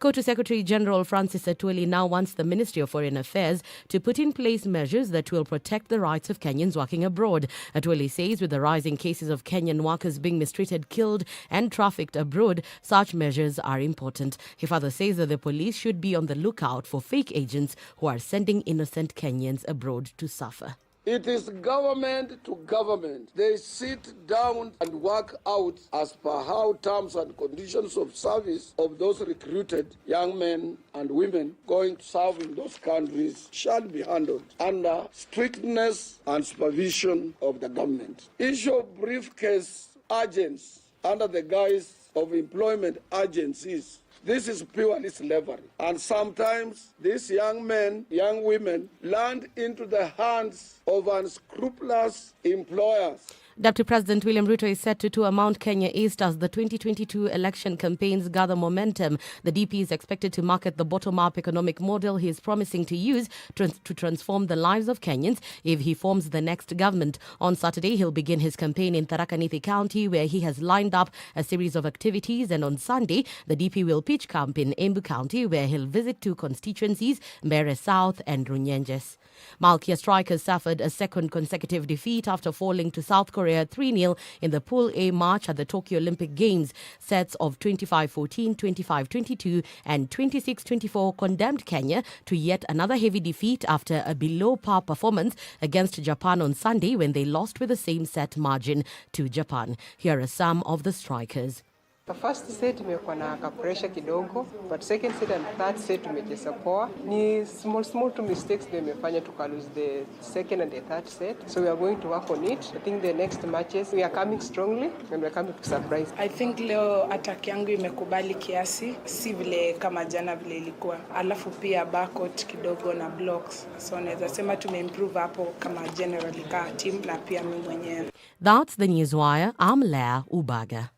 Kotu Secretary General Francis Atwoli now wants the Ministry of Foreign Affairs to put in place measures that will protect the rights of Kenyans working abroad. Atwoli says with the rising cases of Kenyan workers being mistreated, killed and trafficked abroad, such measures are important. He further says that the police should be on the lookout for fake agents who are sending innocent Kenyans abroad to suffer. It is government to government. They sit down and work out as per how terms and conditions of service of those recruited young men and women going to serve in those countries shall be handled under strictness and supervision of the government. Issue of briefcase agents under the guise of employment agencies. This is purely slavery. And sometimes these young men, young women, land into the hands of unscrupulous employers. Deputy President William Ruto is set to tour Mount Kenya East as the 2022 election campaigns gather momentum. The DP is expected to market the bottom-up economic model he is promising to use to transform the lives of Kenyans if he forms the next government. On Saturday, he'll begin his campaign in Tharaka Nithi County, where he has lined up a series of activities. And on Sunday, the DP will pitch camp in Embu County, where he'll visit two constituencies, Mbeere South and Runyenjes. Malkia Strikers suffered a second consecutive defeat after falling to South Korea 3-0 in the Pool A match at the Tokyo Olympic Games. Sets of 25-14, 25-22 and 26-24 condemned Kenya to yet another heavy defeat after a below-par performance against Japan on Sunday when they lost with the same set margin to Japan. Here are some of the Strikers. The first set imekuwa na pressure kidogo, but second set and third set tumecheza poa. Ni small two mistakes ndio imefanya tuka lose the second and the third set. So we are going to work on it. I think the next matches we are coming strongly and we are coming to surprise. I think leo attack yangu imekubali kiasi, si vile kama jana vile ilikuwa. Alafu pia backcourt kidogo na blocks. So naweza sema tumeimprove hapo kama generally ka team na pia mimi mwenyewe. That's the Newswire. I'm Leah Ubaga.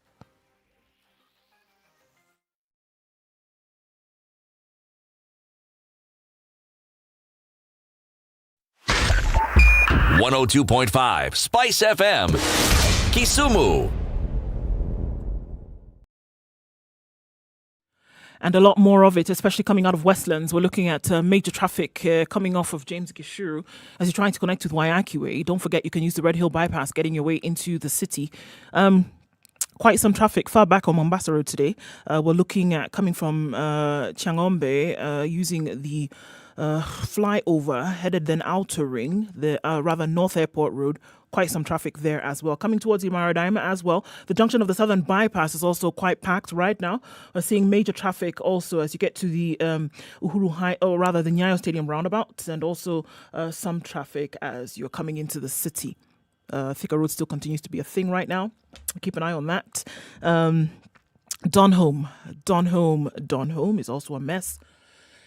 .5 Spice FM, Kisumu. And a lot more of it, especially coming out of Westlands. We're looking at major traffic coming off of James Gishuru as you're trying to connect with Waiyaki Way. Don't forget you can use the Red Hill bypass getting your way into the city. Quite some traffic far back on Mombasa Road today. We're looking at coming from Changombe using the flyover headed then outer ring, the rather North Airport Road. Quite some traffic there as well. Coming towards Imaradima as well. The junction of the Southern Bypass is also quite packed right now. We're seeing major traffic also as you get to the Uhuru High, or rather the Nyayo Stadium roundabout, and also some traffic as you're coming into the city. Thika Road still continues to be a thing right now. Keep an eye on that. Donholm is also a mess.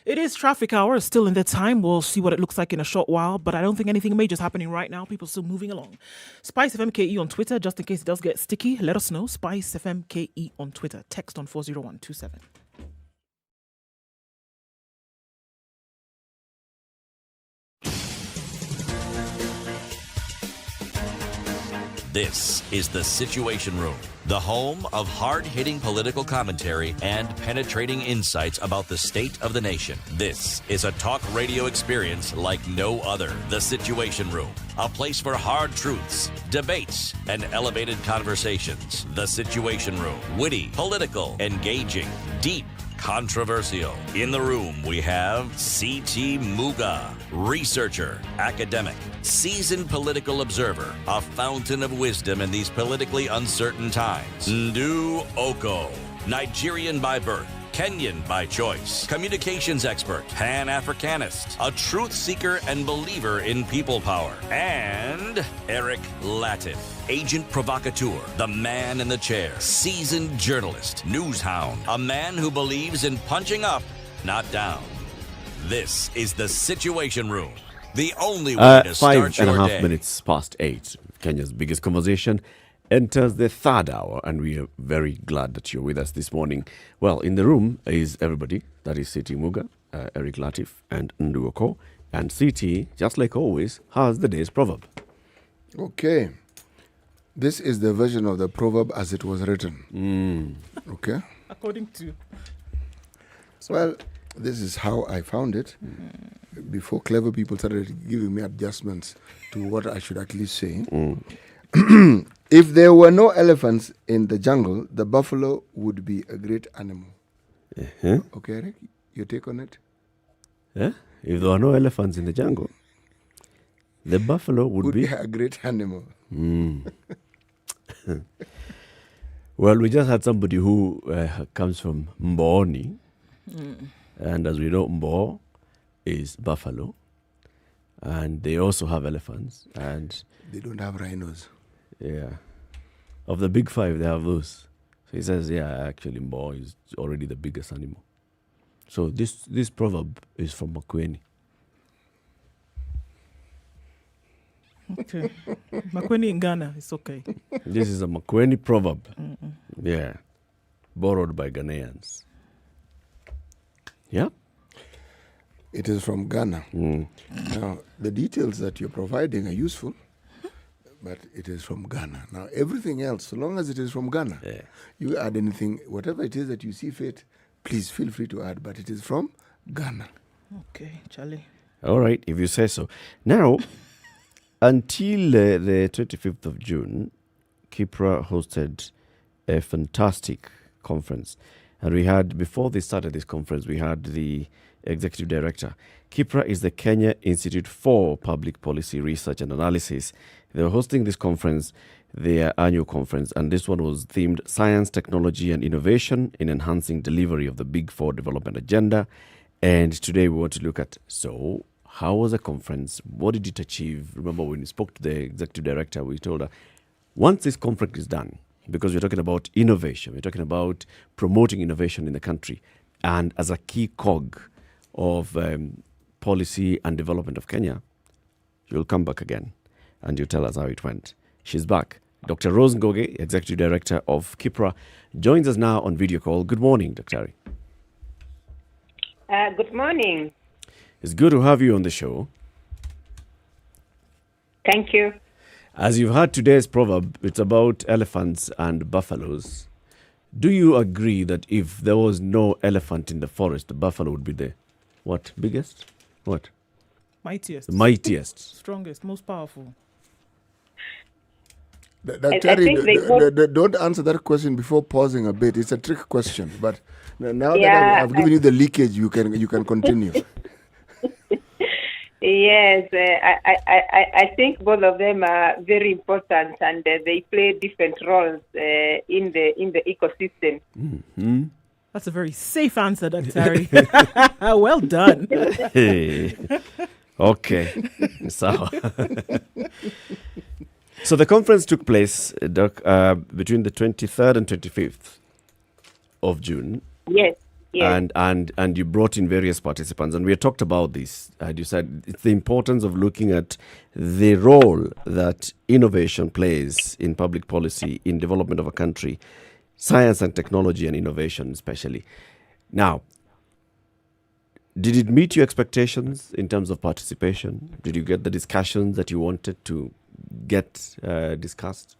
It is traffic hour, it's still in the time. We'll see what it looks like in a short while, but I don't think anything major is happening right now. People still moving along. SpiceFM KE on Twitter, just in case it does get sticky, let us know. SpiceFM KE on Twitter. Text on 40127. This is The Situation Room, the home of hard-hitting political commentary and penetrating insights about the state of the nation. This is a talk radio experience like no other. The Situation Room, a place for hard truths, debates, and elevated conversations. The Situation Room, witty, political, engaging, deep, controversial. In the room, we have C.T. Muga, researcher, academic, seasoned political observer, a fountain of wisdom in these politically uncertain times. Ndu Oko, Nigerian by birth, Kenyan by choice, communications expert, Pan-Africanist, a truth seeker and believer in people power, and Eric Latif, agent provocateur, the man in the chair, seasoned journalist, news hound, a man who believes in punching up, not down. This is the Situation Room, the only way to start your day. 5.5 minutes past 8. Kenya's biggest conversation enters the third hour, and we are very glad that you're with us this morning. Well, in the room is everybody. That is CT Muga, Eric Latif, and Nduoko. And CT, just like always, has the day's proverb. Okay. This is the version of the proverb as it was written. Okay? According to... Well, this is how I found it. Before clever people started giving me adjustments to what I should at least say. If there were no elephants in the jungle, the buffalo would be a great animal. Okay, Eric, your take on it? Yeah? If there were no elephants in the jungle, the buffalo would be a great animal. Well, we just had somebody who comes from Mboni. And as we know, Mbo is buffalo. And they also have elephants. And they don't have rhinos. Yeah. Of the big five, they have those. So he says, yeah, actually, Mbo is already the biggest animal. So this proverb is from Makueni. Okay. Makueni in Ghana, it's okay. This is a Makueni proverb. Yeah. Borrowed by Ghanaians. Yeah. It is from Ghana. Now, the details that you're providing are useful, but it is from Ghana. Now, everything else, so long as it is from Ghana, you add anything, whatever it is that you see fit, please feel free to add, but it is from Ghana. Okay, Charlie. All right, if you say so. Now, until the 25th of June, Kipra hosted a fantastic conference. And we had, before they started this conference, we had the executive director. Kipra is the Kenya Institute for Public Policy Research and Analysis. They were hosting this conference, their annual conference, and this one was themed Science, Technology and Innovation in Enhancing Delivery of the Big Four Development Agenda. And today we want to look at, so how was the conference? What did it achieve? Remember when we spoke to the executive director, we told her, once this conference is done, because we're talking about innovation, we're talking about promoting innovation in the country, and as a key cog of policy and development of Kenya, you'll come back again and you'll tell us how it went. She's back. Dr. Rose Ngoge, Executive Director of Kipra, joins us now on video call. Good morning, Dr. Good morning. It's good to have you on the show. Thank you. As you've heard today's proverb, it's about elephants and buffaloes. Do you agree that if there was no elephant in the forest, the buffalo would be the what? Biggest? What? Mightiest. The mightiest. Strongest, most powerful. Terry, don't answer that question before pausing a bit. It's a trick question. But now that I've given you the leakage, you can continue. Yes, I think both of them are very important, and they play different roles in the ecosystem. Mm-hmm. That's a very safe answer, Dr. Harry. Well done. Hey. Okay. So the conference took place, Doc, between the 23rd and 25th of June. Yes. Yes. And you brought in various participants, and we had talked about this. You said it's the importance of looking at the role that innovation plays in public policy, in development of a country, science and technology and innovation especially. Now, did it meet your expectations in terms of participation? Did you get the discussions that you wanted to get discussed?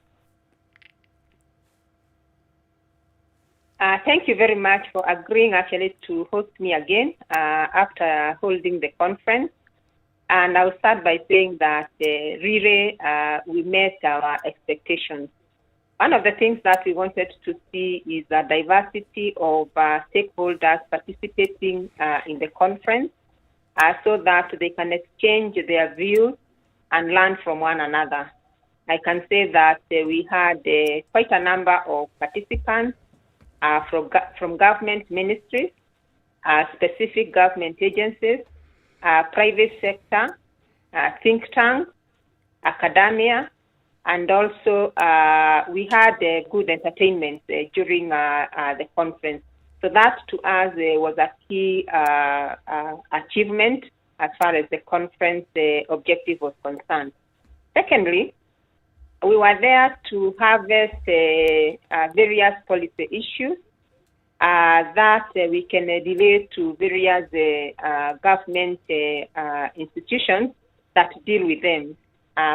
Thank you very much for agreeing actually to host me again after holding the conference. And I'll start by saying that really we met our expectations. One of the things that we wanted to see is a diversity of stakeholders participating in the conference so that they can exchange their views and learn from one another. I can say that we had quite a number of participants from government ministries, specific government agencies, private sector, think tanks, academia, and also we had good entertainment during the conference. So that to us was a key achievement as far as the conference objective was concerned. Secondly, we were there to harvest various policy issues that we can relate to various government institutions that deal with them,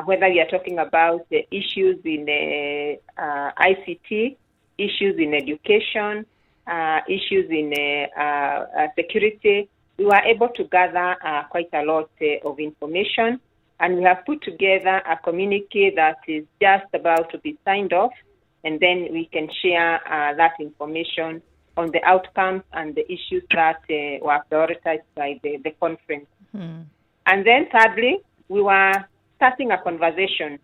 whether we are talking about issues in ICT, issues in education, issues in security. We were able to gather quite a lot of information, and we have put together a communique that is just about to be signed off, and then we can share that information on the outcomes and the issues that were prioritized by the conference. And then thirdly, we were starting a conversation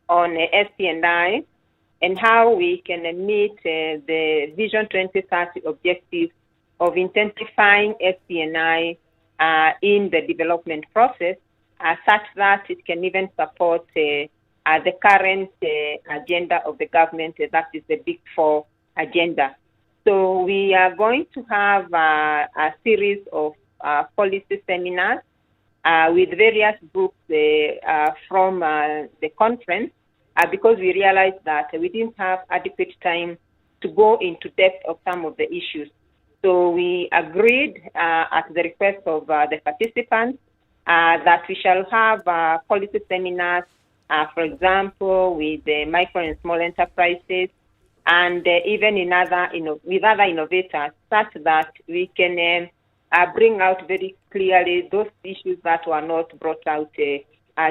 on SPNI and how we can meet the Vision 2030 objective of intensifying SPNI in the development process, such that it can even support the current agenda of the government, that is the Big Four agenda. So we are going to have a series of policy seminars with various groups from the conference because we realized that we didn't have adequate time to go into depth of some of the issues. So we agreed at the request of the participants that we shall have policy seminars, for example, with the micro and small enterprises, and even in with other innovators, such that we can bring out very clearly those issues that were not brought out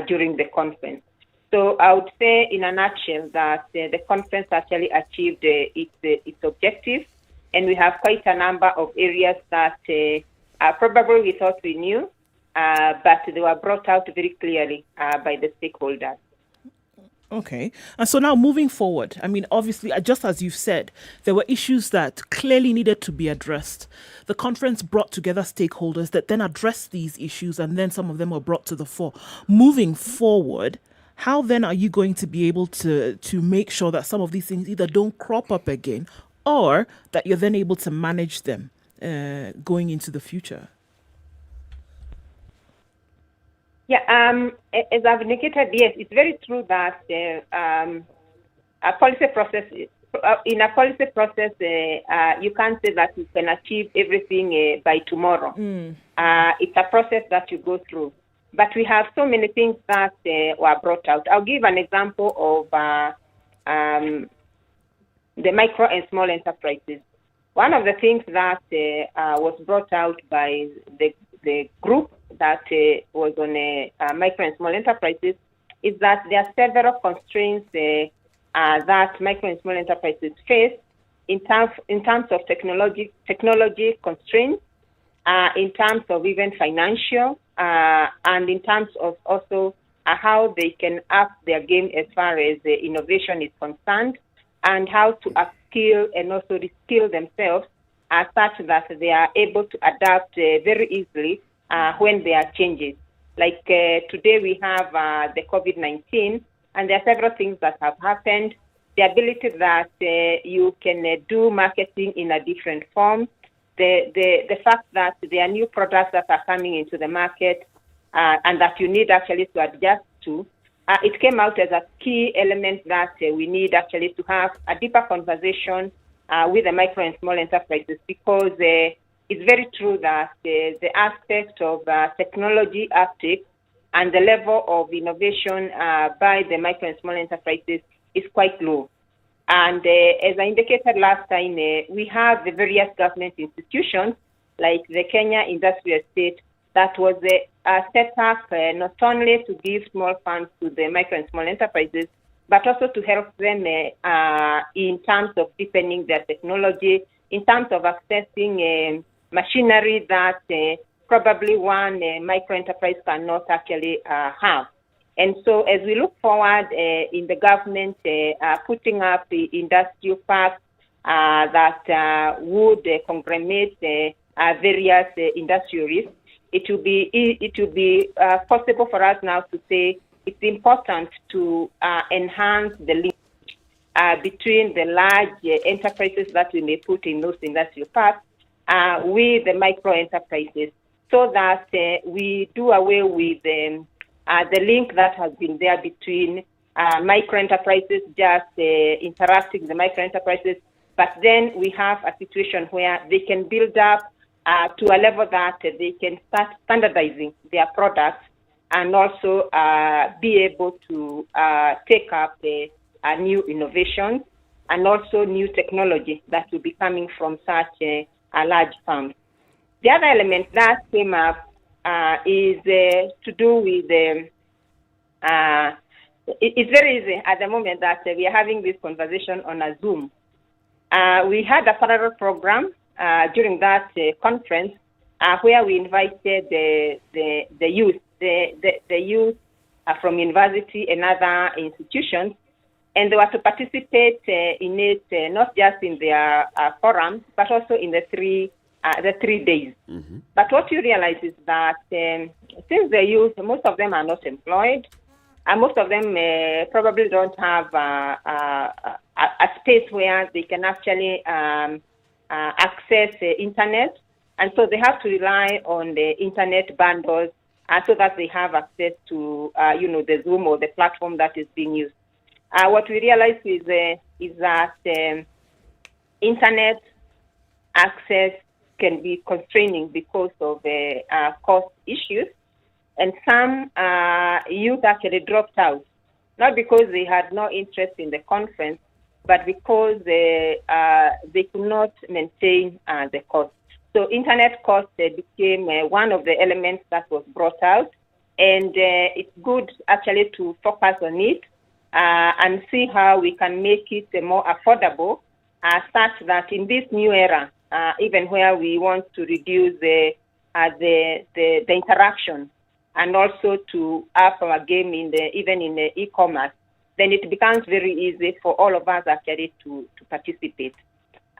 during the conference. So I would say in a nutshell that the conference actually achieved its objective, and we have quite a number of areas that probably we thought we knew, but they were brought out very clearly by the stakeholders. Okay. And so now moving forward, I mean, obviously, just as you've said, there were issues that clearly needed to be addressed. The conference brought together stakeholders that then addressed these issues, and then some of them were brought to the fore. Moving forward, how then are you going to be able to make sure that some of these things either don't crop up again, or that you're then able to manage them going into the future? Yeah, as I've indicated, yes, it's very true that a policy process, in a policy process, you can't say that you can achieve everything by tomorrow. It's a process that you go through. But we have so many things that were brought out. I'll give an example of the micro and small enterprises. One of the things that was brought out by the group that was on micro and small enterprises is that there are several constraints that micro and small enterprises face in terms of technology constraints, in terms of even financial, and in terms of also how they can up their game as far as innovation is concerned, and how to upskill and also reskill themselves such that they are able to adapt very easily when there are changes. Like today we have the COVID-19, and there are several things that have happened. The ability that you can do marketing in a different form, the fact that there are new products that are coming into the market and that you need actually to adjust to, it came out as a key element that we need actually to have a deeper conversation with the micro and small enterprises, because it's very true that the aspect of technology uptake and the level of innovation by the micro and small enterprises is quite low. And as I indicated last time, we have the various government institutions like the Kenya Industrial Estate that was set up not only to give small funds to the micro and small enterprises, but also to help them in terms of deepening their technology, in terms of accessing machinery that probably one micro enterprise cannot actually have. And so as we look forward in the government putting up the industrial parks, that would conglomerate various industries, it will be possible for us now to say it's important to enhance the link between the large enterprises that we may put in those industrial parks with the micro enterprises, so that we do away with the link that has been there between micro enterprises just interacting with the micro enterprises, but then we have a situation where they can build up to a level that they can start standardizing their products and also be able to take up new innovations and also new technology that will be coming from such a large firms. The other element that came up is to do with it's very easy at the moment that we are having this conversation on a Zoom. We had a parallel program during that conference where we invited the youth, the youth from university and other institutions, and they were to participate in it not just in their forums but also in the 3 days. Mm-hmm. But what you realize is that since the youth, most of them are not employed, and most of them probably don't have a space where they can actually access the internet, and so they have to rely on the internet bundles so that they have access to the Zoom or the platform that is being used. What we realize is that internet access can be constraining because of cost issues, and some youth actually dropped out, not because they had no interest in the conference, but because they could not maintain the cost. So internet cost became one of the elements that was brought out, and it's good actually to focus on it and see how we can make it more affordable, such that in this new era, even where we want to reduce the interaction and also to up our game even in the e-commerce, then it becomes very easy for all of us actually to participate.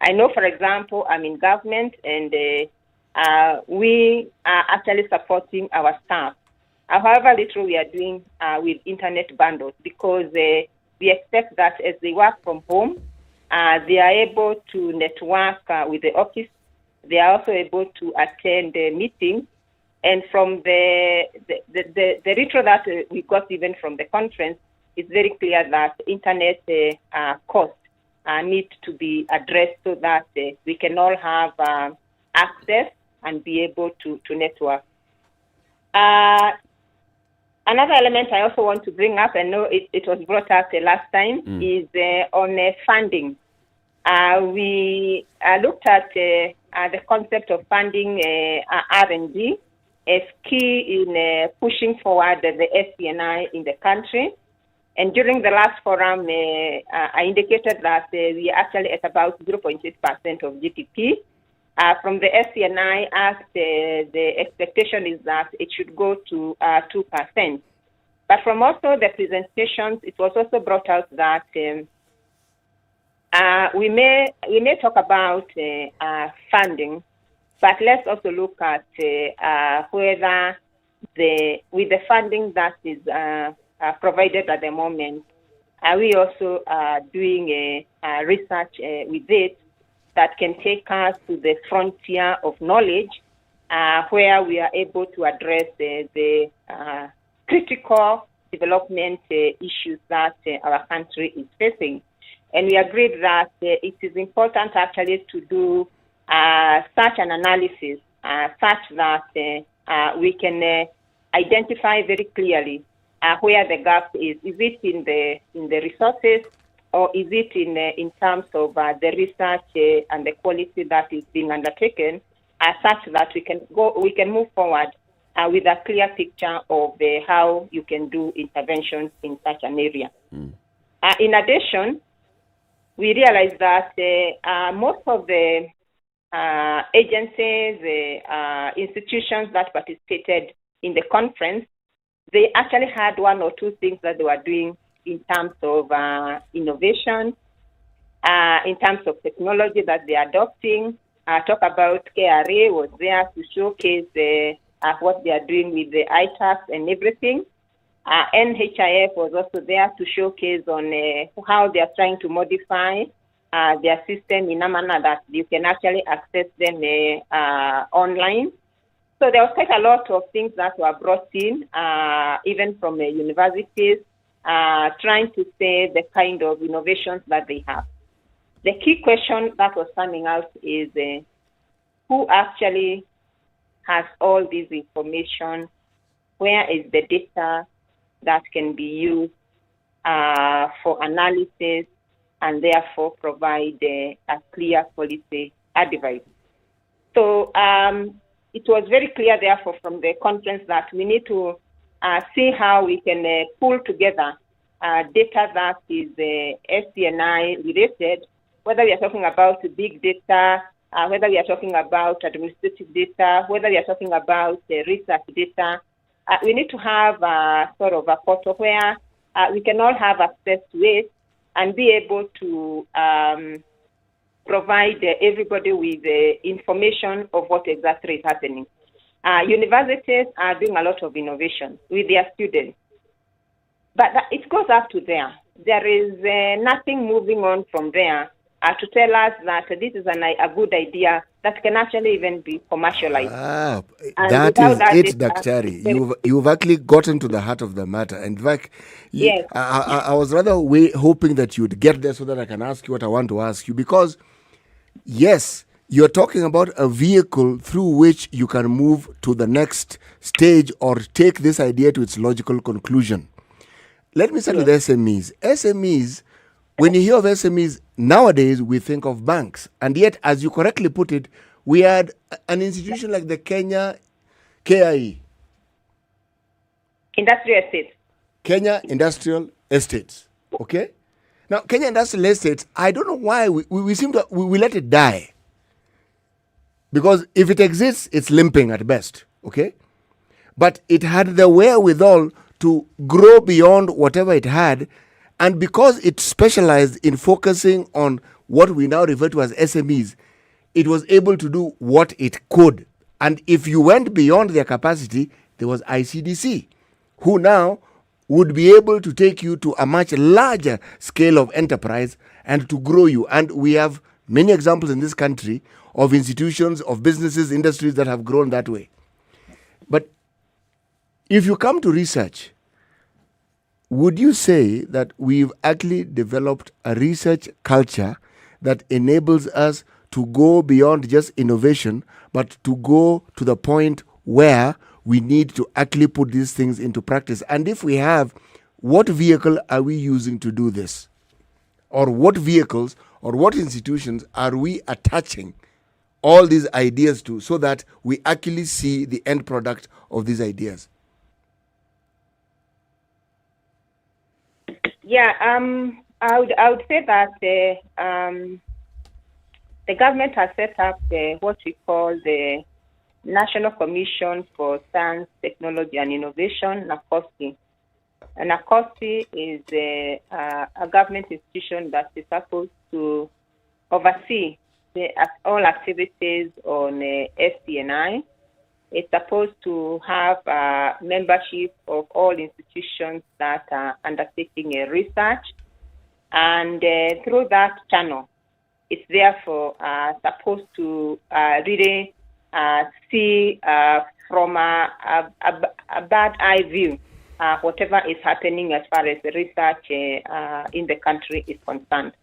I know, for example, I'm in government, and we are actually supporting our staff. However little we are doing with internet bundles, because we expect that as they work from home, they are able to network with the office. They are also able to attend meetings. And from the retro that we got even from the conference, it's very clear that internet costs need to be addressed so that we can all have access and be able to network. Another element I also want to bring up, and know it was brought up last time, is on funding. We looked at the concept of funding R&D as key in pushing forward the SCNI in the country. And during the last forum, I indicated that we are actually at about 0.8% of GDP. From the SCNI Act, the expectation is that it should go to 2%. But from also the presentations, it was also brought out that we may talk about funding, but let's also look at whether with the funding that is provided at the moment, are we also doing research with it that can take us to the frontier of knowledge, where we are able to address the critical development issues that our country is facing. And we agreed that it is important actually to do such an analysis such that we can identify very clearly where the gap is. Is it in the resources, or is it in terms of the research and the quality that is being undertaken, such that we can move forward with a clear picture of how you can do interventions in such an area. In addition, we realized that most of the agencies, institutions that participated in the conference, they actually had one or two things that they were doing in terms of innovation, in terms of technology that they are adopting. Talk about KRA was there to showcase what they are doing with the ITAX and everything. NHIF was also there to showcase on how they are trying to modify their system in a manner that you can actually access them online. So there was quite a lot of things that were brought in, even from universities, trying to say the kind of innovations that they have. The key question that was coming out is who actually has all this information? Where is the data that can be used for analysis and therefore provide a clear policy advice? So it was very clear, therefore, from the conference that we need to see how we can pull together data that is SCNI related, whether we are talking about big data, whether we are talking about administrative data, whether we are talking about research data. We need to have sort of a portal where we can all have access to it and be able to provide everybody with information of what exactly is happening. Universities are doing a lot of innovation with their students, but it goes up to there. There is nothing moving on from there to tell us that this is a good idea that can actually even be commercialized. That is it, Daktari. You've actually gotten to the heart of the matter. In fact, yes. I was rather hoping that you'd get there so that I can ask you what I want to ask you. Because, yes, you're talking about a vehicle through which you can move to the next stage or take this idea to its logical conclusion. Let me start with SMEs. SMEs, when you hear of SMEs, nowadays we think of banks. And yet, as you correctly put it, we had an institution like the Kenya KIE. Industrial Estates. Kenya Industrial Estates. Okay? Now, Kenya Industrial Estates, I don't know why we seem to, we let it die. Because if it exists, it's limping at best. Okay? But it had the wherewithal to grow beyond whatever it had. And because it specialized in focusing on what we now refer to as SMEs, it was able to do what it could. And if you went beyond their capacity, there was ICDC, who now would be able to take you to a much larger scale of enterprise and to grow you. And we have many examples in this country of institutions, of businesses, industries that have grown that way. But if you come to research, would you say that we've actually developed a research culture that enables us to go beyond just innovation, but to go to the point where we need to actually put these things into practice? And if we have, what vehicle are we using to do this? Or what vehicles or what institutions are we attaching all these ideas to so that we actually see the end product of these ideas? Yeah, I would say that the government has set up what we call the National Commission for Science, Technology and Innovation, NACOSI. And NACOSI is a government institution that is supposed to oversee all activities on SCNI. It's supposed to have membership of all institutions that are undertaking research. And through that channel, it's therefore supposed to really see from a bad eye view whatever is happening as far as the research in the country is concerned.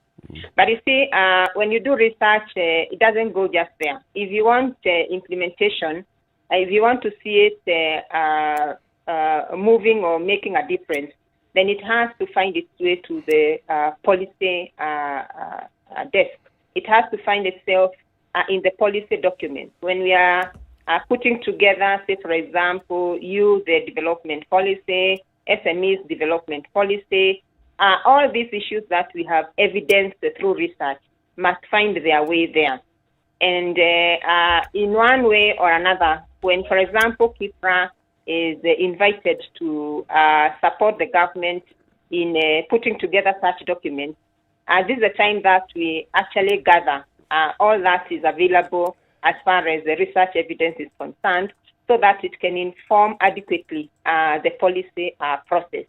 But you see, when you do research, it doesn't go just there. If you want implementation, if you want to see it moving or making a difference, then it has to find its way to the policy desk. It has to find itself in the policy documents. When we are putting together, say, for example, the development policy, SMEs development policy, all these issues that we have evidenced through research must find their way there. And in one way or another, when, for example, KIPRA is invited to support the government in putting together such documents, this is the time that we actually gather all that is available as far as the research evidence is concerned, so that it can inform adequately the policy process.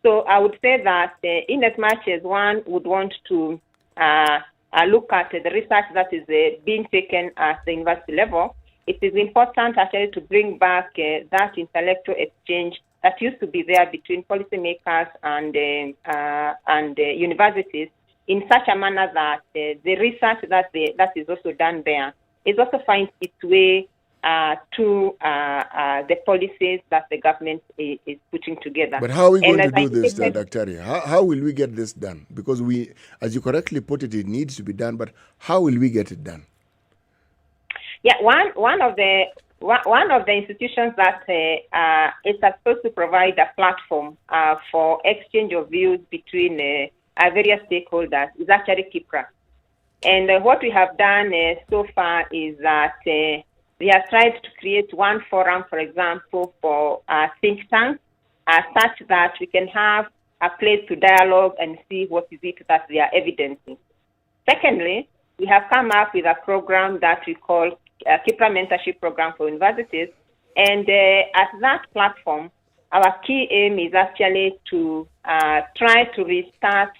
So I would say that in as much as one would want to look at the research that is being taken at the university level, it is important actually to bring back that intellectual exchange that used to be there between policymakers and universities in such a manner that the research that is also done there is also finds its way to the policies that the government is putting together. But how are we going to do this, Dr. How will we get this done? Because we, as you correctly put it, it needs to be done, but how will we get it done? Yeah, one of the institutions that is supposed to provide a platform for exchange of views between various stakeholders is actually KIPRA. And what we have done so far is that we have tried to create one forum, for example, for think tanks, such that we can have a place to dialogue and see what is it that they are evidencing. Secondly, we have come up with a program that we call KIPRA Mentorship Program for Universities. And at that platform, our key aim is actually to try to restart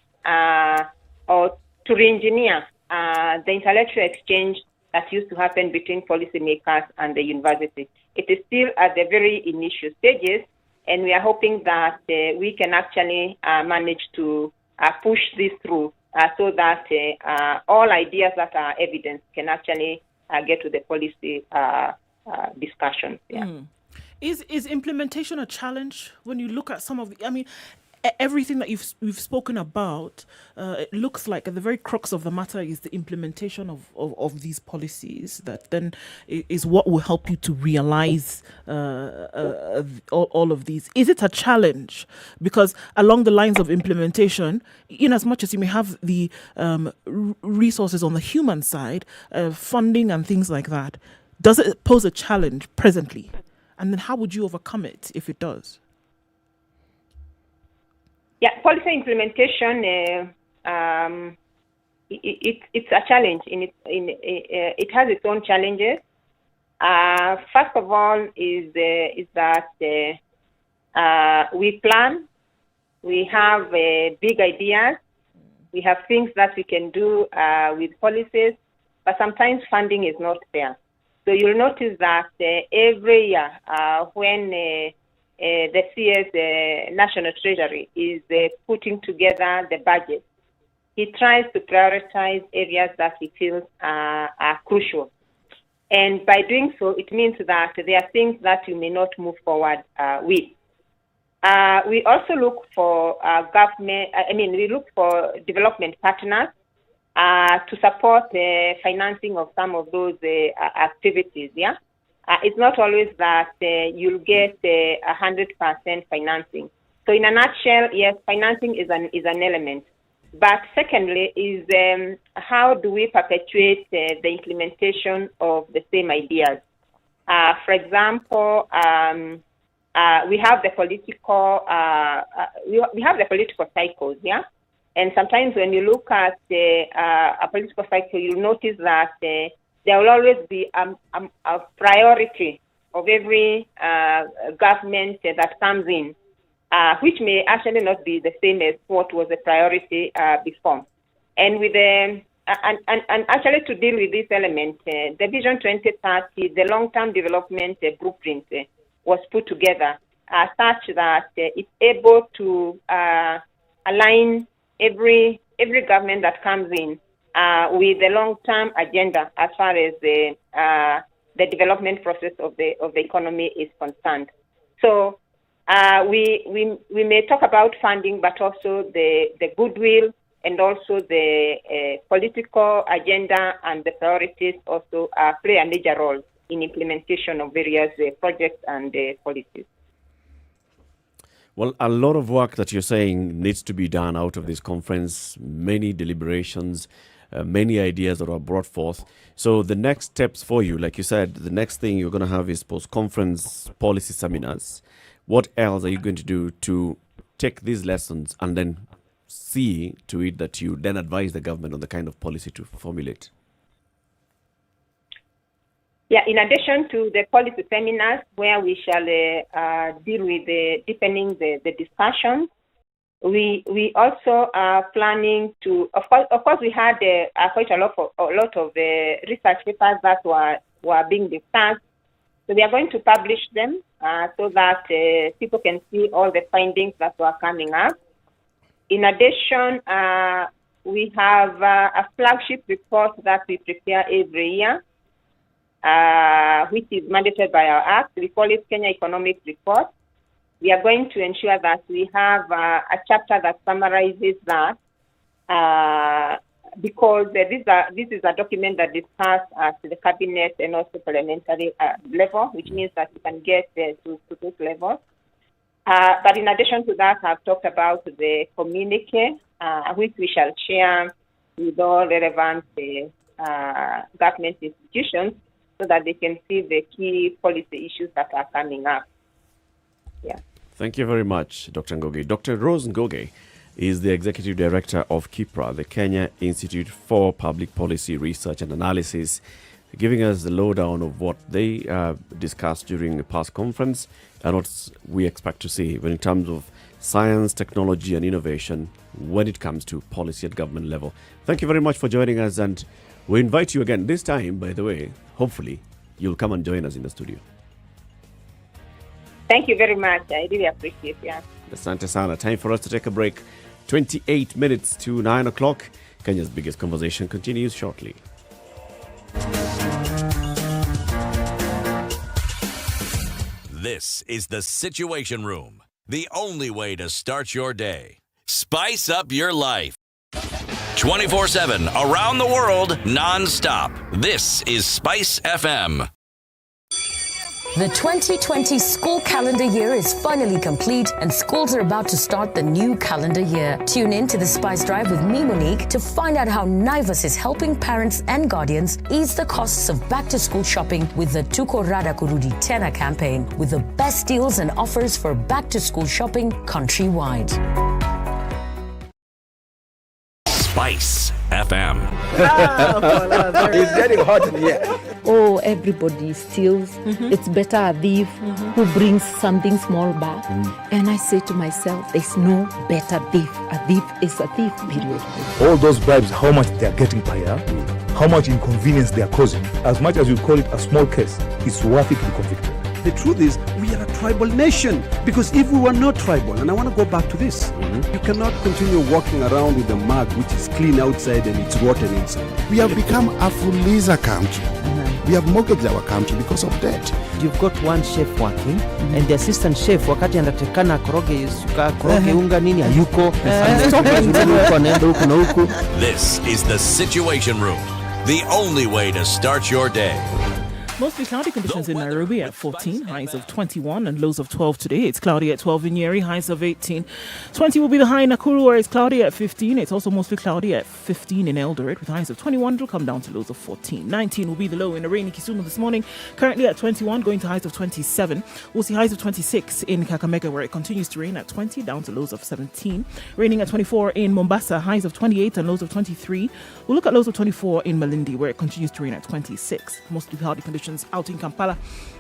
or to re-engineer the intellectual exchange that used to happen between policymakers and the university. It is still at the very initial stages, and we are hoping that we can actually manage to push this through so that all ideas that are evidence can actually get to the policy discussion. Yeah. Is implementation a challenge when you look at some of the, I mean, everything that we've spoken about, it looks like at the very crux of the matter is the implementation of these policies that then is what will help you to realize all of these. Is it a challenge? Because along the lines of implementation, in as much as you may have the resources on the human side, funding and things like that, does it pose a challenge presently? And then how would you overcome it if it does? Yeah, policy implementation, it's a challenge. It has its own challenges. First of all, is that we plan, we have big ideas, we have things that we can do with policies, but sometimes funding is not there. So you'll notice that every year when the CS National Treasury is putting together the budget, he tries to prioritize areas that he feels are crucial. And by doing so, it means that there are things that you may not move forward with. We also look for we look for development partners to support the financing of some of those activities, yeah? It's not always that you'll get 100% financing. So in a nutshell, yes, financing is an element. But secondly is how do we perpetuate the implementation of the same ideas? For example, we have the political cycles, yeah? And sometimes when you look at a political cycle, you'll notice that there will always be a priority of every government that comes in, which may actually not be the same as what was the priority before. And with and actually to deal with this element, the Vision 2030, the long-term development blueprint was put together such that it's able to align every government that comes in with the long-term agenda as far as the development process of the economy is concerned. So we may talk about funding, but also the goodwill and also the political agenda and the priorities also play a major role in implementation of various projects and policies. Well, a lot of work that you're saying needs to be done out of this conference, many deliberations, many ideas that are brought forth. So the next steps for you, like you said, the next thing you're going to have is post-conference policy seminars. What else are you going to do to take these lessons and then see to it that you then advise the government on the kind of policy to formulate? Yeah, in addition to the policy seminars where we shall deal with deepening the discussion, we also are planning to, of course, we had quite a lot of research papers that were being discussed. So we are going to publish them so that people can see all the findings that were coming up. In addition, we have a flagship report that we prepare every year, which is mandated by our Act. We call it Kenya Economic Report. We are going to ensure that we have a chapter that summarizes that because this is a document that discussed at the cabinet and also parliamentary level, which means that you can get to those levels. But in addition to that, I've talked about the communique, which we shall share with all relevant government institutions so that they can see the key policy issues that are coming up. Yeah. Thank you very much, Dr. Ngoge. Dr. Rose Ngoge is the Executive Director of KIPRA, the Kenya Institute for Public Policy Research and Analysis, giving us the lowdown of what they discussed during the past conference and what we expect to see in terms of science, technology and innovation when it comes to policy at government level. Thank you very much for joining us, and we invite you again. This time, by the way, hopefully you'll come and join us in the studio. Thank you very much. I really appreciate it. Yeah. Asante sana. Time for us to take a break. 28 minutes to 9 o'clock. Kenya's biggest conversation continues shortly. This is the Situation Room, the only way to start your day. Spice up your life. 24/7, around the world, non-stop. This is Spice FM. The 2020 school calendar year is finally complete and schools are about to start the new calendar year. Tune in to the Spice Drive with me, Monique, to find out how Naivas is helping parents and guardians ease the costs of back-to-school shopping with the Tuko Rada Kurudi Tena campaign, with the best deals and offers for back-to-school shopping countrywide. Spice FM. It's getting hot in here. Oh, everybody steals. It's better a thief who brings something small back. And I say to myself, there's no better thief. A thief is a thief, period. All those bribes, how much they are getting per year, how much inconvenience they are causing. As much as you call it a small case, it's worth it to be convicted. The truth is, we are a tribal nation. Because if we were not tribal, and I want to go back to this, you cannot continue walking around with a mug which is clean outside and it's rotten inside. We have become a Fuliza country. We have mortgaged our country because of debt. You've got one chef working and the assistant chef wakati anatakana koroge unga nini hayuko. This is the Situation Room, the only way to start your day. Mostly cloudy conditions in Nairobi at 14, highs of 21 and lows of 12 today. It's cloudy at 12 in Nyeri, highs of 18. 20 will be the high in Nakuru, where it's cloudy at 15. It's also mostly cloudy at 15 in Eldoret with highs of 21. It'll come down to lows of 14. 19 will be the low in a rainy Kisumu this morning, currently at 21, going to highs of 27. We'll see highs of 26 in Kakamega, where it continues to rain at 20, down to lows of 17. Raining at 24 in Mombasa, highs of 28 and lows of 23. We'll look at lows of 24 in Malindi, where it continues to rain at 26. Mostly cloudy conditions out in Kampala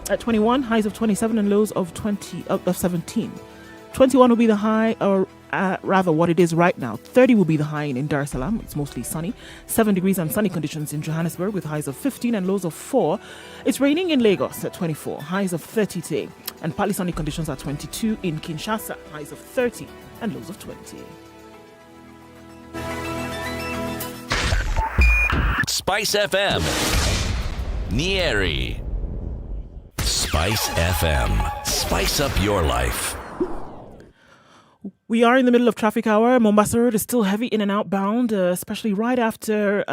at 21, highs of 27 and lows of 17. 21 will be the high, or rather what it is right now. 30 will be the high in Dar es Salaam. It's mostly sunny. 7 degrees and sunny conditions in Johannesburg with highs of 15 and lows of 4. It's raining in Lagos at 24, highs of 30 today. And partly sunny conditions at 22 in Kinshasa, highs of 30 and lows of 20. Spice FM. Nyeri. Spice FM. Spice up your life. We are in the middle of traffic hour. Mombasa Road is still heavy in and outbound, especially right after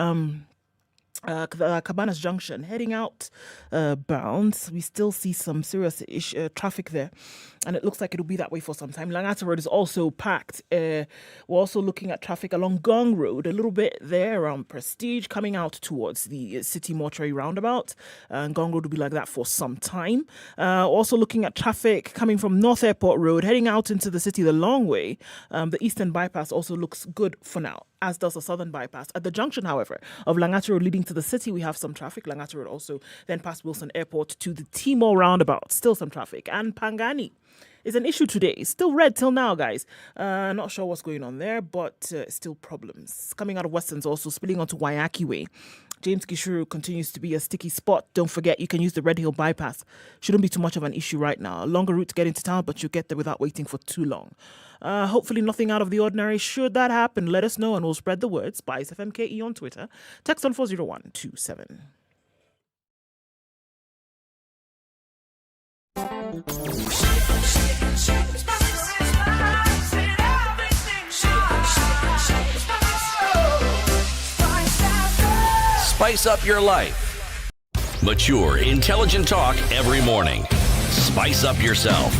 Cabanas Junction, heading out bound. We still see some serious traffic there, and it looks like it'll be that way for some time. Langata Road is also packed. We're also looking at traffic along Gong Road, a little bit there around Prestige, coming out towards the City Mortuary roundabout. And Gong Road will be like that for some time. Also looking at traffic coming from North Airport Road, heading out into the city the long way. The Eastern Bypass also looks good for now, as does the Southern Bypass. At the junction, however, of Langata Road leading to the city, we have some traffic. Langata Road also then past Wilson Airport to the Timor roundabout, still some traffic. And Pangani is an issue today. Still red till now, guys. Not sure what's going on there, but still problems. Coming out of Western's also spilling onto Waiyaki Way. James Gishuru continues to be a sticky spot. Don't forget, you can use the Red Hill bypass. Shouldn't be too much of an issue right now. A longer route to get into town, but you'll get there without waiting for too long. Hopefully nothing out of the ordinary. Should that happen, let us know and we'll spread the word. SpiceFM KE on Twitter. Text on 40127. Spice up your life. Mature, intelligent talk every morning. Spice up yourself.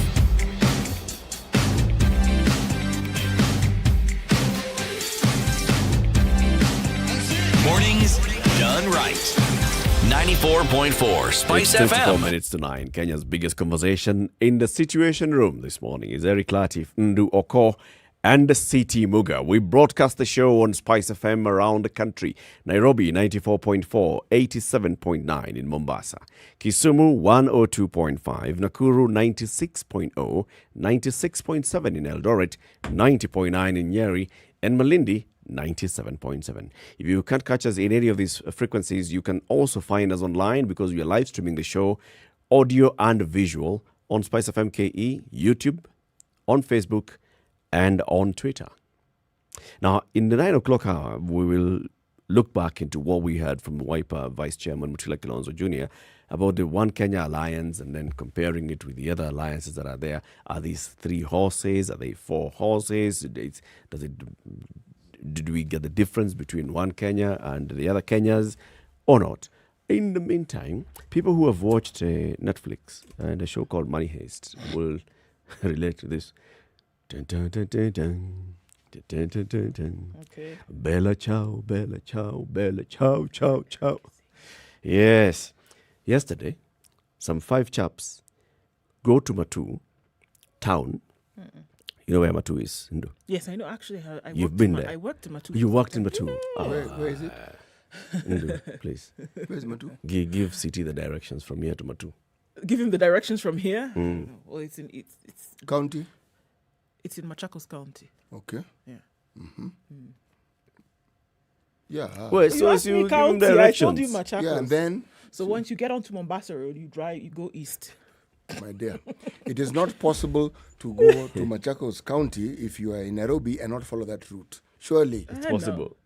Mornings done right. 94.4 Spice It's 24 FM. minutes to 9. Kenya's biggest conversation in the Situation Room this morning is Eric Latif, Ndu Oko, and CT Muga. We broadcast the show on Spice FM around the country. Nairobi 94.4, 87.9 in Mombasa. Kisumu 102.5, Nakuru 96.0, 96.7 in Eldoret, 90.9 in Nyeri, and Malindi 97.7. If you can't catch us in any of these frequencies, you can also find us online because we are live streaming the show, audio and visual, on SpiceFM KE, YouTube, on Facebook, and on Twitter. Now, in the 9 o'clock hour, we will look back into what we heard from Wiper Vice Chairman Mutula Kilonzo Jr. about the One Kenya Alliance and then comparing it with the other alliances that are there. Are these 3 horses? Are they 4 horses? Did we get the difference between One Kenya and the other Kenyas or not? In the meantime, people who have watched Netflix and a show called Money Heist will relate to this. Dun, dun, dun, dun, dun. Dun, dun, dun, dun. Okay. Bella ciao, bella ciao, bella ciao, ciao, ciao. Yes. Yesterday, some 5 chaps go to Matu town. You know where Matu is, Ndu? Yes, I know. Actually, You've been there. I worked in Matu. You worked in Matu. Where is it? Ndu, please. Where's Matu? Give City the directions from here to Matu. Give him the directions from here. Mm. Well, it's County? It's in Machakos County. Okay. Yeah. Mm-hmm. Yeah. Well, so as you give him directions. I told you Machakos. Yeah, and then? So once you get onto Mombasa Road, you go east. My dear, it is not possible to go to Machakos County if you are in Nairobi and not follow that route. Surely. It's possible. No.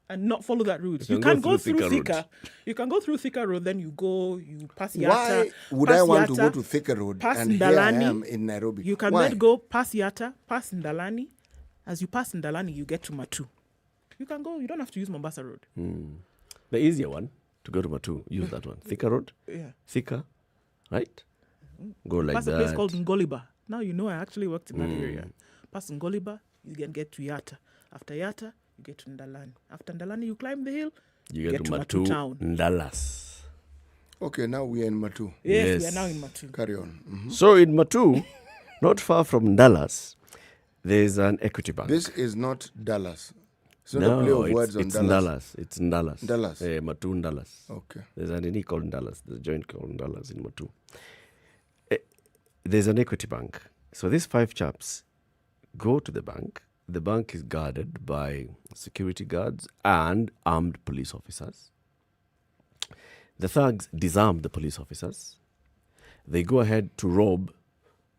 And not follow that route. You You can can go go through through Thika Thika. You can go through Thika Road, then you pass Yatta. Why would pass I want to Yatta, go to Thika Road pass and here I Ndalani. am in Nairobi? You can Why? then go past Yatta, pass Ndalani. As you pass Ndalani, you get to Matu. You can go. You don't have to use Mombasa Road. The easier one to go to Matu, use that one. Thika Road. Yeah. Thika, right? Go like Pass that. a place called Ngoliba. Now you know I actually worked in that area. Pass Ngoliba, you can get to Yatta. After Yatta, you get to Ndalani. After Ndalani, you climb the hill. You get to Matu Matu town. Ndalas. Okay, now we are in Matu. Yes, we are now in Matu. Carry on. Mm-hmm. So in Matu, not far from Dallas, there's an Equity Bank. This is not Dallas. It's not a play of words on it's Dallas. Dallas. It's in Dallas. Dallas. Matu in Dallas. Okay. There's an NE called Dallas. There's a joint called Dallas in Matu. There's an Equity Bank. So these 5 chaps go to the bank. The bank is guarded by security guards and armed police officers. The thugs disarm the police officers. They go ahead to rob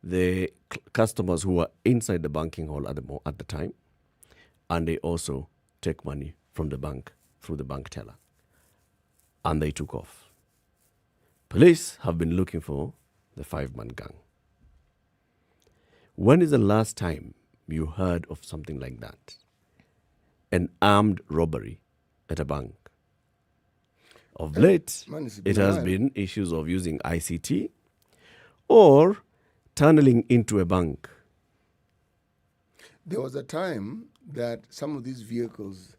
the customers who are inside the banking hall at the time. And they also take money from the bank through the bank teller. And they took off. Police have been looking for the 5-man gang. When is the last time you heard of something like that? An armed robbery at a bank. Of late, Man, it's it been a has while. been issues of using ICT or tunneling into a bank. There was a time that some of these vehicles,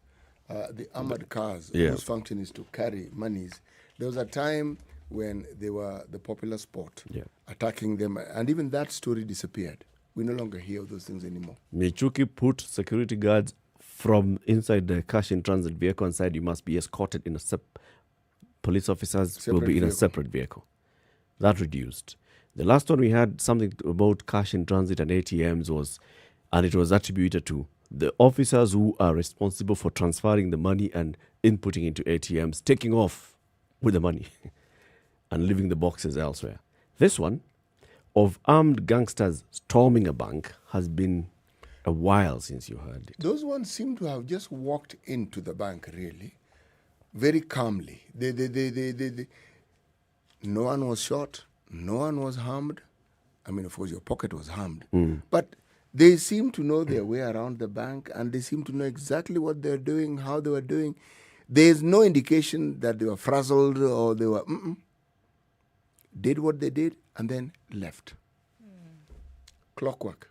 the armored cars, Yeah. whose function is to carry monies, there was a time when they were the popular sport, attacking them, and even that story disappeared. We no longer hear of those things anymore. Michuki put security guards from inside the cash in transit vehicle and said you must be escorted in a police officers will Separate be in a vehicle. separate vehicle. That reduced. The last one we had something about cash in transit and ATMs was, and it was attributed to the officers who are responsible for transferring the money and inputting into ATMs, taking off with the money and leaving the boxes elsewhere. This one of armed gangsters storming a bank has been a while since you heard it. Those ones seem to have just walked into the bank, really, very calmly. No one was shot. No one was harmed. I mean, of course, your pocket was harmed. But they seem to know their way around the bank, and they seem to know exactly what they're doing, how they were doing. There's no indication that they were frazzled or they were... Did what they did and then left. Clockwork.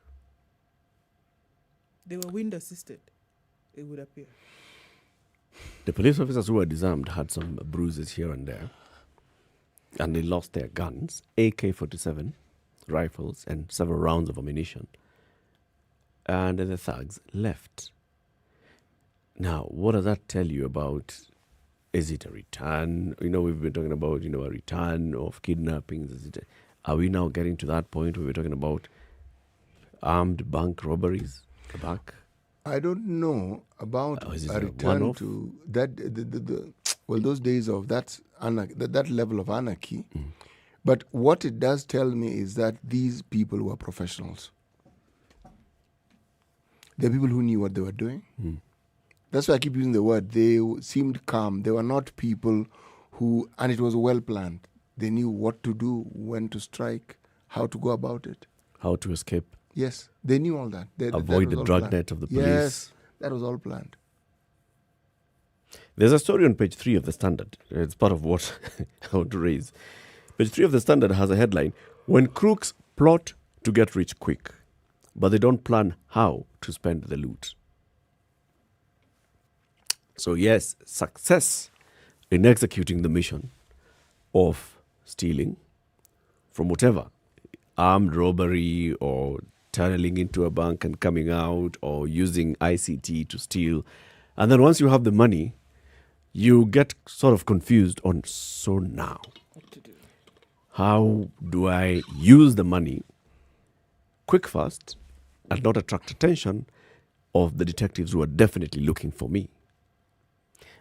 They were wind assisted, it would appear. The police officers who were disarmed had some bruises here and there, and they lost their guns, AK-47 rifles, and several rounds of ammunition. And the thugs left. Now, what does that tell you about? Is it a return? You know, we've been talking about, a return of kidnappings. Are we now getting to that point where we're talking about armed bank robberies back? I don't know about Is it a a return one-off? to that. Well, those days of that level of anarchy. But what it does tell me is that these people were professionals. They're people who knew what they were doing. That's why I keep using the word. They seemed calm. They were not people who, and it was well planned. They knew what to do, when to strike, how to go about it. How to escape? Yes, they knew all that. Avoid that was the all drug planned. net of the police. Yes, that was all planned. There's a story on page 3 of the Standard. It's part of what I want to raise. Page 3 of the Standard has a headline, "When crooks plot to get rich quick, but they don't plan how to spend the loot." So yes, success in executing the mission of stealing from whatever, armed robbery or tunneling into a bank and coming out or using ICT to steal. And then once you have the money, you get sort of confused on, so now, how do I use the money quick, fast, and not attract attention of the detectives who are definitely looking for me?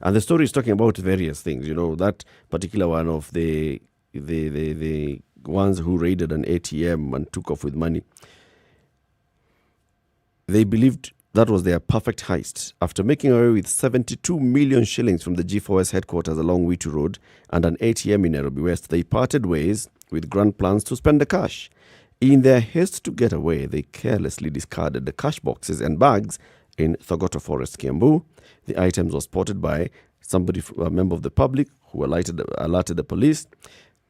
And the story is talking about various things. That particular one of the ones who raided an ATM and took off with money. They believed that was their perfect heist. After making away with 72 million shillings from the G4S headquarters along Witu Road and an ATM in Nairobi West, they parted ways with grand plans to spend the cash. In their haste to get away, they carelessly discarded the cash boxes and bags in Thogoto Forest, Kiambu. The items were spotted by somebody, a member of the public, who alerted the police.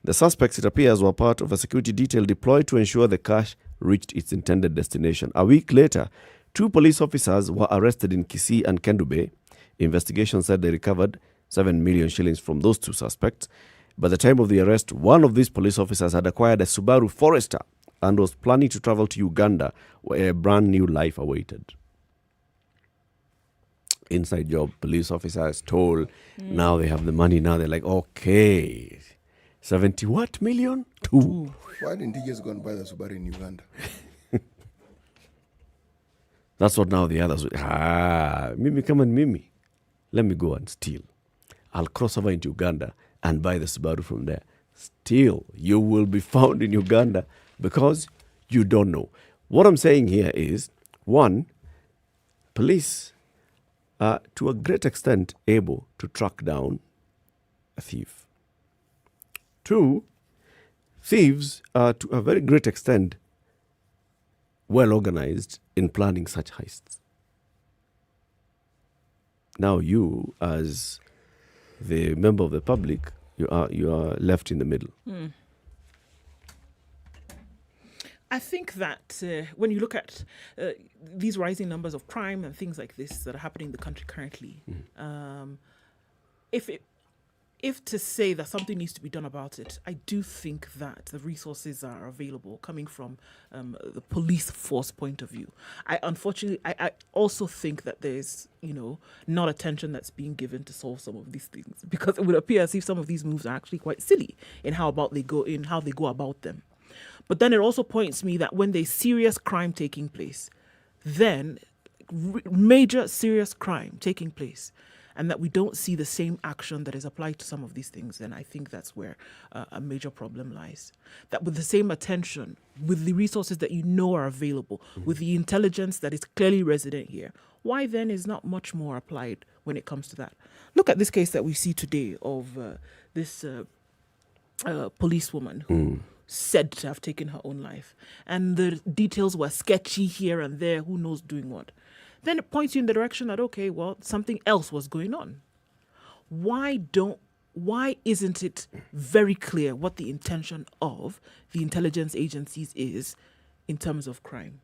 The suspects, it appears, were part of a security detail deployed to ensure the cash reached its intended destination. A week later, 2 police officers were arrested in Kisii and Kendu Bay. Investigation said they recovered 7 million shillings from those 2 suspects. By the time of the arrest, one of these police officers had acquired a Subaru Forester and was planning to travel to Uganda, where a brand new life awaited. Inside job, police officers told, now they have the money, now they're like, okay, 70 what million? 2. Why didn't he just go and buy the Subaru in Uganda? That's what now the others, Mimi, come on, Mimi. Let me go and steal. I'll cross over into Uganda and buy the Subaru from there. Still, you will be found in Uganda because you don't know. What I'm saying here is, 1, police are to a great extent able to track down a thief. 2, thieves are to a very great extent well organized in planning such heists. Now you, as the member of the public, you are left in the middle. I think that when you look at these rising numbers of crime and things like this that are happening in the country currently, if to say that something needs to be done about it, I do think that the resources are available coming from the police force point of view. I also think that there's, not attention that's being given to solve some of these things, because it would appear as if some of these moves are actually quite silly in how they go about them. But then it also points me that when there's serious crime taking place, then major serious crime taking place, and that we don't see the same action that is applied to some of these things, then I think that's where a major problem lies. That with the same attention, with the resources that are available, with the intelligence that is clearly resident here, why then is not much more applied when it comes to that? Look at this case that we see today of this policewoman who said to have taken her own life. And the details were sketchy here and there, who knows doing what. Then it points you in the direction that, okay, well, something else was going on. Why isn't it very clear what the intention of the intelligence agencies is in terms of crime?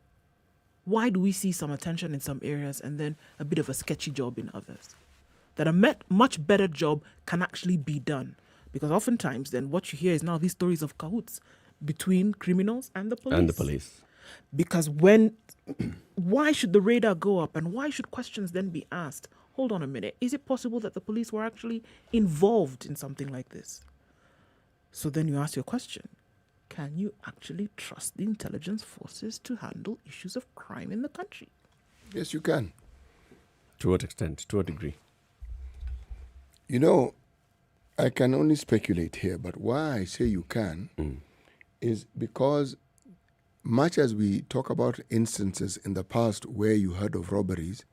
Why do we see some attention in some areas and then a bit of a sketchy job in others? That a much better job can actually be done. Because oftentimes then what you hear is now these stories of cahoots between criminals and the police. Because why should the radar go up and why should questions then be asked? Hold on a minute. Is it possible that the police were actually involved in something like this? So then you ask your question. Can you actually trust the intelligence forces to handle issues of crime in the country? Yes, you can. To what extent? To what degree? I can only speculate here, but why I say you can is because much as we talk about instances in the past where you heard of robberies,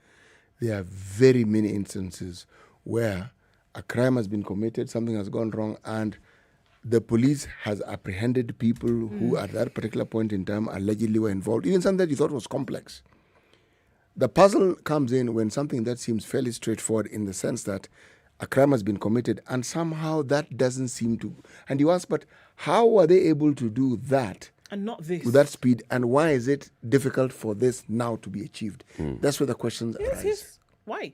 there are very many instances where a crime has been committed, something has gone wrong, and the police has apprehended people who at that particular point in time allegedly were involved, even something that you thought was complex. The puzzle comes in when something that seems fairly straightforward in the sense that a crime has been committed and somehow that doesn't seem to... And you ask, but how are they able to do that? And not this. With that speed, and why is it difficult for this now to be achieved? That's where the questions arise. Yes. Why?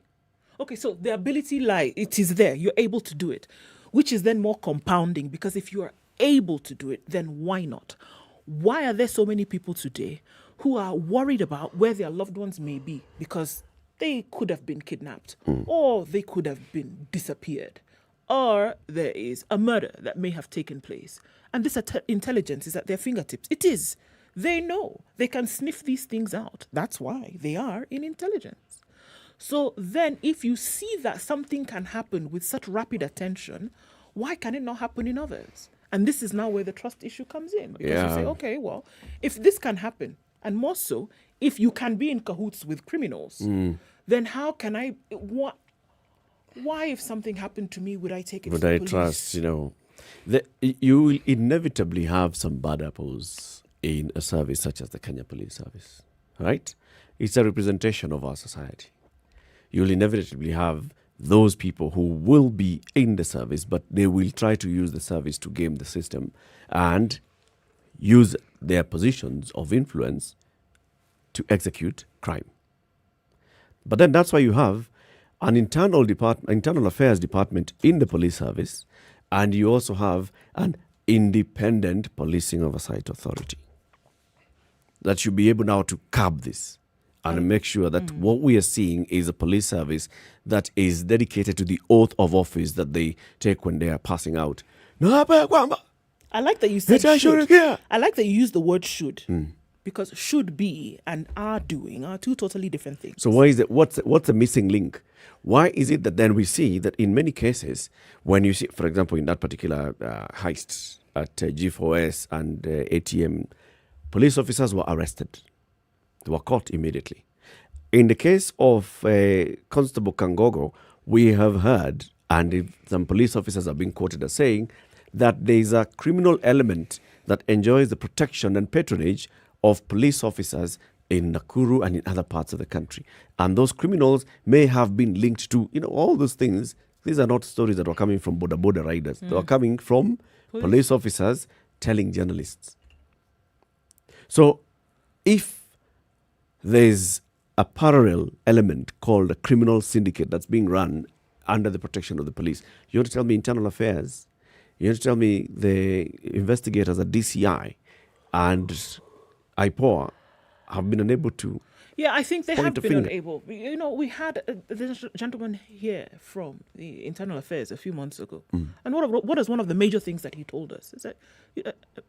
Okay, so the ability it is there. You're able to do it, which is then more compounding, because if you are able to do it, then why not? Why are there so many people today who are worried about where their loved ones may be because they could have been kidnapped or they could have been disappeared, or there is a murder that may have taken place? And this intelligence is at their fingertips. It is. They know. They can sniff these things out. That's why they are in intelligence. So then if you see that something can happen with such rapid attention, why can it not happen in others? And this is now where the trust issue comes in. Because you say, okay, well, if this can happen, and more so, if you can be in cahoots with criminals, then how can I... Why, if something happened to me, would I take it to the police? Trust, you will inevitably have some bad apples in a service such as the Kenya Police Service, right? It's a representation of our society. You'll inevitably have those people who will be in the service, but they will try to use the service to game the system and use their positions of influence to execute crime. But then that's why you have an internal affairs department in the police service, and you also have an independent policing oversight authority that should be able now to curb this and make sure that what we are seeing is a police service that is dedicated to the oath of office that they take when they are passing out. I like that you said should. I like that you use the word should. Because should be and are doing are two totally different things. So why is it? What's the missing link? Why is it that then we see that in many cases, when you see, for example, in that particular heist at G4S and ATM, police officers were arrested. They were caught immediately. In the case of Constable Kangogo, we have heard, and some police officers have been quoted as saying, that there is a criminal element that enjoys the protection and patronage of police officers in Nakuru and in other parts of the country. And those criminals may have been linked to, all those things These are not stories that were coming from border riders. They were coming from police officers telling journalists. So if there's a parallel element called a criminal syndicate that's being run under the protection of the police, you want to tell me internal affairs, you want to tell me the investigators at DCI and IPOA have been unable to. Yeah, I think they have been finger. unable. You know, we had this gentleman here from the Internal Affairs a few months ago. And what is one of the major things that he told us? Is that,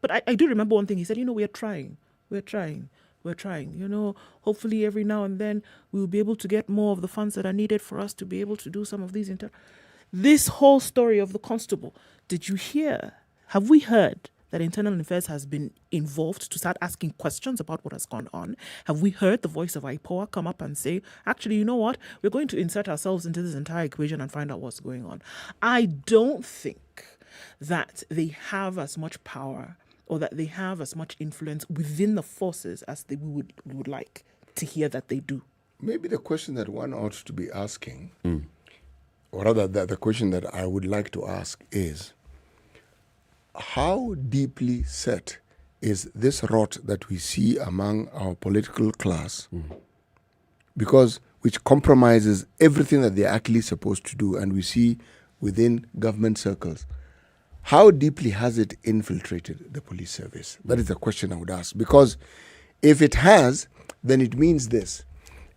but I do remember one thing. He said, you know, we're trying. You know, hopefully every now and then we'll be able to get more of the funds that are needed for us to be able to do some of these. This whole story of the constable, did you hear? Have we heard that Internal Affairs has been involved to start asking questions about what has gone on? Have we heard the voice of IPOA come up and say, actually, you know what? We're going to insert ourselves into this entire equation and find out what's going on. I don't think that they have as much power or that they have as much influence within the forces as we would like to hear that they do. Maybe the question that one ought to be asking, or rather the question that I would like to ask is, how deeply set is this rot that we see among our political class, because which compromises everything that they're actually supposed to do, and we see within government circles? How deeply has it infiltrated the police service? That is the question I would ask. Because if it has, then it means this.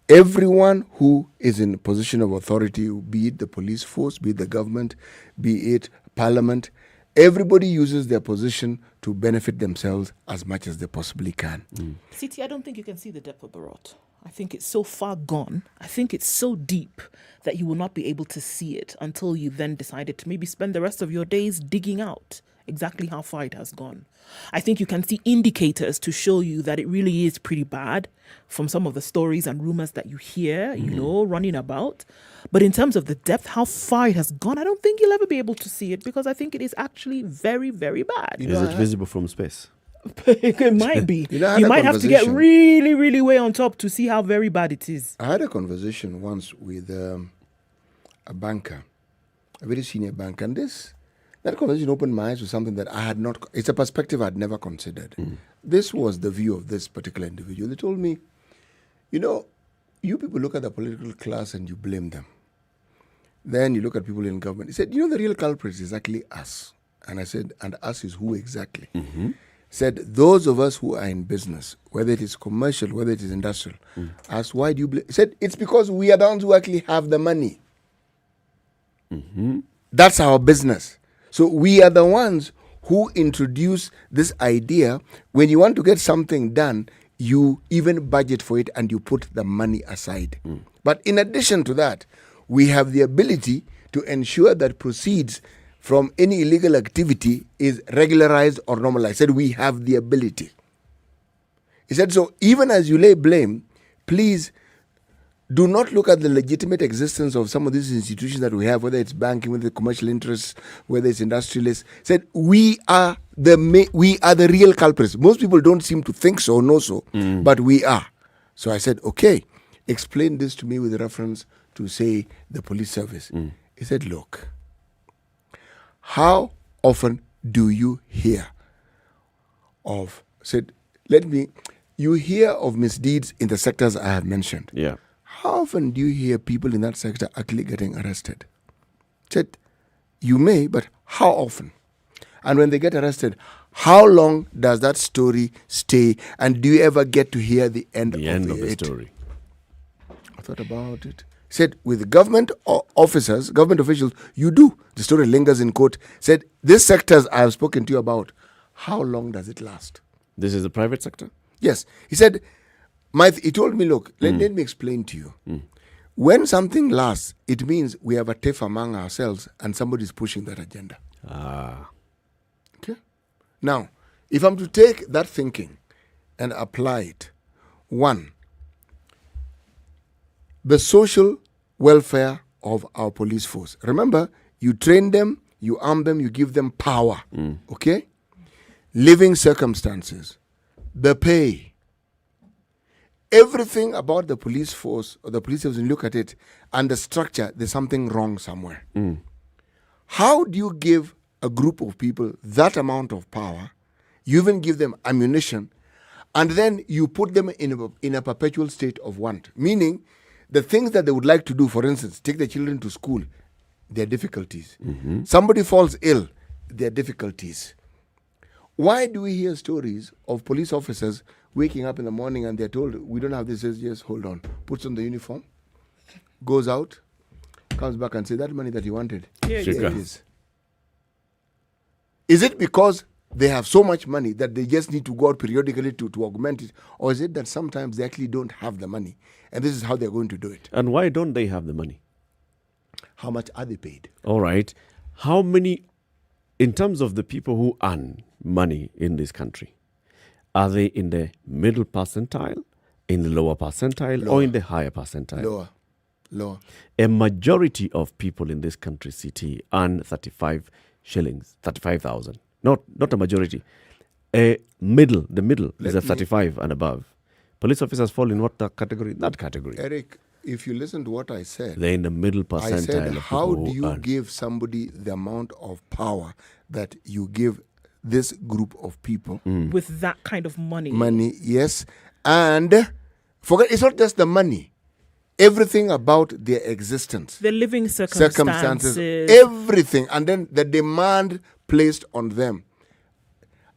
Everyone who is in a position of authority, be it the police force, be it the government, be it parliament, everybody uses their position to benefit themselves as much as they possibly can. CT, I don't think you can see the depth of the rot. I think it's so far gone. I think it's so deep that you will not be able to see it until you then decided to maybe spend the rest of your days digging out exactly how far it has gone. I think you can see indicators to show you that it really is pretty bad from some of the stories and rumors that you hear, you know, running about. But in terms of the depth, how far it has gone, I don't think you'll ever be able to see it, because I think it is actually very, very bad. Is it visible from space? It might be. You might have to get really, really way on top to see how very bad it is. I had a conversation once with a banker, a very senior banker, and that conversation opened my eyes to something that I had not. It's a perspective I'd never considered. This was the view of this particular individual. They told me, you know, you people look at the political class and you blame them. Then you look at people in government. He said, you know, the real culprit is actually us. And I said, and us is who exactly? Said, those of us who are in business, whether it is commercial, whether it is industrial, asked, why do you blame? He said, it's because we are the ones who actually have the money. That's our business. So we are the ones who introduce this idea. When you want to get something done, you even budget for it and you put the money aside. But in addition to that, we have the ability to ensure that proceeds from any illegal activity is regularized or normalized. He said, we have the ability. He said, so even as you lay blame, please do not look at the legitimate existence of some of these institutions that we have, whether it's banking, whether it's commercial interests, whether it's industrialists. He said, we are the real culprits. Most people don't seem to think so, know so, but we are. So I said, okay, explain this to me with reference to, say, the police service. He said, look, how often do you hear of, you hear of misdeeds in the sectors I have mentioned. Yeah. How often do you hear people in that sector actually getting arrested? Said, you may, but how often? And when they get arrested, how long does that story stay? And do you ever get to hear the end of the story? I thought about it. Said, with government officers, government officials, you do. The story lingers in court. Said, these sectors I have spoken to you about, how long does it last? This is the private sector? Yes. He said, he told me, look, let me explain to you. When something lasts, it means we have a tiff among ourselves and somebody's pushing that agenda. Okay. Now, if I'm to take that thinking and apply it, one, the social welfare of our police force. Remember, you train them, you arm them, you give them power. Okay? Living circumstances, the pay, everything about the police force or the police service, when you look at it and the structure, there's something wrong somewhere. How do you give a group of people that amount of power? You even give them ammunition, and then you put them in a perpetual state of want. Meaning, the things that they would like to do, for instance, take the children to school, there are difficulties. Somebody falls ill, there are difficulties. Why do we hear stories of police officers waking up in the morning and they're told, we don't have this? Says, yes, hold on. Puts on the uniform, goes out, comes back and says, that money that you wanted, here it is. Is it because they have so much money that they just need to go out periodically to augment it? Or is it that sometimes they actually don't have the money and this is how they're going to do it? And why don't they have the money? How much are they paid? All right. How many, in terms of the people who earn money in this country, are they in the middle percentile, in the lower percentile, or in the higher percentile? Lower. A majority of people in this country, CT, earn 35 shillings, 35,000. Not a majority. The middle is a 35 and above. Police officers fall in what category? That category. Eric, if you listen to what I said, they're in the middle percentile. I said, how do you earn. give somebody the amount of power that you give this group of people? With that kind of money. Money, yes. And forget, it's not just the money. Everything about their existence. Their living circumstances. Everything. And then the demand placed on them.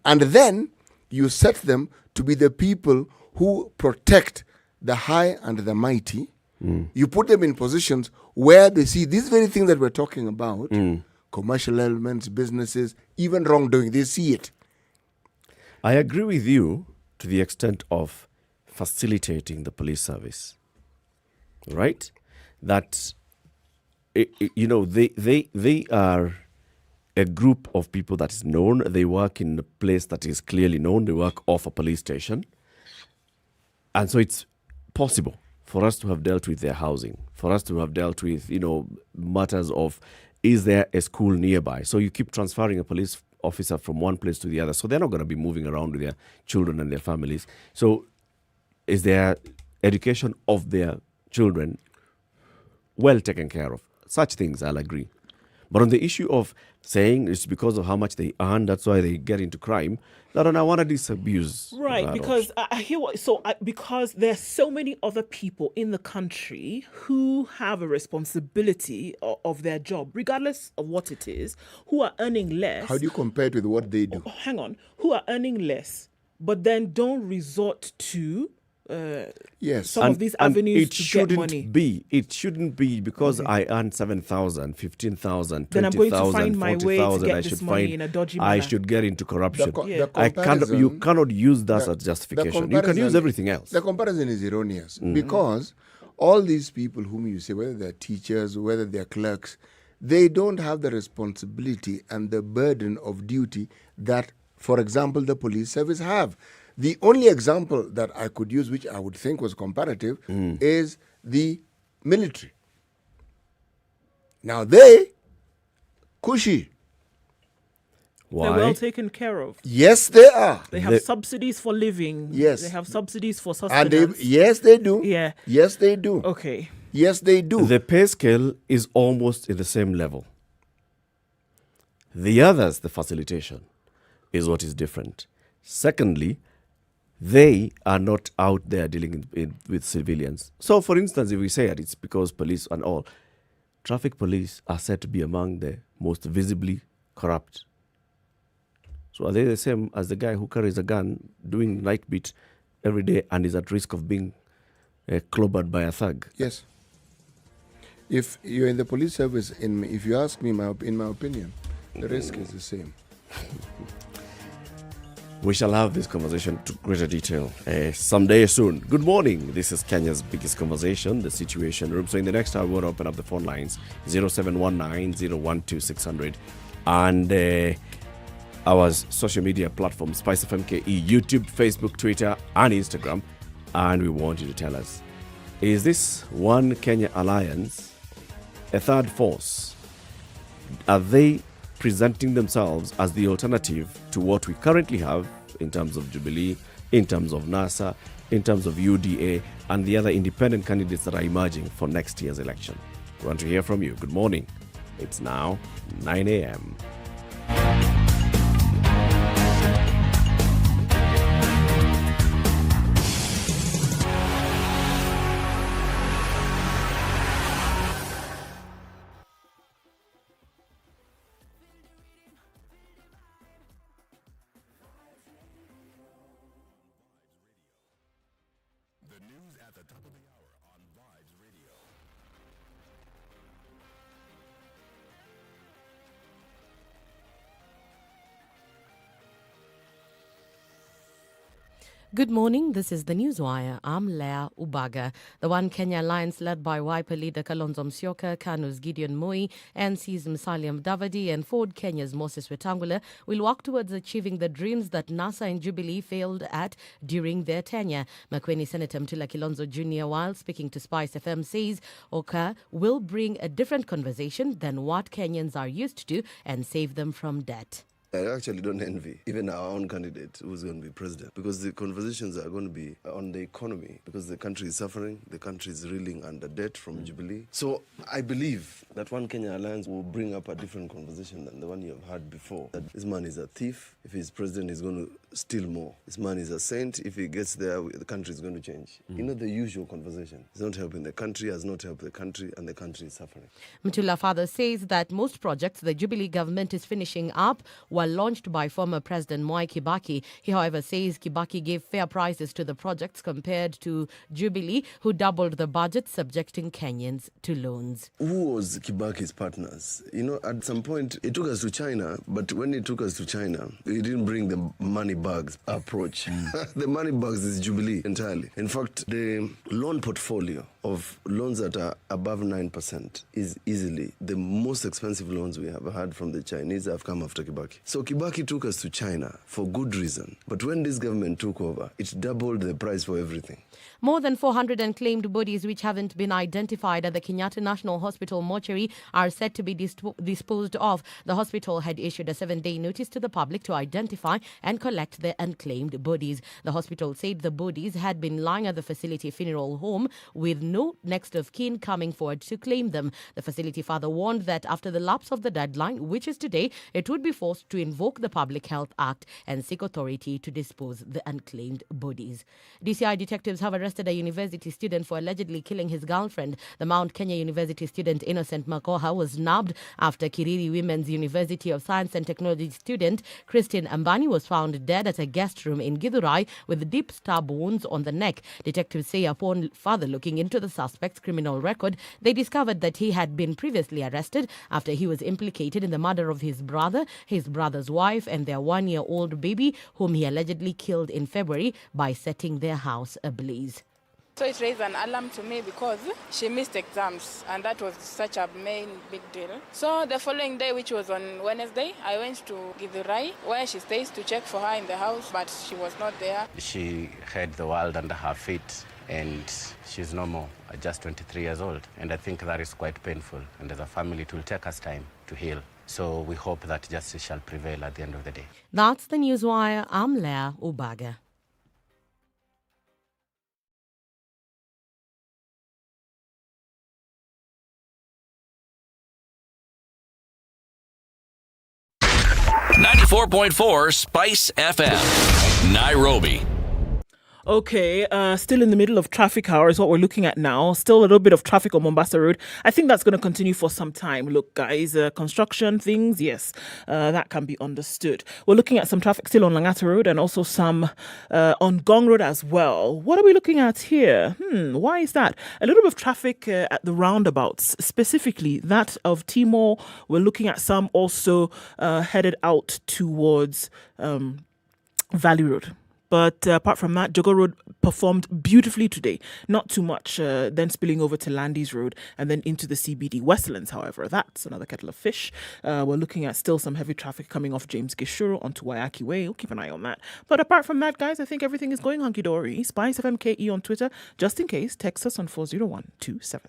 And then you set them to be the people who protect the high and the mighty. You put them in positions where they see these very things that we're talking about, commercial elements, businesses, even wrongdoing, they see it. I agree with you to the extent of facilitating the police service, right? That, they are a group of people that is known. They work in a place that is clearly known. They work off a police station. And so it's possible for us to have dealt with their housing, for us to have dealt with, matters of, is there a school nearby? So you keep transferring a police officer from one place to the other. So they're not going to be moving around with their children and their families. So is their education of their children well taken care of? Such things, I'll agree. But on the issue of saying it's because of how much they earn, that's why they get into crime, that I want to disabuse. Right, because I hear because there's so many other people in the country who have a responsibility of their job, regardless of what it is, who are earning less. How do you compare it with what they do? Hang on. Who are earning less, but then don't resort to some of these avenues to get money. It shouldn't be because I earn 7,000, 15,000, 20,000, then I'm going to find my way to get I this should money in a dodgy manner. I should get into corruption. The You cannot use that as justification. You can use everything else. The comparison is erroneous because all these people whom you say, whether they're teachers, whether they're clerks, they don't have the responsibility and the burden of duty that, for example, the police service have. The only example that I could use, which I would think was comparative, is the military. Now they, cushy. Why? They're well taken care of. Yes, they are. They have subsidies for living. Yes. They have subsidies for sustenance. Yes, they do. Yeah. Yes, they do. Okay. Yes, they do. The pay scale is almost in the same level. The others, the facilitation, is what is different. Secondly, they are not out there dealing with civilians. So, for instance, if we say that it's because police and all, traffic police are said to be among the most visibly corrupt. So are they the same as the guy who carries a gun doing night beat every day and is at risk of being clobbered by a thug? Yes. If you're in the police service, if you ask me, in my opinion, the risk is the same. We shall have this conversation to greater detail someday soon. Good morning. This is Kenya's biggest conversation, the Situation Room. So in the next hour, we want to open up the phone lines, 0719-012-600. And our social media platforms, SpiceFM KE, YouTube, Facebook, Twitter, and Instagram. And we want you to tell us, is this One Kenya Alliance a third force? Are they presenting themselves as the alternative to what we currently have in terms of Jubilee, in terms of NASA, in terms of UDA, and the other independent candidates that are emerging for next year's election. We want to hear from you. Good morning. It's now 9 a.m. Good morning. This is the Newswire. I'm Leah Ubaga. The One Kenya Alliance, led by Wiper leader Kalonzo Musyoka, KANU's Gideon Moi, NC's Musalia Mudavadi, and Ford Kenya's Moses Wetangula will work towards achieving the dreams that NASA and Jubilee failed at during their tenure. Makueni Senator Mtula Kilonzo Jr., while speaking to SpiceFM, says Oka will bring a different conversation than what Kenyans are used to and save them from debt. I actually don't envy even our own candidate who's going to be president, because the conversations are going to be on the economy, because the country is suffering, the country is reeling under debt from Jubilee. So I believe that One Kenya Alliance will bring up a different conversation than the one you have had before. That this man is a thief. If he's president, he's going to steal more. This man is a saint. If he gets there, the country is going to change. You know, the usual conversation. He's not helping the country, has not helped the country, and the country is suffering. Mtula further says that most projects the Jubilee government is finishing up were launched by former President Mwai Kibaki. He, however, says Kibaki gave fair prices to the projects compared to Jubilee, who doubled the budget, subjecting Kenyans to loans. Who was Kibaki's partners? You know, at some point, he took us to China, but when he took us to China, he didn't bring the money bags approach. The money bags is Jubilee entirely. In fact, the loan portfolio of loans that are above 9% is easily the most expensive loans we have had from the Chinese have come after Kibaki. So Kibaki took us to China for good reason. But when this government took over, it doubled the price for everything. More than 400 unclaimed bodies which haven't been identified at the Kenyatta National Hospital mortuary are set to be disposed of. The hospital had issued a 7-day notice to the public to identify and collect the unclaimed bodies. The hospital said the bodies had been lying at the facility funeral home with no next of kin coming forward to claim them. The facility further warned that after the lapse of the deadline, which is today, it would be forced to invoke the Public Health Act and seek authority to dispose the unclaimed bodies. DCI detectives have arrested a university student for allegedly killing his girlfriend. The Mount Kenya University student Innocent Makoha was nabbed after Kiriri Women's University of Science and Technology student Christine Ambani was found dead at a guest room in Githurai with deep stab wounds on the neck. Detectives say upon further looking into the suspect's criminal record, they discovered that he had been previously arrested after he was implicated in the murder of his brother's wife, and their 1-year-old baby, whom he allegedly killed in February by setting their house ablaze. So it raised an alarm to me because she missed exams, and that was such a big deal. So the following day, which was on Wednesday, I went to Githurai, where she stays, to check for her in the house, but she was not there. She had the world under her feet, and she's no more, just 23 years old. And I think that is quite painful. And as a family, it will take us time to heal. So we hope that justice shall prevail at the end of the day. That's the Newswire. I'm Leah Ubaga. .4 Spice FM, Nairobi. Okay, still in the middle of traffic hour is what we're looking at now. Still a little bit of traffic on Mombasa Road. I think that's going to continue for some time. Look, guys, construction things, yes, that can be understood. We're looking at some traffic still on Langata Road and also some on Gong Road as well. What are we looking at here? Why is that? A little bit of traffic at the roundabouts, specifically that of Timor. We're looking at some also headed out towards Valley Road. But apart from that, Jogo Road performed beautifully today. Not too much, then spilling over to Landys Road and then into the CBD. Westlands, however, that's another kettle of fish. We're looking at still some heavy traffic coming off James Gishuru onto Waiyaki Way. We'll keep an eye on that. But apart from that, guys, I think everything is going hunky-dory. SpiceFMKE on Twitter. Just in case, text us on 40127.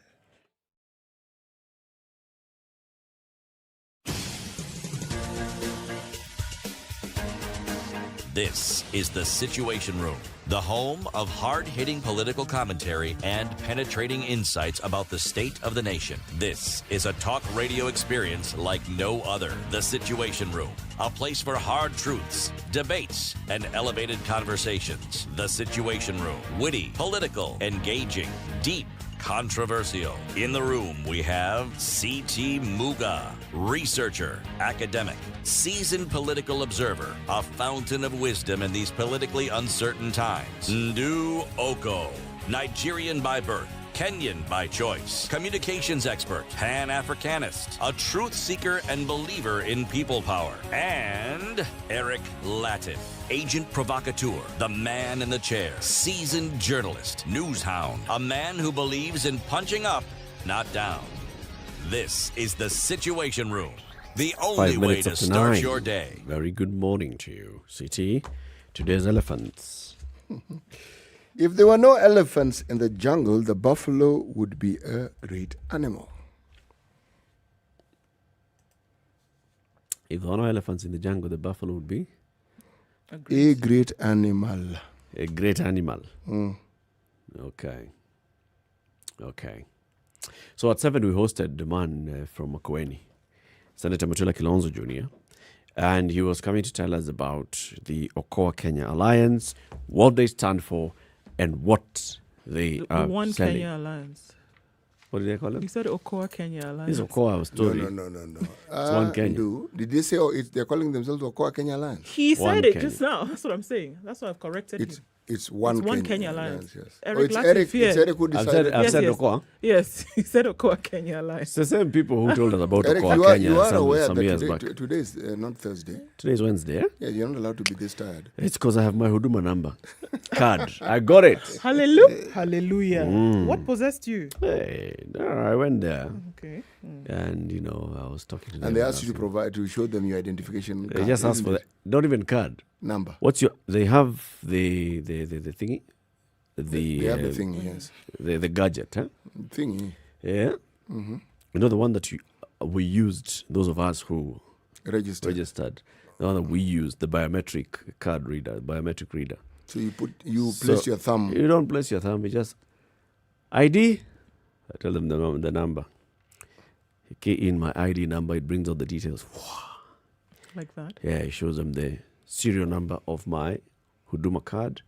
This is the Situation Room, the home of hard-hitting political commentary and penetrating insights about the state of the nation. This is a talk radio experience like no other. The Situation Room, a place for hard truths, debates, and elevated conversations. The Situation Room, witty, political, engaging, deep, controversial. In the room, we have C.T. Muga, researcher, academic, seasoned political observer, a fountain of wisdom in these politically uncertain times. Ndu Oko, Nigerian by birth, Kenyan by choice, communications expert, Pan-Africanist, a truth seeker and believer in people power, and Eric Latin, agent provocateur, the man in the chair, seasoned journalist, news hound, a man who believes in punching up, not down. This is the Situation Room, the only way to start 9. your day. Very good morning to you, CT. Today's elephants. If there were no elephants in the jungle, the buffalo would be a great animal. If there were no elephants in the jungle, the buffalo would be? A great animal. A great animal. Mm. Okay. So at 7, we hosted the man from Makueni, Senator Mutula Kilonzo Jr., and he was coming to tell us about the Okoa Kenya Alliance, what they stand for, and what they are One selling. Kenya Alliance. What did they call it? You said Okoa Kenya Alliance. This Okoa was told. No. It's one Kenya. Did they say they're calling themselves Okoa Kenya Alliance? He One said it Kenya. just now. That's what I'm saying. That's why I've corrected him. It's one Kenya Alliance. Yes. Eric it's Latif, Eric. yeah. It's Eric who decided. I've said Okoa. Yes, he said Okoa Kenya Alliance. It's the same people who told us about Eric, Okoa you are, Kenya you are some aware years that back. today is not Thursday. Today is Wednesday, eh? Yeah, you're not allowed to be this tired. It's because I have my Huduma number card. I got it. Hallelujah. What possessed you? Hey, no, I went there. Okay. And, I was talking to them. And they asked you to show them your identification They card. just asked for that. Not even card. Number. They have the thingy? They have the thingy, yes. The gadget, huh? Thingy. Yeah. Mm-hmm. The one that we used, those of us who registered. The one that we used, the biometric card reader, biometric reader. So you place your thumb. You don't place your thumb, you just ID. I tell them the number. You key in my ID number, it brings out the details. Like that? Yeah, it shows them the serial number of my Huduma card.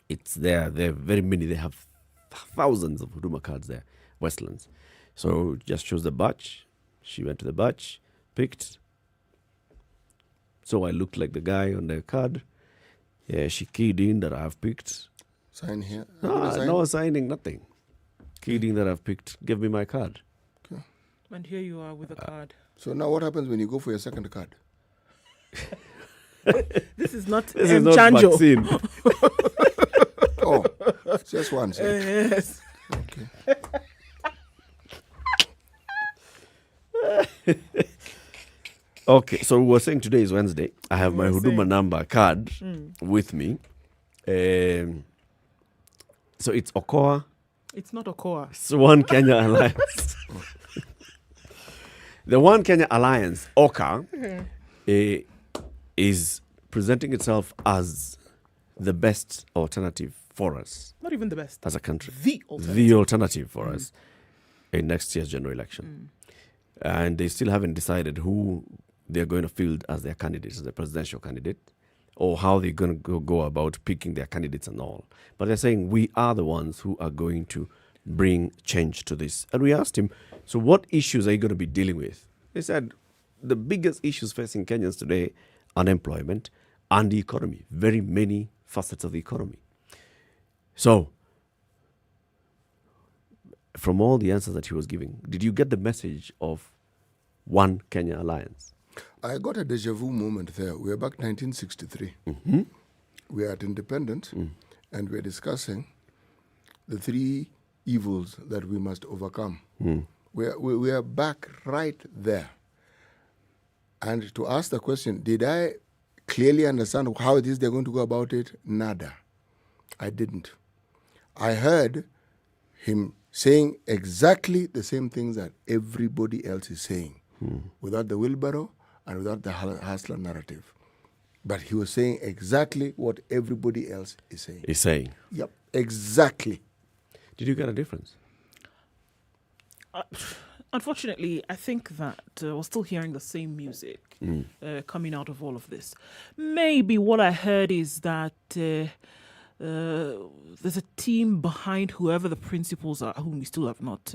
It's there. There are very many. They have thousands of Huduma cards there, Westlands. So it just shows the batch. She went to the batch, picked. So I looked like the guy on the card. Yeah, she keyed in that I have picked. Sign here. No signing, nothing. Keyed in that I've picked. Give me my card. Okay. And here you are with a card. So now what happens when you go for your second card? This is not Chanjo. Vaccine. Oh, just one. Yes. Okay. Okay, so we were saying today is Wednesday. I have my Huduma number card with me. So it's Okoa. It's not Okoa. It's One Kenya Alliance. The One Kenya Alliance, OKA, is presenting itself as the best alternative for us. Not even the best. As a country. The alternative for us in next year's general election. And they still haven't decided who they're going to field as their candidates, as their presidential candidate, or how they're going to go about picking their candidates and all. But they're saying we are the ones who are going to bring change to this. And we asked him, so what issues are you going to be dealing with? He said, the biggest issues facing Kenyans today, unemployment and the economy, very many facets of the economy. So, from all the answers that he was giving, did you get the message of One Kenya Alliance? I got a deja vu moment there. We were back 1963. Mm-hmm. We are at independence, and we're discussing the three evils that we must overcome. We are back right there. And to ask the question, did I clearly understand how it is they're going to go about it? Nada. I didn't. I heard him saying exactly the same things that everybody else is saying, without the wheelbarrow and without the hustler narrative. But he was saying exactly what everybody else is saying. He's saying. Yep, exactly. Did you get a difference? Unfortunately, I think that we're still hearing the same music coming out of all of this. Maybe what I heard is that there's a team behind whoever the principals are, whom we still have not,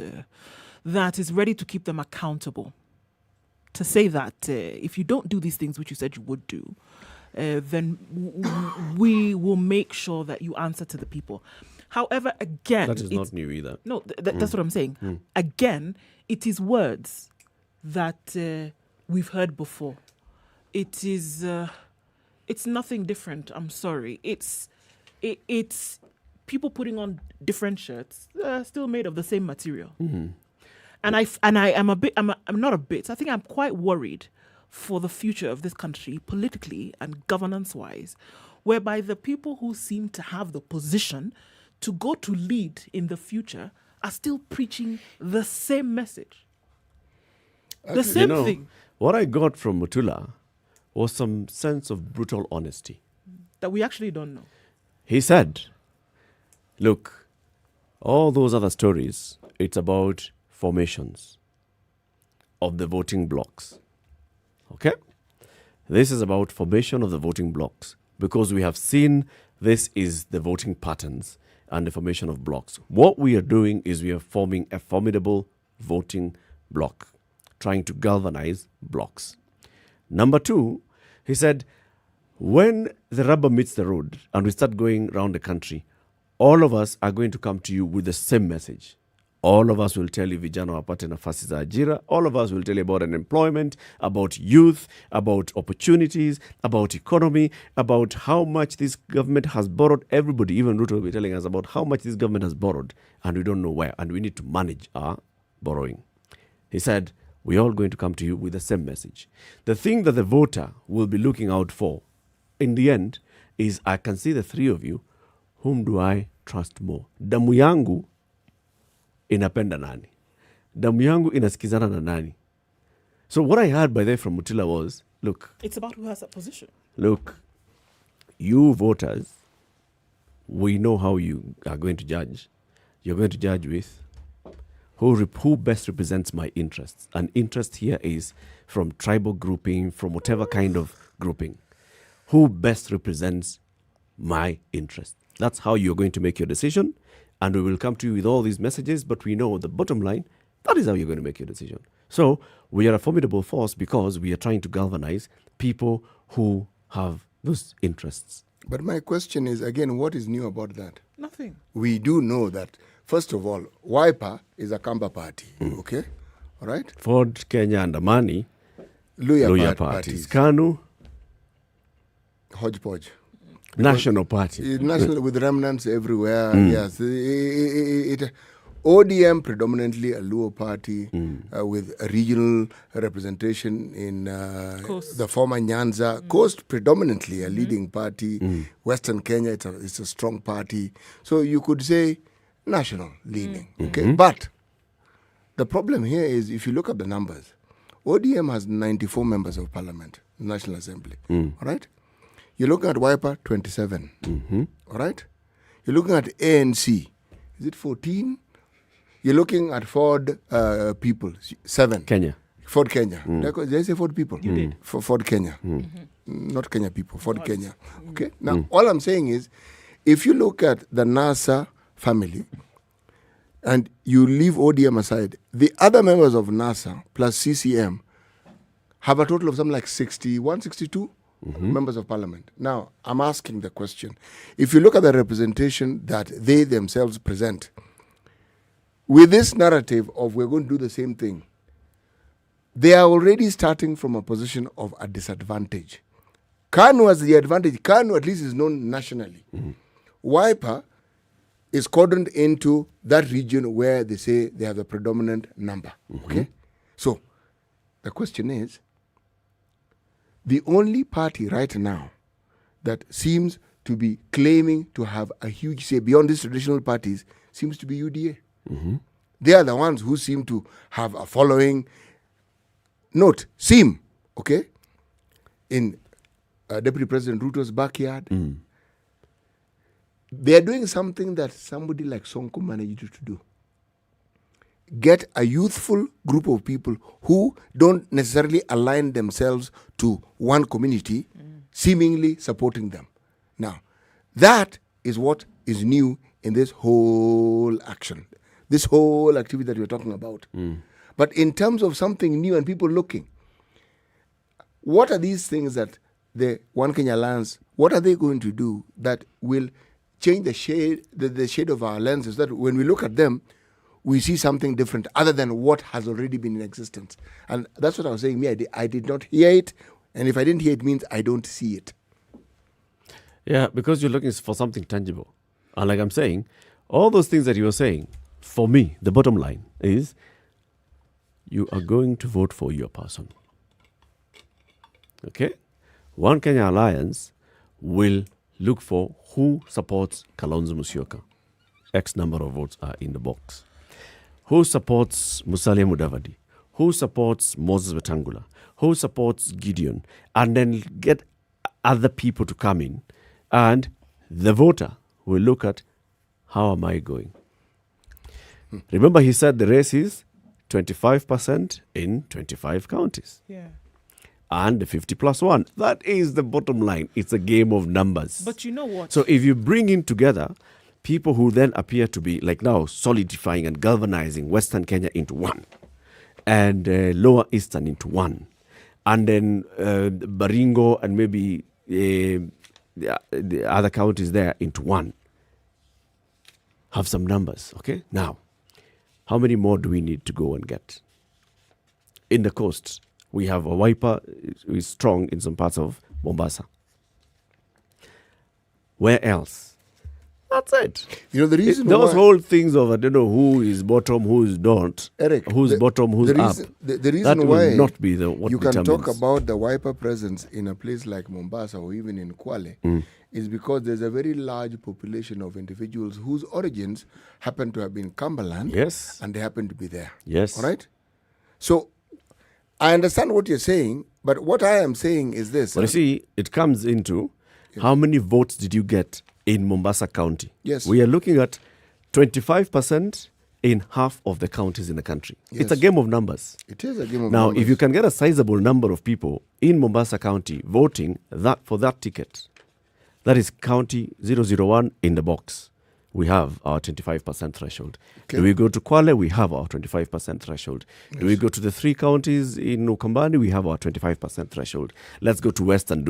that is ready to keep them accountable. To say that if you don't do these things which you said you would do, then we will make sure that you answer to the people. However, again... That is not new either. No, that's what I'm saying. Again, it is words that we've heard before. It is... it's nothing different, I'm sorry. It's people putting on different shirts, still made of the same material. And I am I think I'm quite worried for the future of this country, politically and governance-wise, whereby the people who seem to have the position to go to lead in the future are still preaching the same message. The same thing. What I got from Mutula was some sense of brutal honesty. That we actually don't know. He said, look, all those other stories, it's about formations of the voting blocks. Okay? This is about formation of the voting blocks because we have seen this is the voting patterns and the formation of blocks. What we are doing is we are forming a formidable voting block, trying to galvanize blocks. Number two, he said, when the rubber meets the road and we start going around the country, all of us are going to come to you with the same message. All of us will tell you vijana wapate nafasi za ajira. All of us will tell you about unemployment, about youth, about opportunities, about economy, about how much this government has borrowed. Everybody, even Ruto, will be telling us about how much this government has borrowed, and we don't know where, and we need to manage our borrowing. He said, we're all going to come to you with the same message. The thing that the voter will be looking out for, in the end, is I can see the three of you. Whom do I trust more? Damu yangu inapenda nani? Damu yangu inasikizana na nani? So what I heard by there from Mutila was, look. It's about who has that position. Look, you voters, we know how you are going to judge. You're going to judge with who best represents my interests. And interest here is from tribal grouping, from whatever kind of grouping. Who best represents my interest? That's how you're going to make your decision. And we will come to you with all these messages, but we know the bottom line, that is how you're going to make your decision. So we are a formidable force because we are trying to galvanize people who have those interests. But my question is, again, what is new about that? Nothing. We do know that, first of all, Wiper is a Kamba party, okay? All right? Ford, Kenya, and Amani, Luya parties. KANU, hodgepodge. National Party. National with remnants everywhere, yes. ODM predominantly a Luo party with a regional representation in the former Nyanza. Coast predominantly a leading party. Western Kenya, it's a strong party. So you could say national leaning, okay? But the problem here is if you look at the numbers, ODM has 94 members of parliament, National Assembly, all right? You're looking at Wiper, 27. All right? You're looking at ANC. Is it 14? You're looking at Ford people, 7. Kenya. Ford Kenya. Did I say Ford people? You did. For Ford Kenya. Not Kenya people, Ford Kenya. Okay? Now, all I'm saying is, if you look at the NASA family, and you leave ODM aside, the other members of NASA plus CCM have a total of something like 61, 62 members of parliament. Now, I'm asking the question. If you look at the representation that they themselves present, with this narrative of we're going to do the same thing, they are already starting from a position of a disadvantage. KANU has the advantage. KANU at least is known nationally. Wiper is cordoned into that region where they say they have the predominant number. Okay? So, the question is, the only party right now that seems to be claiming to have a huge say beyond these traditional parties seems to be UDA. They are the ones who seem to have a following. Note, okay? In Deputy President Ruto's backyard. They are doing something that somebody like Sonko managed to do. Get a youthful group of people who don't necessarily align themselves to one community, seemingly supporting them. Now, that is what is new in this whole action, this whole activity that we're talking about. But in terms of something new and people looking, what are these things that the One Kenya Alliance, what are they going to do that will change the shade of our lenses, that when we look at them, we see something different other than what has already been in existence? And that's what I was saying. I did not hear it. And if I didn't hear it, means I don't see it. Yeah, because you're looking for something tangible. And like I'm saying, all those things that you were saying, for me, the bottom line is you are going to vote for your person. Okay? One Kenya Alliance will look for who supports Kalonzo Musyoka. X number of votes are in the box. Who supports Musalia Mudavadi? Who supports Moses Wetangula? Who supports Gideon? And then get other people to come in. And the voter will look at, how am I going? Remember, he said the race is 25% in 25 counties. Yeah. And the 50+1. That is the bottom line. It's a game of numbers. But you know what? So if you bring in together people who then appear to be, like now, solidifying and galvanizing Western Kenya into one, and Lower Eastern into one, and then Baringo and maybe the other counties there into one. Have some numbers, okay? Now, how many more do we need to go and get? In the coast, we have a wiper who is strong in some parts of Mombasa. Where else? That's it. You know, the reason those why, whole things of, I don't know who is bottom, who is not, Eric, who's bottom, who's the up. The reason that why will not be what you can determines. talk about the wiper presence in a place like Mombasa or even in Kwale is because there's a very large population of individuals whose origins happen to have been Cumberland. Yes. And they happen to be there. Yes. All right? So, I understand what you're saying, but what I am saying is this. But you see, it comes into how many votes did you get in Mombasa County? Yes. We are looking at 25% in half of the counties in the country. Yes. It's a game of numbers. It is a game of numbers. Now, numbers. if you can get a sizable number of people in Mombasa County voting for that ticket, that is county 001 in the box. We have our 25% threshold. Okay. Do we go to Kwale? We have our 25% threshold. Yes. Do we go to the 3 counties in Ukambani? We have our 25% threshold. Let's go to Western.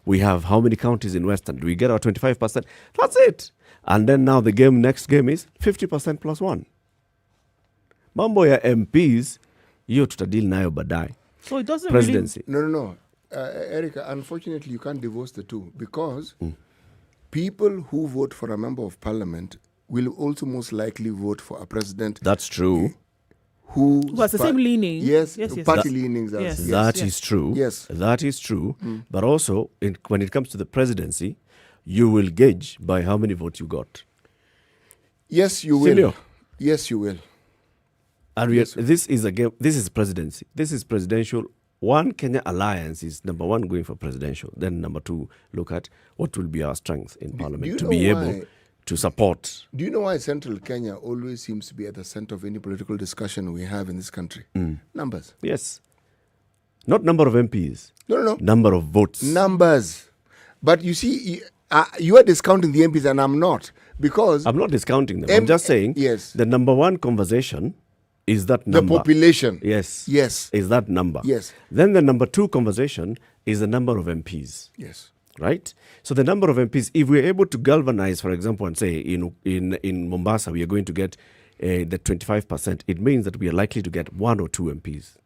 We have how many counties in Western? Do we get our 25%? That's it. And then now the next game is 50% plus 1. Mambo ya MPs, hiyo tutadili nayo baadaye. So it doesn't Presidency. really... No. Erica, unfortunately, you can't divorce the two because people who vote for a member of parliament will also most likely vote for a president. That's true. Who has the same leaning. Yes, yes. Party leanings. Yes. That is true. Yes. That is true. But also, when it comes to the presidency, you will gauge by how many votes you got. Yes, you will. Silio. Yes, you will. And this is a game. This is presidency. This is presidential. One Kenya Alliance is number one going for presidential. Then number two, look at what will be our strength in parliament to be able to support. Do you know why Central Kenya always seems to be at the center of any political discussion we have in this country? Numbers. Yes. Not number of MPs. No. Number of votes. Numbers. But you see, you are discounting the MPs and I'm not. Because I'm not discounting them. I'm just saying the number one conversation is that number. The population. Yes. Yes. Is that number. Yes. Then the number two conversation is the number of MPs. Yes. Right? So the number of MPs, if we're able to galvanize, for example, and say in Mombasa, we are going to get the 25%, it means that we are likely to get 1 or 2 MPs.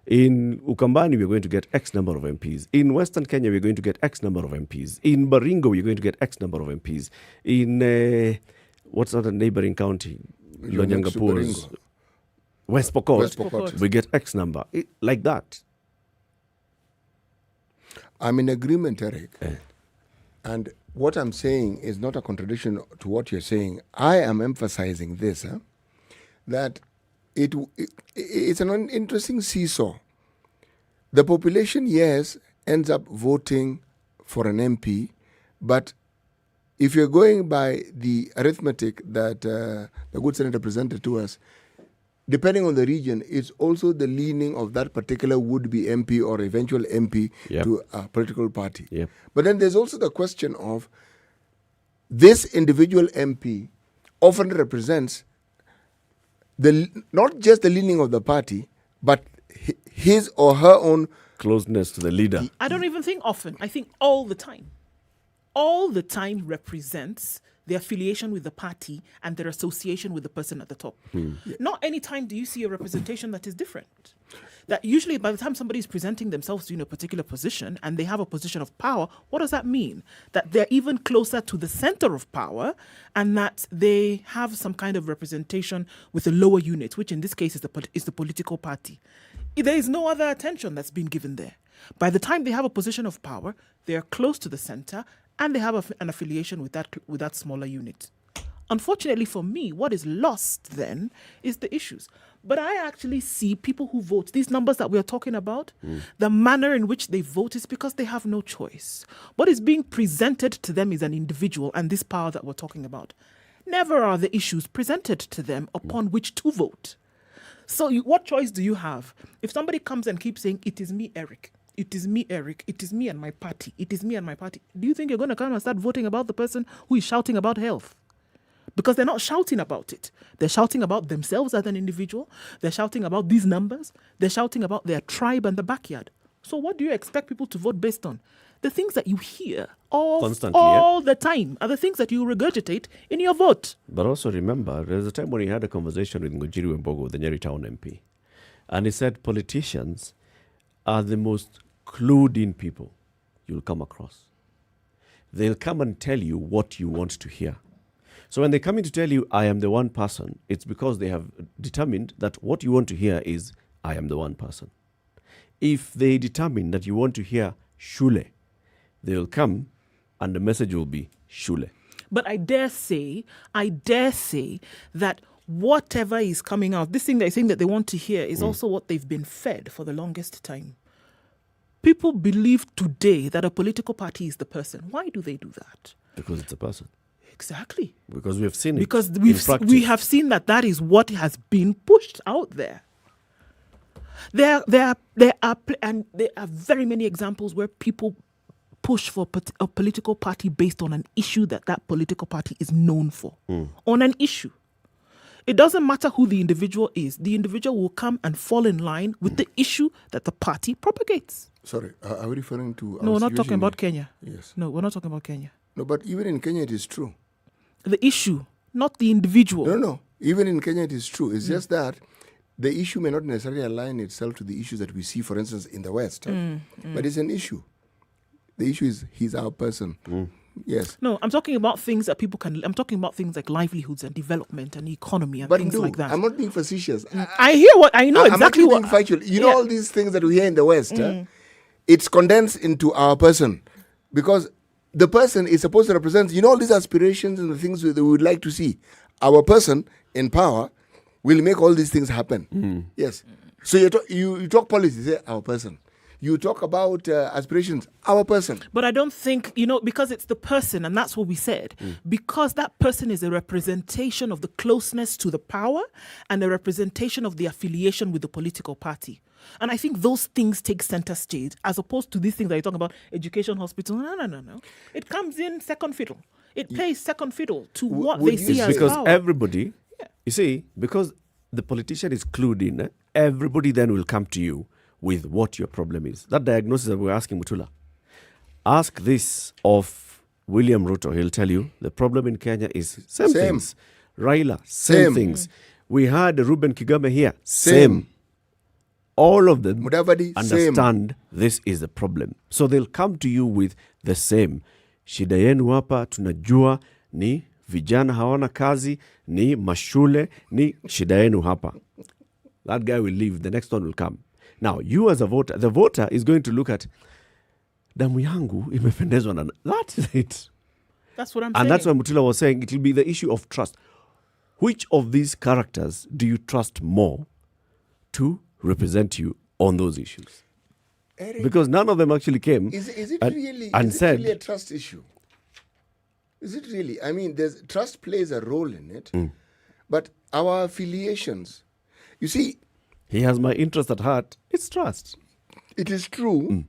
In Ukambani, we're going to get X number of MPs. In Western Kenya, we're going to get X number of MPs. In Baringo, we're going to get X number of MPs. In, what's other neighboring county? Lonyangapu's. West Pokot, we get X number. Like that. I'm in agreement, Eric. And what I'm saying is not a contradiction to what you're saying. I am emphasizing this, that it's an interesting seesaw. The population, yes, ends up voting for an MP, but if you're going by the arithmetic that the good senator presented to us, depending on the region, it's also the leaning of that particular would-be MP or eventual MP to a political party. Yep. But then there's also the question of this individual MP often represents not just the leaning of the party, but his or her own closeness to the leader. I don't even think often. I think all the time. All the time represents the affiliation with the party and their association with the person at the top. Not any time do you see a representation that is different. That usually by the time somebody is presenting themselves in a particular position and they have a position of power, what does that mean? That they're even closer to the center of power and that they have some kind of representation with a lower unit, which in this case is the political party. There is no other attention that's been given there. By the time they have a position of power, they are close to the center and they have an affiliation with that smaller unit. Unfortunately for me, what is lost then is the issues. But I actually see people who vote, these numbers that we are talking about, the manner in which they vote is because they have no choice. What is being presented to them is an individual and this power that we're talking about. Never are the issues presented to them upon which to vote. So what choice do you have? If somebody comes and keeps saying, it is me, Eric. It is me, Eric. It is me and my party. It is me and my party. Do you think you're going to come and start voting about the person who is shouting about health? Because they're not shouting about it. They're shouting about themselves as an individual. They're shouting about these numbers. They're shouting about their tribe and the backyard. So what do you expect people to vote based on? The things that you hear constantly, all the time are the things that you regurgitate in your vote. But also remember, there's a time when he had a conversation with Ngunjiri Wembogo, the Nyeri town MP. And he said politicians are the most clued-in people you'll come across. They'll come and tell you what you want to hear. So when they come in to tell you, I am the one person, it's because they have determined that what you want to hear is, I am the one person. If they determine that you want to hear Shule, they'll come and the message will be Shule. But I dare say that whatever is coming out, this thing they're saying that they want to hear is also what they've been fed for the longest time. People believe today that a political party is the person. Why do they do that? Because it's a person. Exactly. Because we have seen it. Because we have seen that is what has been pushed out there. There are very many examples where people push for a political party based on an issue that political party is known for. On an issue. It doesn't matter who the individual is. The individual will come and fall in line with the issue that the party propagates. Sorry, are we referring to... No, we're not talking about Kenya. Yes. No, we're not talking about Kenya. No, but even in Kenya it is true. The issue, not the individual. No. Even in Kenya it is true. It's just that the issue may not necessarily align itself to the issues that we see, for instance, in the West. But it's an issue. The issue is he's our person. Yes. No, I'm talking about things that people can... I'm talking about things like livelihoods and development and economy and things like that. I'm not being facetious. I hear what... I know exactly I'm not what... being factual. You know all these things that we hear in the West? It's condensed into our person. Because the person is supposed to represent, all these aspirations and the things that we would like to see. Our person in power will make all these things happen. Yes. So you talk policy, say our person. You talk about aspirations, our person. But I don't think, because it's the person, and that's what we said, because that person is a representation of the closeness to the power and a representation of the affiliation with the political party. And I think those things take center stage as opposed to these things that you're talking about, education, hospital. No. It comes in second fiddle. It plays second fiddle to what they see as because power. Everybody, you see, because the politician is clued in, everybody then will come to you with what your problem is. That diagnosis that we're asking Mutula. Ask this of William Ruto. He'll tell you the problem in Kenya is same. Things. Raila, same things. We had Ruben Kigame here. Same. All of them understand this is the problem. So they'll come to you with the same. Shida yenu hapa tunajua ni vijana hawana kazi, ni mashule, ni shida yenu hapa. That guy will leave. The next one will come. Now, you as a voter, the voter is going to look at damu yangu imependezwa na... That's it. That's what I'm saying. And that's what Mutula was saying. It will be the issue of trust. Which of these characters do you trust more to represent you on those issues? Eric, because none of them actually came is it and, really and is said, it really a trust issue? Is it really? I mean, trust plays a role in it, but our affiliations, you see, he has my interest at heart. It's trust. It is true.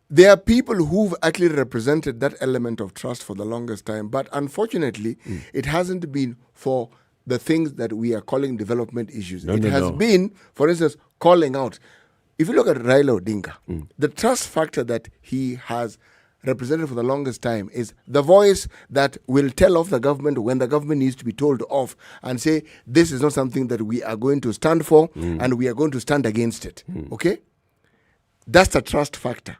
There are people who've actually represented that element of trust for the longest time, but unfortunately, it hasn't been for the things that we are calling development issues. It has been, for instance, calling out. If you look at Raila Odinga, the trust factor that he has represented for the longest time is the voice that will tell off the government when the government needs to be told off and say, this is not something that we are going to stand for and we are going to stand against it. Okay? That's the trust factor.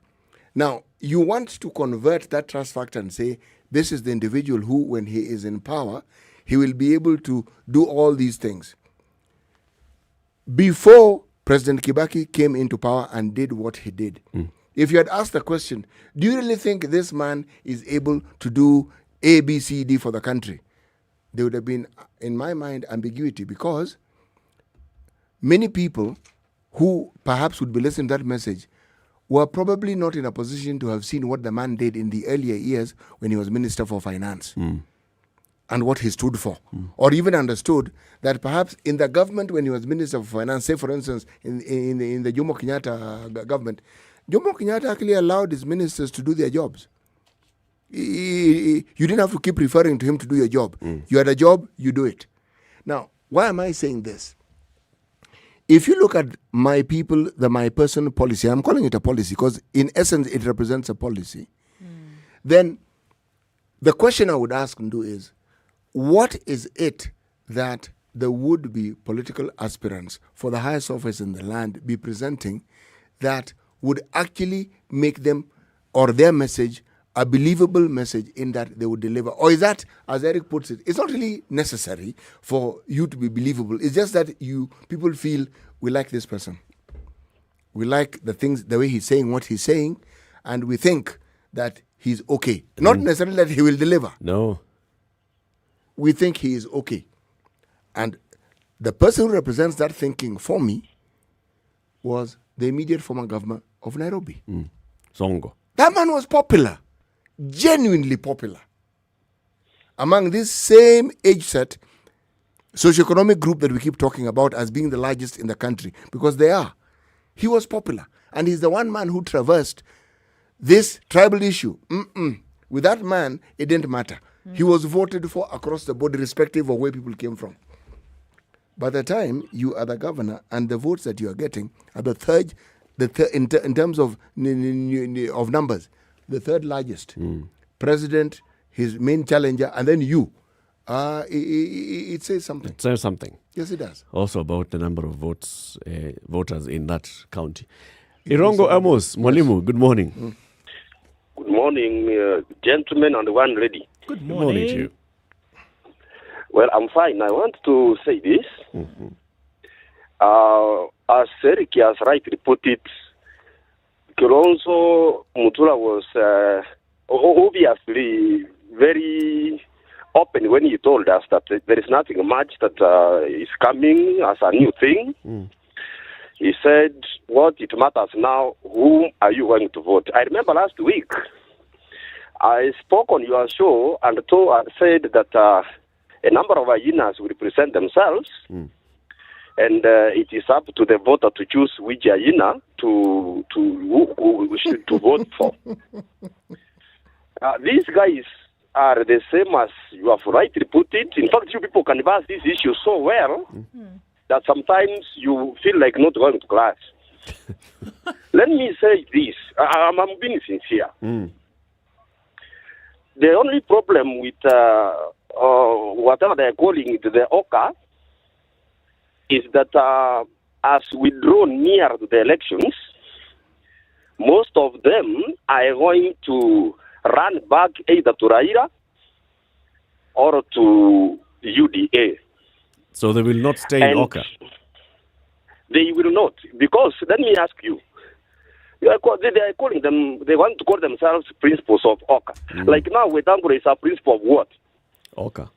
Now, you want to convert that trust factor and say, this is the individual who, when he is in power, he will be able to do all these things. Before President Kibaki came into power and did what he did, if you had asked the question, do you really think this man is able to do A, B, C, D for the country? There would have been, in my mind, ambiguity, because many people who perhaps would be listening to that message were probably not in a position to have seen what the man did in the earlier years when he was Minister for Finance and what he stood for, or even understood that perhaps in the government when he was Minister for Finance, say for instance in the Jomo Kenyatta government, Jomo Kenyatta actually allowed his ministers to do their jobs. You didn't have to keep referring to him to do your job. You had a job, you do it. Now, why am I saying this? If you look at my people, my person policy, I'm calling it a policy because in essence it represents a policy, then the question I would ask Ndu is, what is it that the would-be political aspirants for the highest office in the land be presenting that would actually make them or their message a believable message in that they would deliver? Or is that, as Eric puts it, it's not really necessary for you to be believable. It's just that people feel we like this person. We like the way he's saying what he's saying, and we think that he's okay. Not necessarily that he will deliver. No. We think he is okay. And the person who represents that thinking for me was the immediate former governor of Nairobi. Songo. That man was popular. Genuinely popular among this same age set, socioeconomic group that we keep talking about as being the largest in the country, because they are. He was popular, and he's the one man who traversed this tribal issue. With that man, it didn't matter. He was voted for across the board, irrespective of where people came from. By the time you are the governor and the votes that you are getting are in terms of numbers, the third largest. President, his main challenger, and then you. It says something. It says something. Yes, it does. Also about the number of voters in that county. Irongo Amos, Mwalimu, good morning. Good morning, gentlemen and one lady. Good morning to you. Well, I'm fine. I want to say this. As Eric has rightly put it, Kilonzo Mutula was obviously very open when he told us that there is nothing much that is coming as a new thing. He said, what it matters now, whom are you going to vote? I remember last week, I spoke on your show and said that a number of hyenas will present themselves, and it is up to the voter to choose which hyena to vote for. These guys are the same as you have rightly put it. In fact, you people canvass this issue so well that sometimes you feel like not going to class. Let me say this. I'm being sincere. The only problem with whatever they're calling it, the OCA, is that as we draw near to the elections, most of them are going to run back either to Raila or to UDA. So they will not stay in OCA? They will not, because let me ask you, they are calling them, they want to call themselves principles of OCA. Like now, Wetangula is a principle of what? OCA.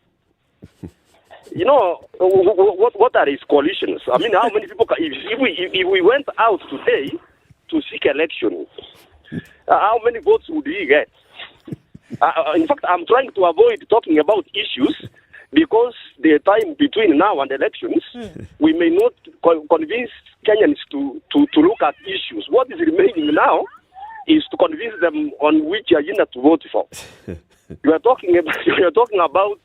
You know, what are his coalitions? I mean, how many people if we went out today to seek election, how many votes would he get? In fact, I'm trying to avoid talking about issues because the time between now and elections, we may not convince Kenyans to look at issues. What is remaining now is to convince them on which agenda to vote for. You are talking about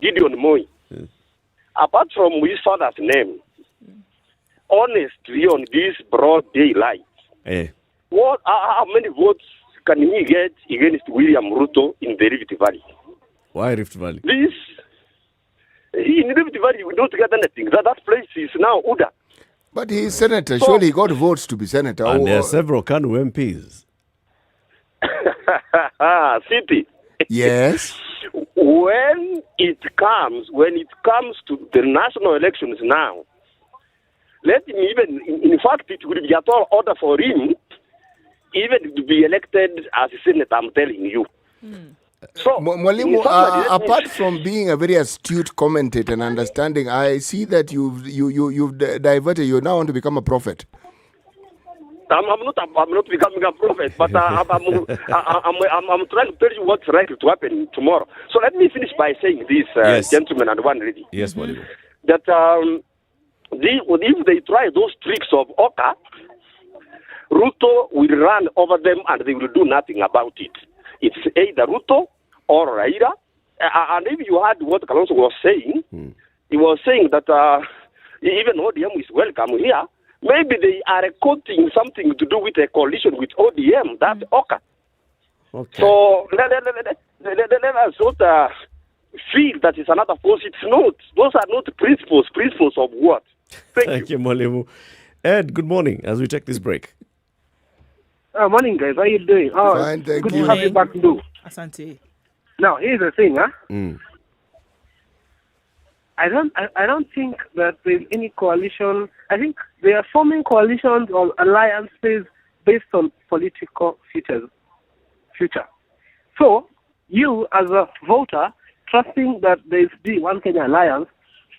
Gideon Moi. Apart from his father's name, honestly, on this broad daylight, how many votes can he get against William Ruto in the Rift Valley? Why Rift Valley? In Rift Valley, we don't get anything. That place is now Uda. But he is senator. Surely he got votes to be senator. And there are several Kanu MPs. City. Yes. When it comes to the national elections now, let him even, in fact, it would be a tall order for him even to be elected as a senator, I'm telling you. So, Mwalimu, apart from being a very astute commentator and understanding, I see that you've diverted. You now want to become a prophet. I'm not becoming a prophet, but I'm trying to tell you what's likely to happen tomorrow. So let me finish by saying this, gentlemen and one lady. Yes, Mwalimu. That if they try those tricks of Oka, Ruto will run over them and they will do nothing about it. It's either Ruto or Raila. And if you heard what Kalonzo was saying, he was saying that even ODM is welcome here. Maybe they are quoting something to do with a coalition with ODM. That's Oka. Okay. So let us not feel that it's another force. It's not. Those are not principles. Principles of what? Thank you, Mwalimu. Ed, good morning as we take this break. Morning, guys. How are you doing? Fine, thank good you. to have you back, too. Asante. Now, here's the thing, I don't think that there's any coalition. I think they are forming coalitions or alliances based on political future. So, you as a voter, trusting that there's the One Kenya Alliance,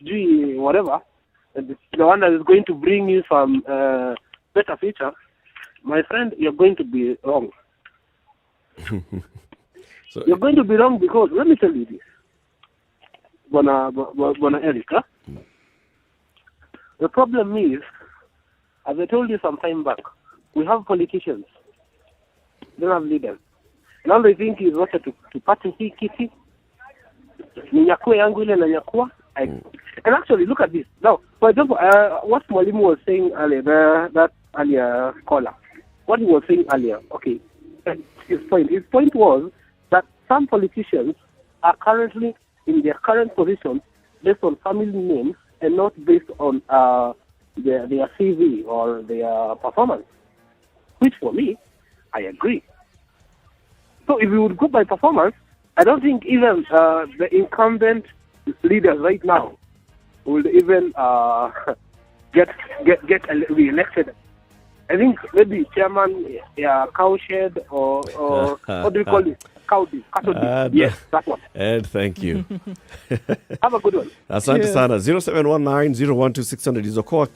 whatever, the one that is going to bring you some better future, my friend, you're going to be wrong. You're going to be wrong because, let me tell you this, Bona Erica, the problem is, as I told you some time back, we have politicians, they don't have leaders. And all they think is what to party hii kiti, ninyakue yangu ile na nyakua. And actually, look at this. Now, for example, what Mwalimu was saying earlier, that earlier caller, what he was saying earlier, okay, his point was that some politicians are currently in their current positions based on family names and not based on their CV or their performance, which for me, I agree. So if we would go by performance, I don't think even the incumbent leaders right now will even get re-elected. I think maybe chairman, cowshed or what do we call it? Cowdy. Yes, that one. Ed, thank you. Have a good one. Asante sana. 0719-012-600 is Oka.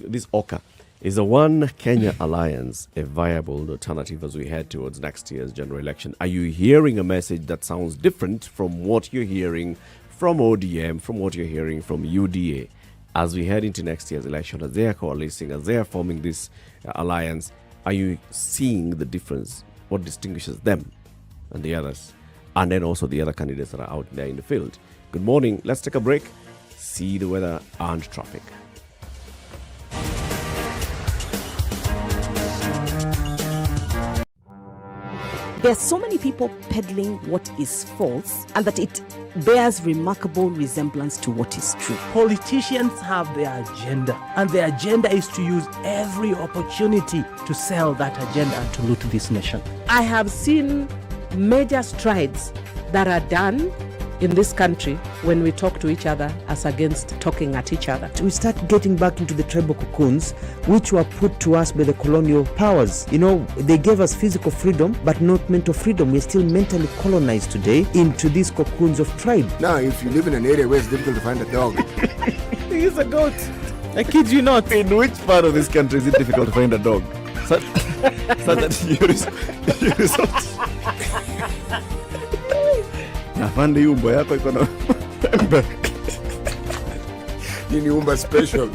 This Oka is a One Kenya Alliance, a viable alternative as we head towards next year's general election. Are you hearing a message that sounds different from what you're hearing from ODM, from what you're hearing from UDA? As we head into next year's election, as they are coalescing, as they are forming this alliance, are you seeing the difference? What distinguishes them and the others? And then also the other candidates that are out there in the field. Good morning. Let's take a break. See the weather and traffic. There are so many people peddling what is false and that it bears remarkable resemblance to what is true. Politicians have their agenda, and their agenda is to use every opportunity to sell that agenda and to loot this nation. I have seen major strides that are done in this country when we talk to each other as against talking at each other. We start getting back into the tribal cocoons which were put to us by the colonial powers. You know, they gave us physical freedom but not mental freedom. We're still mentally colonized today into these cocoons of tribe. Now, if you live in an area where it's difficult to find a dog, He's a goat. I kid you not. In which part of this country is it difficult to find a dog? So that you resort. Nafandi hii umbo yako iko na pembe. Hii ni umba special.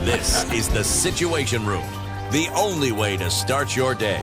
This is the Situation Room, the only way to start your day.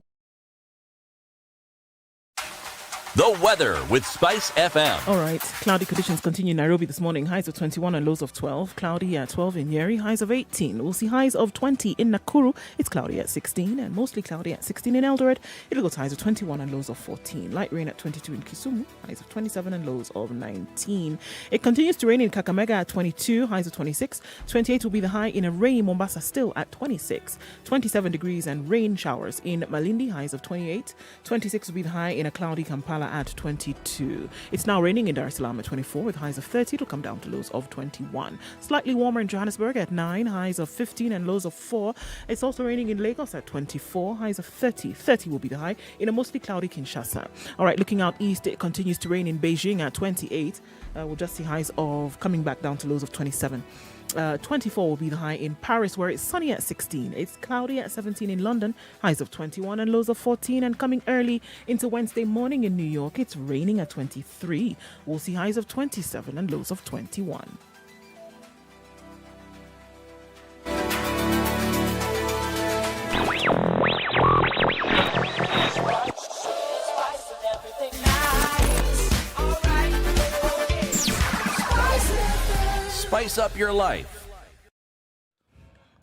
The weather with Spice FM. All right. Cloudy conditions continue in Nairobi this morning. Highs of 21 and lows of 12. Cloudy at 12 in Nyeri. Highs of 18. We'll see highs of 20 in Nakuru. It's cloudy at 16 and mostly cloudy at 16 in Eldoret. It'll go to highs of 21 and lows of 14. Light rain at 22 in Kisumu. Highs of 27 and lows of 19. It continues to rain in Kakamega at 22. Highs of 26. 28 will be the high in a rainy Mombasa still at 26. 27 degrees and rain showers in Malindi. Highs of 28. 26 will be the high in a cloudy Kampala at 22. It's now raining in Dar es Salaam at 24 with highs of 30. It'll come down to lows of 21. Slightly warmer in Johannesburg at 9, highs of 15 and lows of 4. It's also raining in Lagos at 24, highs of 30. 30 will be the high in a mostly cloudy Kinshasa. All right, looking out east, it continues to rain in Beijing at 28. We'll just see highs of coming back down to lows of 27. 24 will be the high in Paris, where it's sunny at 16. It's cloudy at 17 in London, highs of 21 and lows of 14. And coming early into Wednesday morning in New York, it's raining at 23. We'll see highs of 27 and lows of 21. Spice up your life.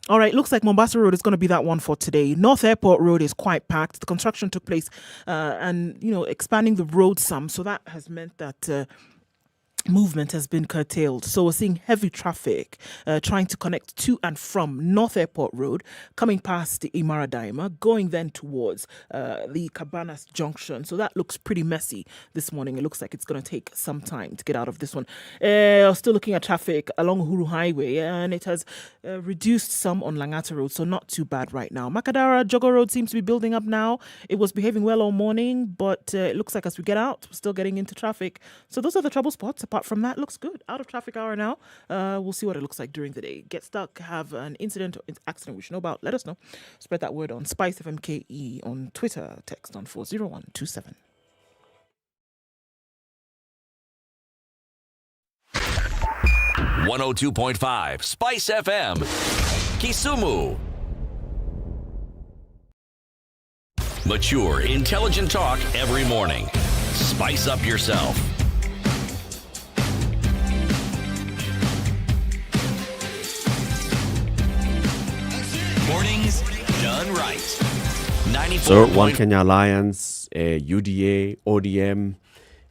All right, looks like Mombasa Road is going to be that one for today. North Airport Road is quite packed. The construction took place and, expanding the road some. So that has meant that movement has been curtailed. So we're seeing heavy traffic trying to connect to and from North Airport Road, coming past the Imara Daima, going then towards the Cabanas Junction. So that looks pretty messy this morning. It looks like it's going to take some time to get out of this one. Still looking at traffic along Uhuru Highway, and it has reduced some on Langata Road, so not too bad right now. Makadara Jogo Road seems to be building up now. It was behaving well all morning, but it looks like as we get out, we're still getting into traffic. So those are the trouble spots. Apart from that, looks good. Out of traffic hour now. We'll see what it looks like during the day. Get stuck, have an incident or accident we should know about, let us know. Spread that word on SpiceFM KE on Twitter. Text on 40127. .5 Spice FM, Kisumu. Mature, intelligent talk every morning. Spice up yourself. Mornings done right. 94. So One Kenya Alliance, UDA, ODM,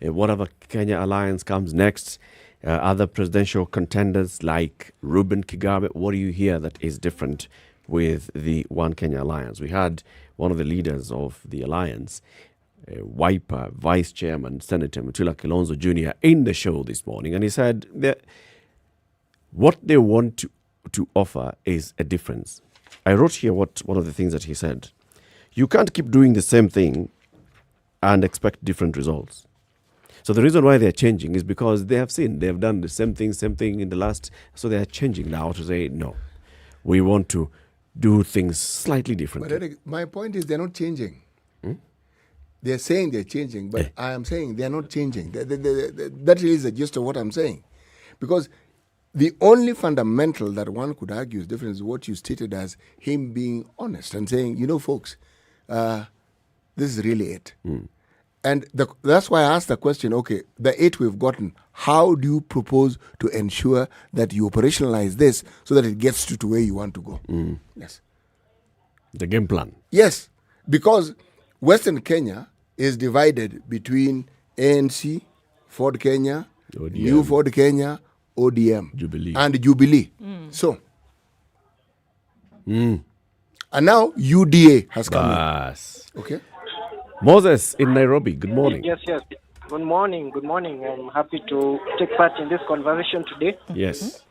whatever Kenya Alliance comes next, other presidential contenders like Reuben Kigame, what do you hear that is different with the One Kenya Alliance? We had one of the leaders of the alliance, Wiper Vice Chairman Senator Mutula Kilonzo Jr. in the show this morning, and he said that what they want to offer is a difference. I wrote here one of the things that he said. You can't keep doing the same thing and expect different results. So the reason why they're changing is because they have seen they've done the same thing in the last. So they're changing now to say, no, we want to do things slightly differently. But Eric, my point is they're not changing. They're saying they're changing, but I am saying they're not changing. That really is the gist of what I'm saying. Because the only fundamental that one could argue is different is what you stated as him being honest and saying, folks, this is really it. And that's why I asked the question, okay, the 8 we've gotten, how do you propose to ensure that you operationalize this so that it gets to where you want to go? Yes. The game plan. Yes, because Western Kenya is divided between ANC, Ford Kenya, ODM. New Ford Kenya, ODM, Jubilee. and Jubilee. So, and now UDA has come in. Okay. Moses in Nairobi, good morning. Yes. Good morning. I'm happy to take part in this conversation today. Yes.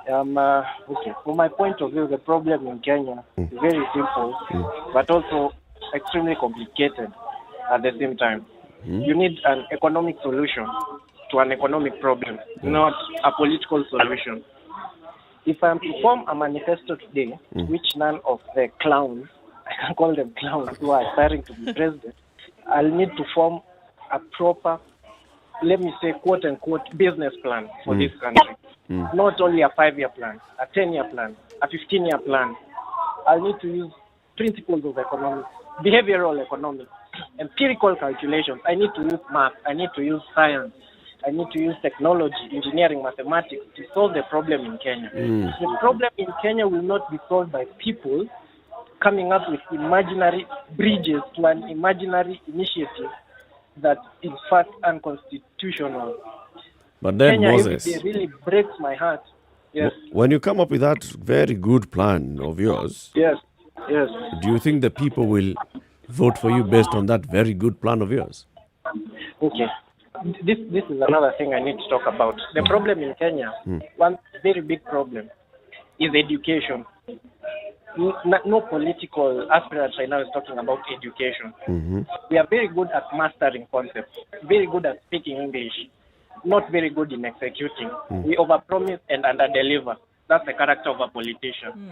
Okay. From my point of view, the problem in Kenya is very simple, but also extremely complicated at the same time. You need an economic solution to an economic problem, not a political solution. If I'm to form a manifesto today, which none of the clowns, I can call them clowns, who are aspiring to be president, I'll need to form a proper, let me say, quote-unquote, business plan for this country. Not only a 5-year plan, a 10-year plan, a 15-year plan. I'll need to use principles of economics, behavioral economics, empirical calculations. I need to use math. I need to use science. I need to use technology, engineering, mathematics to solve the problem in Kenya. The problem in Kenya will not be solved by people coming up with imaginary bridges to an imaginary initiative that is fact unconstitutional. But then, Kenya Moses, every day really breaks my heart. Yes. When you come up with that very good plan of yours, Yes. do you think the people will vote for you based on that very good plan of yours? Okay. This is another thing I need to talk about. The problem in Kenya, one very big problem, is education. No political aspirant right now is talking about education. We are very good at mastering concepts, very good at speaking English, not very good in executing. We overpromise and underdeliver. That's the character of a politician.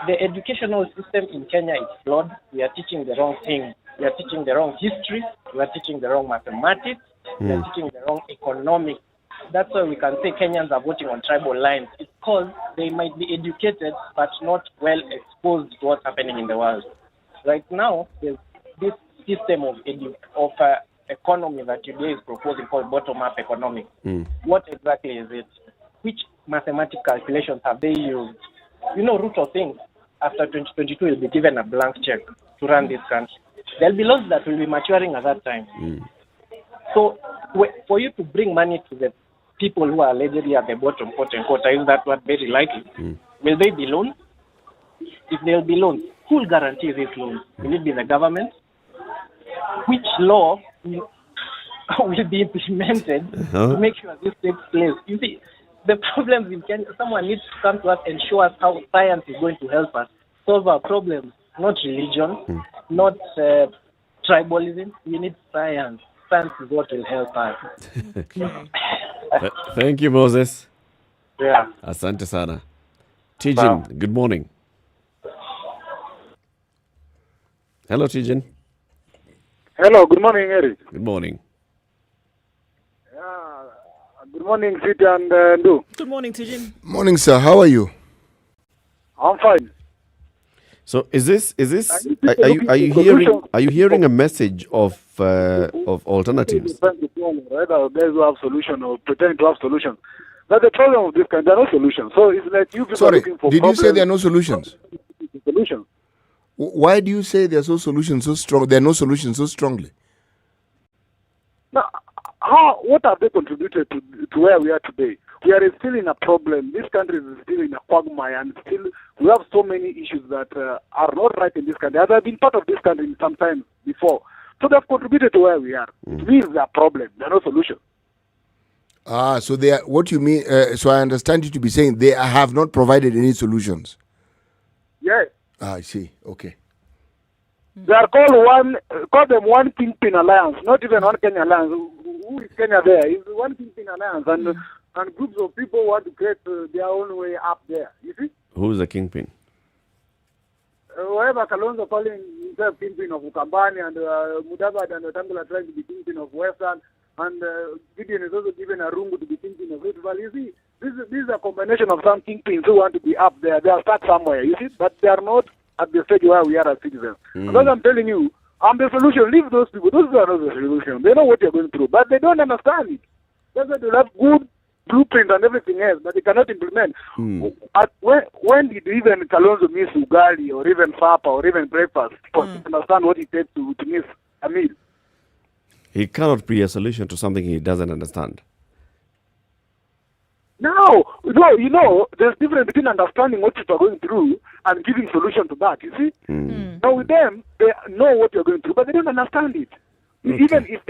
The educational system in Kenya is flawed. We are teaching the wrong thing. We are teaching the wrong history. We are teaching the wrong mathematics. We are teaching the wrong economics. That's why we can say Kenyans are voting on tribal lines. It's because they might be educated but not well exposed to what's happening in the world. Right now, there's this system of economy that today is proposing called bottom-up economics. What exactly is it? Which mathematical calculations have they used? You know, root of things, after 2022, will be given a blank check to run this country. There'll be laws that will be maturing at that time. So, for you to bring money to the people who are allegedly at the bottom, quote unquote, I use that word very lightly, will they be loans? If they'll be loans, who will guarantee these loans? Will it be the government? Which law will be implemented to make sure this takes place? You see, the problems in Kenya, someone needs to come to us and show us how science is going to help us solve our problems, not religion, not tribalism. We need science. Science is what will help us. Thank you, Moses. Yeah. Asante sana. Tijin, good morning. Hello, Tijin. Hello, good morning, Eric. Good morning. Good morning, Siti and Ndu. Good morning, Tijin. Morning, sir. How are you? I'm fine. So, are you hearing a message of alternatives? Rather, guys who have solution or pretend to have solutions. But the problem of this kind, there are no solutions. So it's like you people are looking for did problems. you say there are no solutions? Solutions. Why do you say there are no solutions so strong? There are no solutions so strongly. Now, what have they contributed to where we are today? We are still in a problem. This country is still in a quagmire, and still we have so many issues that are not right in this country. As I've been part of this country sometime before, so they have contributed to where we are. To me, it's a problem. There are no solution. So they are, what you mean? So I understand you to be saying they have not provided any solutions. Yes. I see. Okay. They are call them one Kingpin Alliance, not even one Kenya Alliance. Who is Kenya there? It's one Kingpin Alliance, and groups of people want to create their own way up there. You see? Who's the kingpin? Whoever Kalonzo calling himself Kingpin of Ukambani, and Mudavadi and Otambula trying to be Kingpin of Western, and Gideon is also given a room to be Kingpin of Rift Valley. You see, this is a combination of some Kingpins who want to be up there. They are stuck somewhere, you see, but they are not at the stage where we are as citizens. Because I'm telling you, I'm the solution. Leave those people. Those are not the solution. They know what you're going through, but they don't understand it. That's why they have good blueprint and everything else, but they cannot implement. When did even Kalonzo miss ugali or even supper or even breakfast to understand what it takes to miss a meal? He cannot be a solution to something he doesn't understand. No, you know, there's difference between understanding what people are going through and giving solution to that, you see? Now with them, they know what you're going through, but they don't understand it. Okay. Even if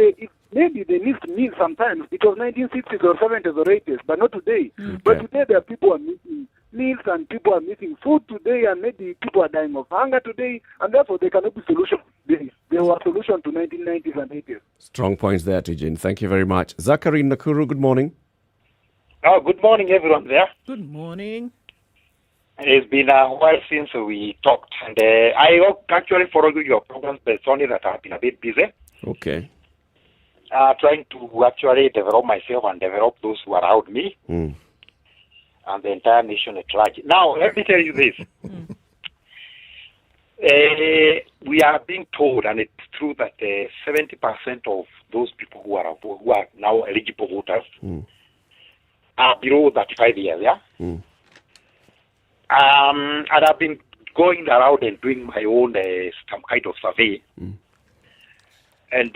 maybe they missed meals sometimes, it was 1960s or 70s or 80s, but not today. Okay. But today there are people who are missing meals and people are missing food today, and maybe people are dying of hunger today, and therefore they cannot be solution today. They They were a solution to 1990s and 80s. Strong points there, Tijin. Thank you very much. Zachary in Nakuru, good morning. Oh, good morning, everyone there. Good morning. It's been a while since we talked, and I actually followed your programs, but it's only that I've been a bit busy. Okay. Trying to actually develop myself and develop those who are around me and the entire nation at large. Now, let me tell you this. We are being told, and it's true, that 70% of those people who are now eligible voters are below 35 years, yeah? And I've been going around and doing my own some kind of survey. And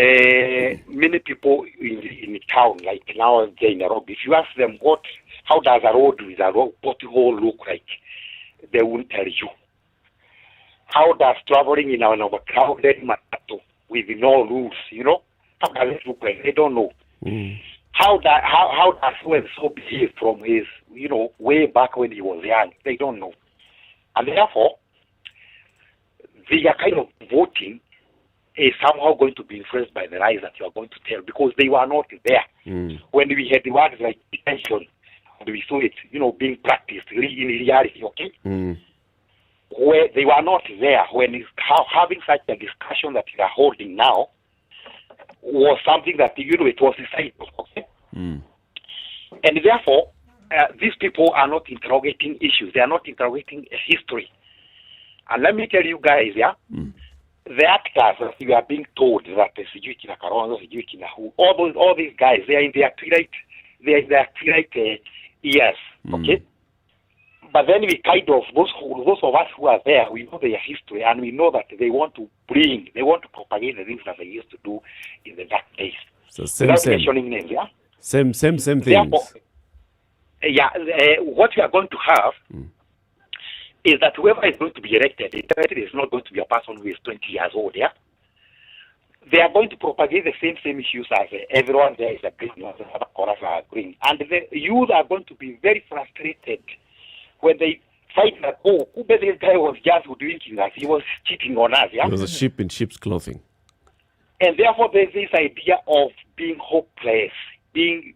many people in town, like now in Nairobi, if you ask them how does a road with a pothole look like, they won't tell you. How does traveling in an overcrowded matatu with no rules, how does it look like? They don't know. How does so behave from his, way back when he was young? They don't know. And therefore, the kind of voting is somehow going to be influenced by the lies that you are going to tell, because they were not there when we had the words like detention, and we saw it, being practiced in reality, okay? Where they were not there when having such a discussion that we are holding now was something that, it was decided, okay? And therefore, these people are not interrogating issues. They are not interrogating history. And let me tell you guys, the actors, as you are being told that all these guys, they are in their twilight, years, okay? But then we kind of, those of us who are there, we know their history, and we know that they want to propagate the things that they used to do in the dark days. So same mentioning names, yeah? Same things. Therefore, what we are going to have is that whoever is going to be elected is not going to be a person who is 20 years old, yeah? They are going to propagate the same issues as everyone there is agreeing, other corners are agreeing. And the youth are going to be very frustrated when they fight that, this guy was just drinking us, he was cheating on us, yeah? He was a sheep in sheep's clothing. And therefore there's this idea of being hopeless, being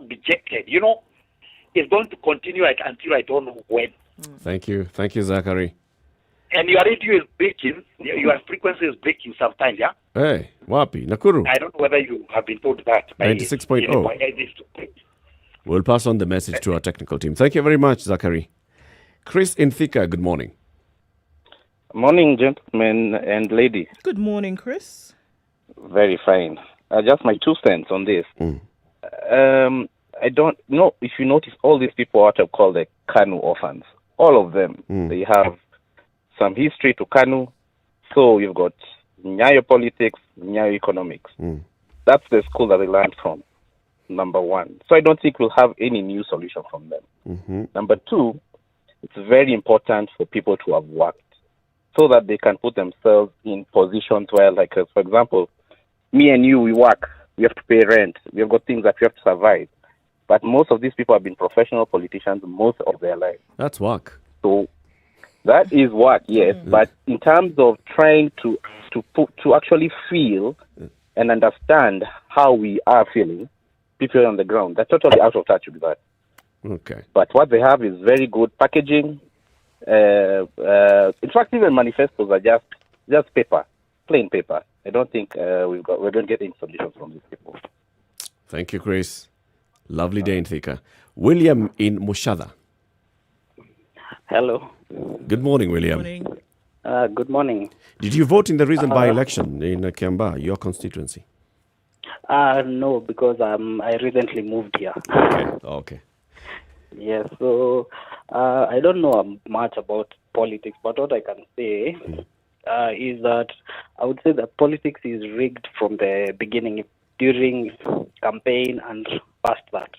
dejected, it's going to continue until I don't know when. Thank you, Zachary. And your radio is breaking, your frequency is breaking sometimes, yeah? Hey, wapi, Nakuru. I don't know whether you have been told that. 96.0. We'll pass on the message to our technical team. Thank you very much, Zachary. Chris in Thika, good morning. Morning, gentlemen and ladies. Good morning, Chris. Very fine. Just my 2 cents on this. I don't know if you notice all these people what I call the KANU orphans. All of them, they have some history to KANU. So you've got Nyayo politics, Nyayo economics. That's the school that they learned from, number one. So I don't think we'll have any new solution from them. Number two, it's very important for people to have worked so that they can put themselves in positions where, like, for example, me and you, we work. We have to pay rent. We have got things that we have to survive. But most of these people have been professional politicians most of their lives. That's work. So that is work, yes. But in terms of trying to actually feel and understand how we are feeling, people on the ground, they're totally out of touch with that. Okay. But what they have is very good packaging. In fact, even manifestos are just paper, plain paper. I don't think we don't get any solutions from these people. Thank you, Chris. Lovely day in Thika. William in Mushada. Hello. Good morning, William. Good morning. Did you vote in the recent by-election in Kiambaa, your constituency? No, because I recently moved here. Okay. Yes, so I don't know much about politics, but what I can say is that I would say that politics is rigged from the beginning, during campaign and past that.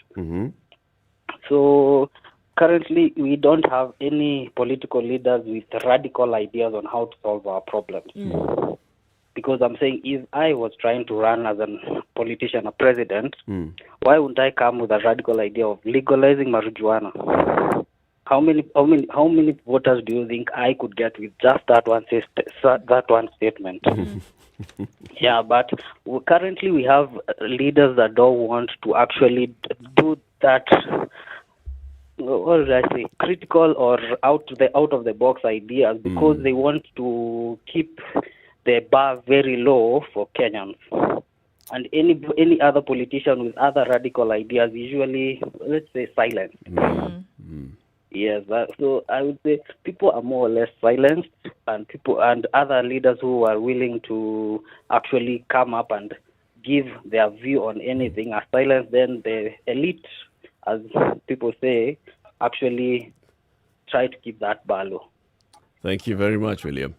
So currently we don't have any political leaders with radical ideas on how to solve our problems. Because I'm saying, if I was trying to run as a politician, a president, why wouldn't I come with a radical idea of legalizing marijuana? How many voters do you think I could get with just that one statement? Yeah, but currently we have leaders that don't want to actually do that. What did I say? Critical or out of the box ideas, because they want to keep the bar very low for Kenyans. And any other politician with other radical ideas usually, let's say, silent. Yes, so I would say people are more or less silenced, and people and other leaders who are willing to actually come up and give their view on anything are silenced. Then the elite, as people say, actually try to keep that bar low. Thank you very much, William.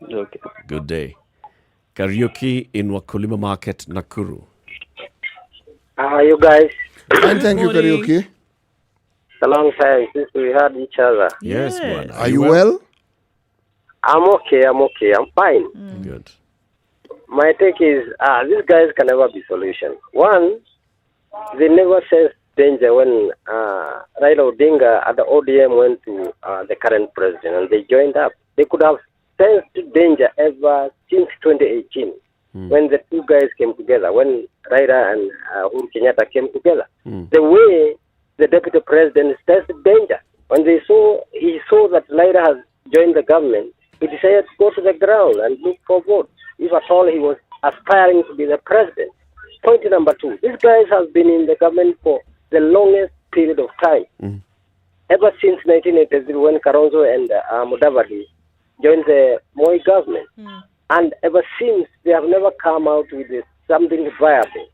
Okay. Good day. Karaoke in Wakulima Market, Nakuru. How are you guys? Fine, thank you, Karaoke. A long time since we had each other. Yes, man. Are you well? I'm okay, I'm fine. Good. My take is, these guys can never be solution. One, they never sensed danger when Raila Odinga at the ODM went to the current president and they joined up. They could have sensed danger ever since 2018 when the two guys came together, when Raila and Uhuru Kenyatta came together. The way the deputy president sensed danger, when he saw that Raila has joined the government, he decided to go to the ground and look for votes, if at all he was aspiring to be the president. Point number two, these guys have been in the government for the longest period of time. Ever since 1983, when Kalonzo and Mudavadi joined the Moi government. And ever since, they have never come out with something viable,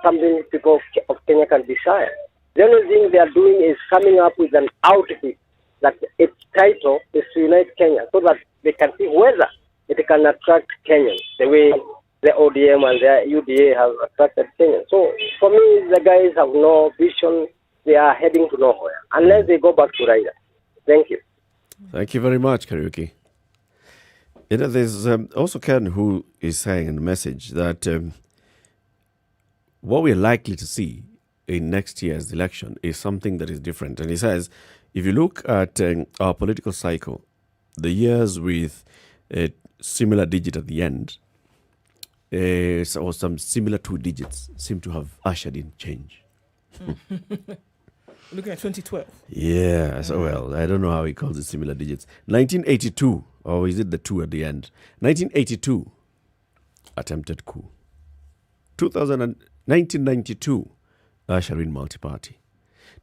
something people of Kenya can desire. The only thing they are doing is coming up with an outfit that its title is to unite Kenya, so that they can see whether it can attract Kenyans the way the ODM and the UDA have attracted Kenyans. So for me, the guys have no vision. They are heading to nowhere unless they go back to Raila. Thank you. Thank you very much, Karaoke. You know, there's also Ken who is saying in the message that what we're likely to see in next year's election is something that is different. And he says, if you look at our political cycle, the years with a similar digit at the end, or some similar two digits, seem to have ushered in change. Looking at 2012. Yeah, so well, I don't know how he calls it similar digits. 1982, or is it the two at the end? 1982, attempted coup. 1992, usher in multi-party.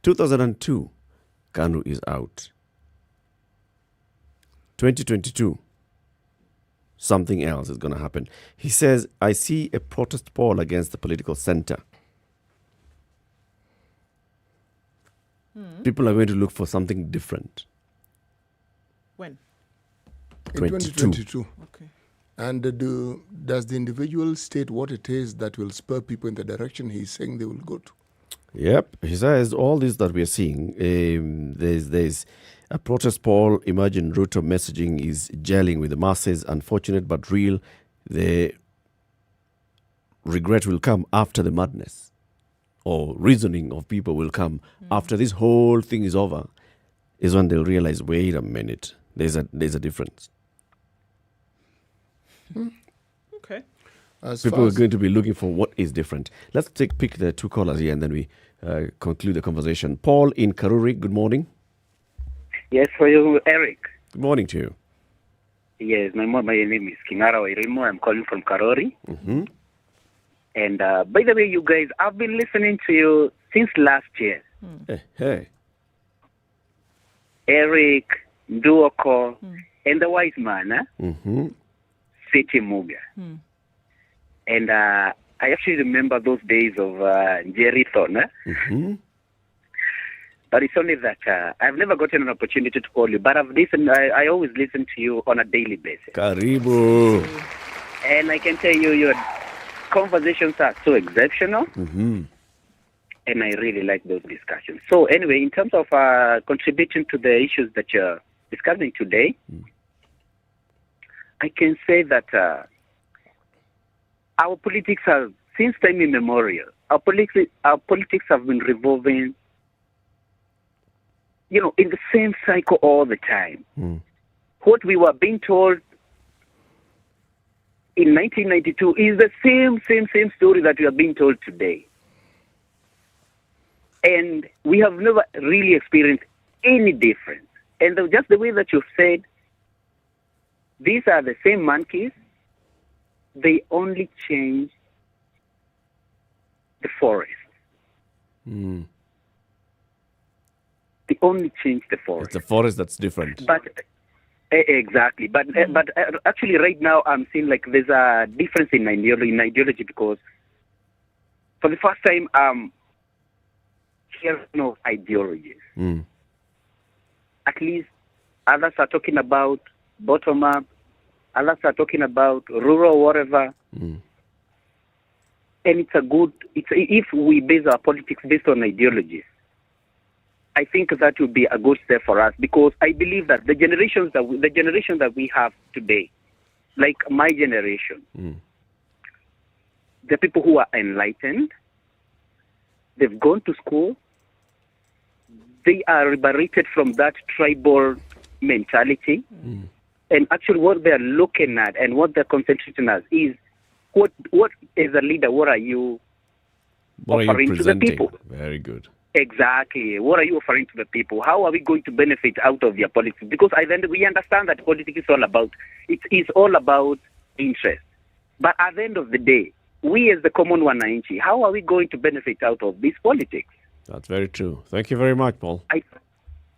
2002, Kanu is out. 2022, something else is going to happen. He says, I see a protest poll against the political center. People are going to look for something different. When? In 2022. Okay. And does the individual state what it is that will spur people in the direction he's saying they will go to? Yep. He says all this that we are seeing, there's a protest poll. Imagine Ruto messaging is gelling with the masses. Unfortunate but real. The regret will come after the madness. Or reasoning of people will come after this whole thing is over, is when they'll realize, wait a minute, there's a difference. Okay. People are going to be looking for what is different. Let's pick the two callers here and then we conclude the conversation. Paul in Karuri, good morning. Yes, for you, Eric. Good morning to you. Yes, my name is Kingara Wairimo. I'm calling from Karori. Mm-hmm. And by the way, you guys, I've been listening to you since last year. Hey. Eric, Nduoko, and the wise man, City Muga. And I actually remember those days of Nyeri. But it's only that I've never gotten an opportunity to call you. But I've listened. I always listen to you on a daily basis. Karibu. And I can tell you, your conversations are so exceptional. And I really like those discussions. So anyway, in terms of contributing to the issues that you're discussing today, I can say that our politics have, since time immemorial, our politics have been revolving, in the same cycle all the time. What we were being told in 1992 is the same story that we are being told today. And we have never really experienced any difference. And just the way that you've said, these are the same monkeys. They only change the forest. Mm. They only change the forest. It's the forest that's different. But exactly. But actually, right now, I'm seeing like there's a difference in ideology because for the first time, hearing of ideologies. Mm. At least others are talking about bottom up. Others are talking about rural, whatever. Mm. And if we base our politics based on ideologies, I think that would be a good step for us because I believe that the generation that we have today, like my generation, the people who are enlightened, they've gone to school, they are liberated from that tribal mentality. And actually what they're looking at and what they're concentrating on is what as a leader, what are you offering to the people? Very good. Exactly. What are you offering to the people? How are we going to benefit out of your politics? Because we understand that politics is all about interest. But at the end of the day, we as the common wananchi, how are we going to benefit out of this politics? That's very true. Thank you very much, Paul.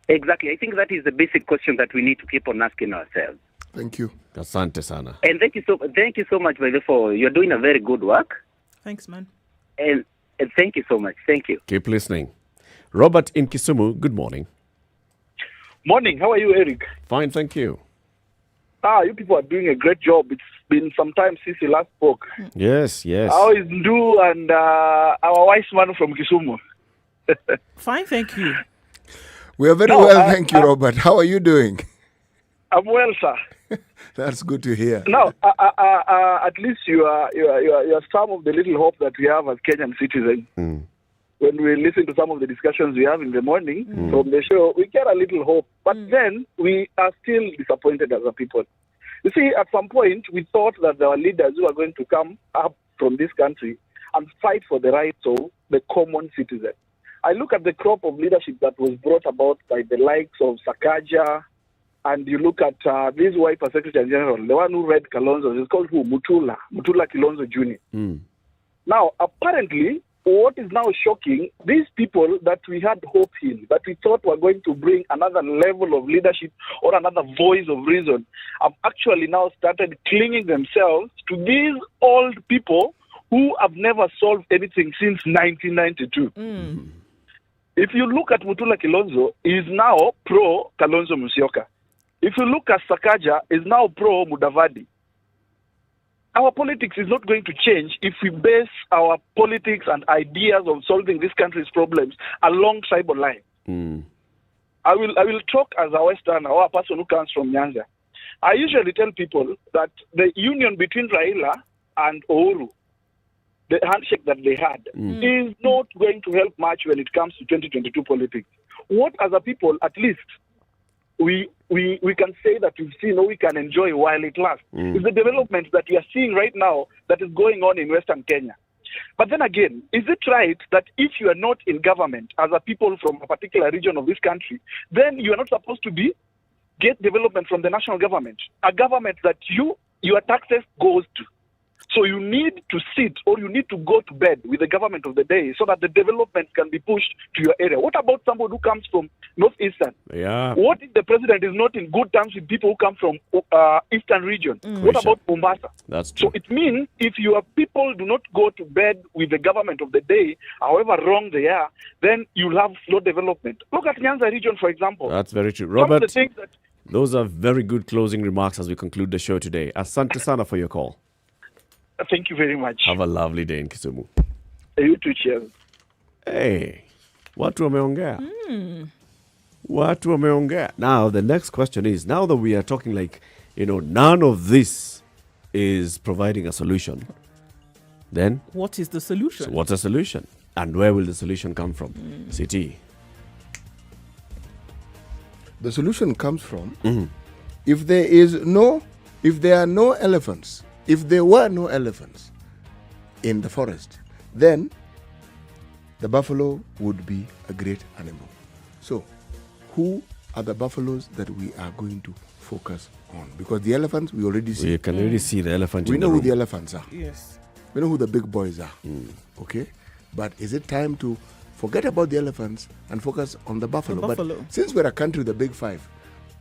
Exactly. I think that is the basic question that we need to keep on asking ourselves. Thank you. Asante sana. And thank you so much, brother, for you're doing a very good work. Thanks, man. And thank you so much. Thank you. Keep listening. Robert in Kisumu, good morning. Morning. How are you, Eric? Fine, thank you. You people are doing a great job. It's been some time since you last spoke. Yes. How is Ndu and our wise man from Kisumu? Fine, thank you. We are very well, thank you, Robert. How are you doing? I'm well, sir. That's good to hear. Now, at least you are some of the little hope that we have as Kenyan citizens. When we listen to some of the discussions we have in the morning from the show, we get a little hope. But then we are still disappointed as a people. You see, at some point, we thought that there were leaders who are going to come up from this country and fight for the rights of the common citizen. I look at the crop of leadership that was brought about by the likes of Sakaja, and you look at this Wiper Secretary General, the one who read Kalonzo, is called who? Mutula Kilonzo Jr. Now, apparently, what is now shocking, these people that we had hope in, that we thought were going to bring another level of leadership or another voice of reason, have actually now started clinging themselves to these old people who have never solved anything since 1992. If you look at Mutula Kilonzo, he is now pro-Kalonzo Musyoka. If you look at Sakaja, he is now pro-Mudavadi. Our politics is not going to change if we base our politics and ideas of solving this country's problems along tribal lines. I will talk as a Westerner or a person who comes from Nyanza. I usually tell people that the union between Raila and Uhuru, the handshake that they had, is not going to help much when it comes to 2022 politics. What, as a people, at least, we can say that we've seen or we can enjoy while it lasts is the development that we are seeing right now that is going on in Western Kenya. But then again, is it right that if you are not in government as a people from a particular region of this country, then you are not supposed to get development from the national government, a government that your taxes goes to? So you need to sit or you need to go to bed with the government of the day so that the development can be pushed to your area. What about somebody who comes from Northeastern? Yeah. What if the president is not in good terms with people who come from Eastern region? What about Mombasa? That's true. So it means if your people do not go to bed with the government of the day, however wrong they are, then you'll have slow development. Look at Nyanza region, for example. That's very true. Some of Robert, the things that those are very good closing remarks as we conclude the show today. Asante sana for your call. Thank you very much. Have a lovely day in Kisumu. You too, cheers. Hey, watu wameongea. Watu wameongea. Now, the next question is, now that we are talking like, none of this is providing a solution, then what is the solution? So what's the solution? And where will the solution come from? CT. The solution comes from if there are no elephants If there were no elephants in the forest, then the buffalo would be a great animal. So, who are the buffaloes that we are going to focus on? Because the elephants, we already see. We can already see the elephant We in know the who room. the elephants are. Yes. We know who the big boys are. Okay? But is it time to forget about the elephants and focus on the buffalo? buffalo. But since we're a country with the big five,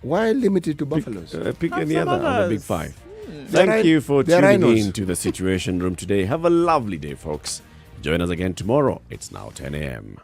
why limit it to buffaloes? Pick Have any some other of the big others. five. They're Thank you for they're tuning rhinos. in to the Situation Room today. Have a lovely day, folks. Join us again tomorrow. It's now 10 a.m.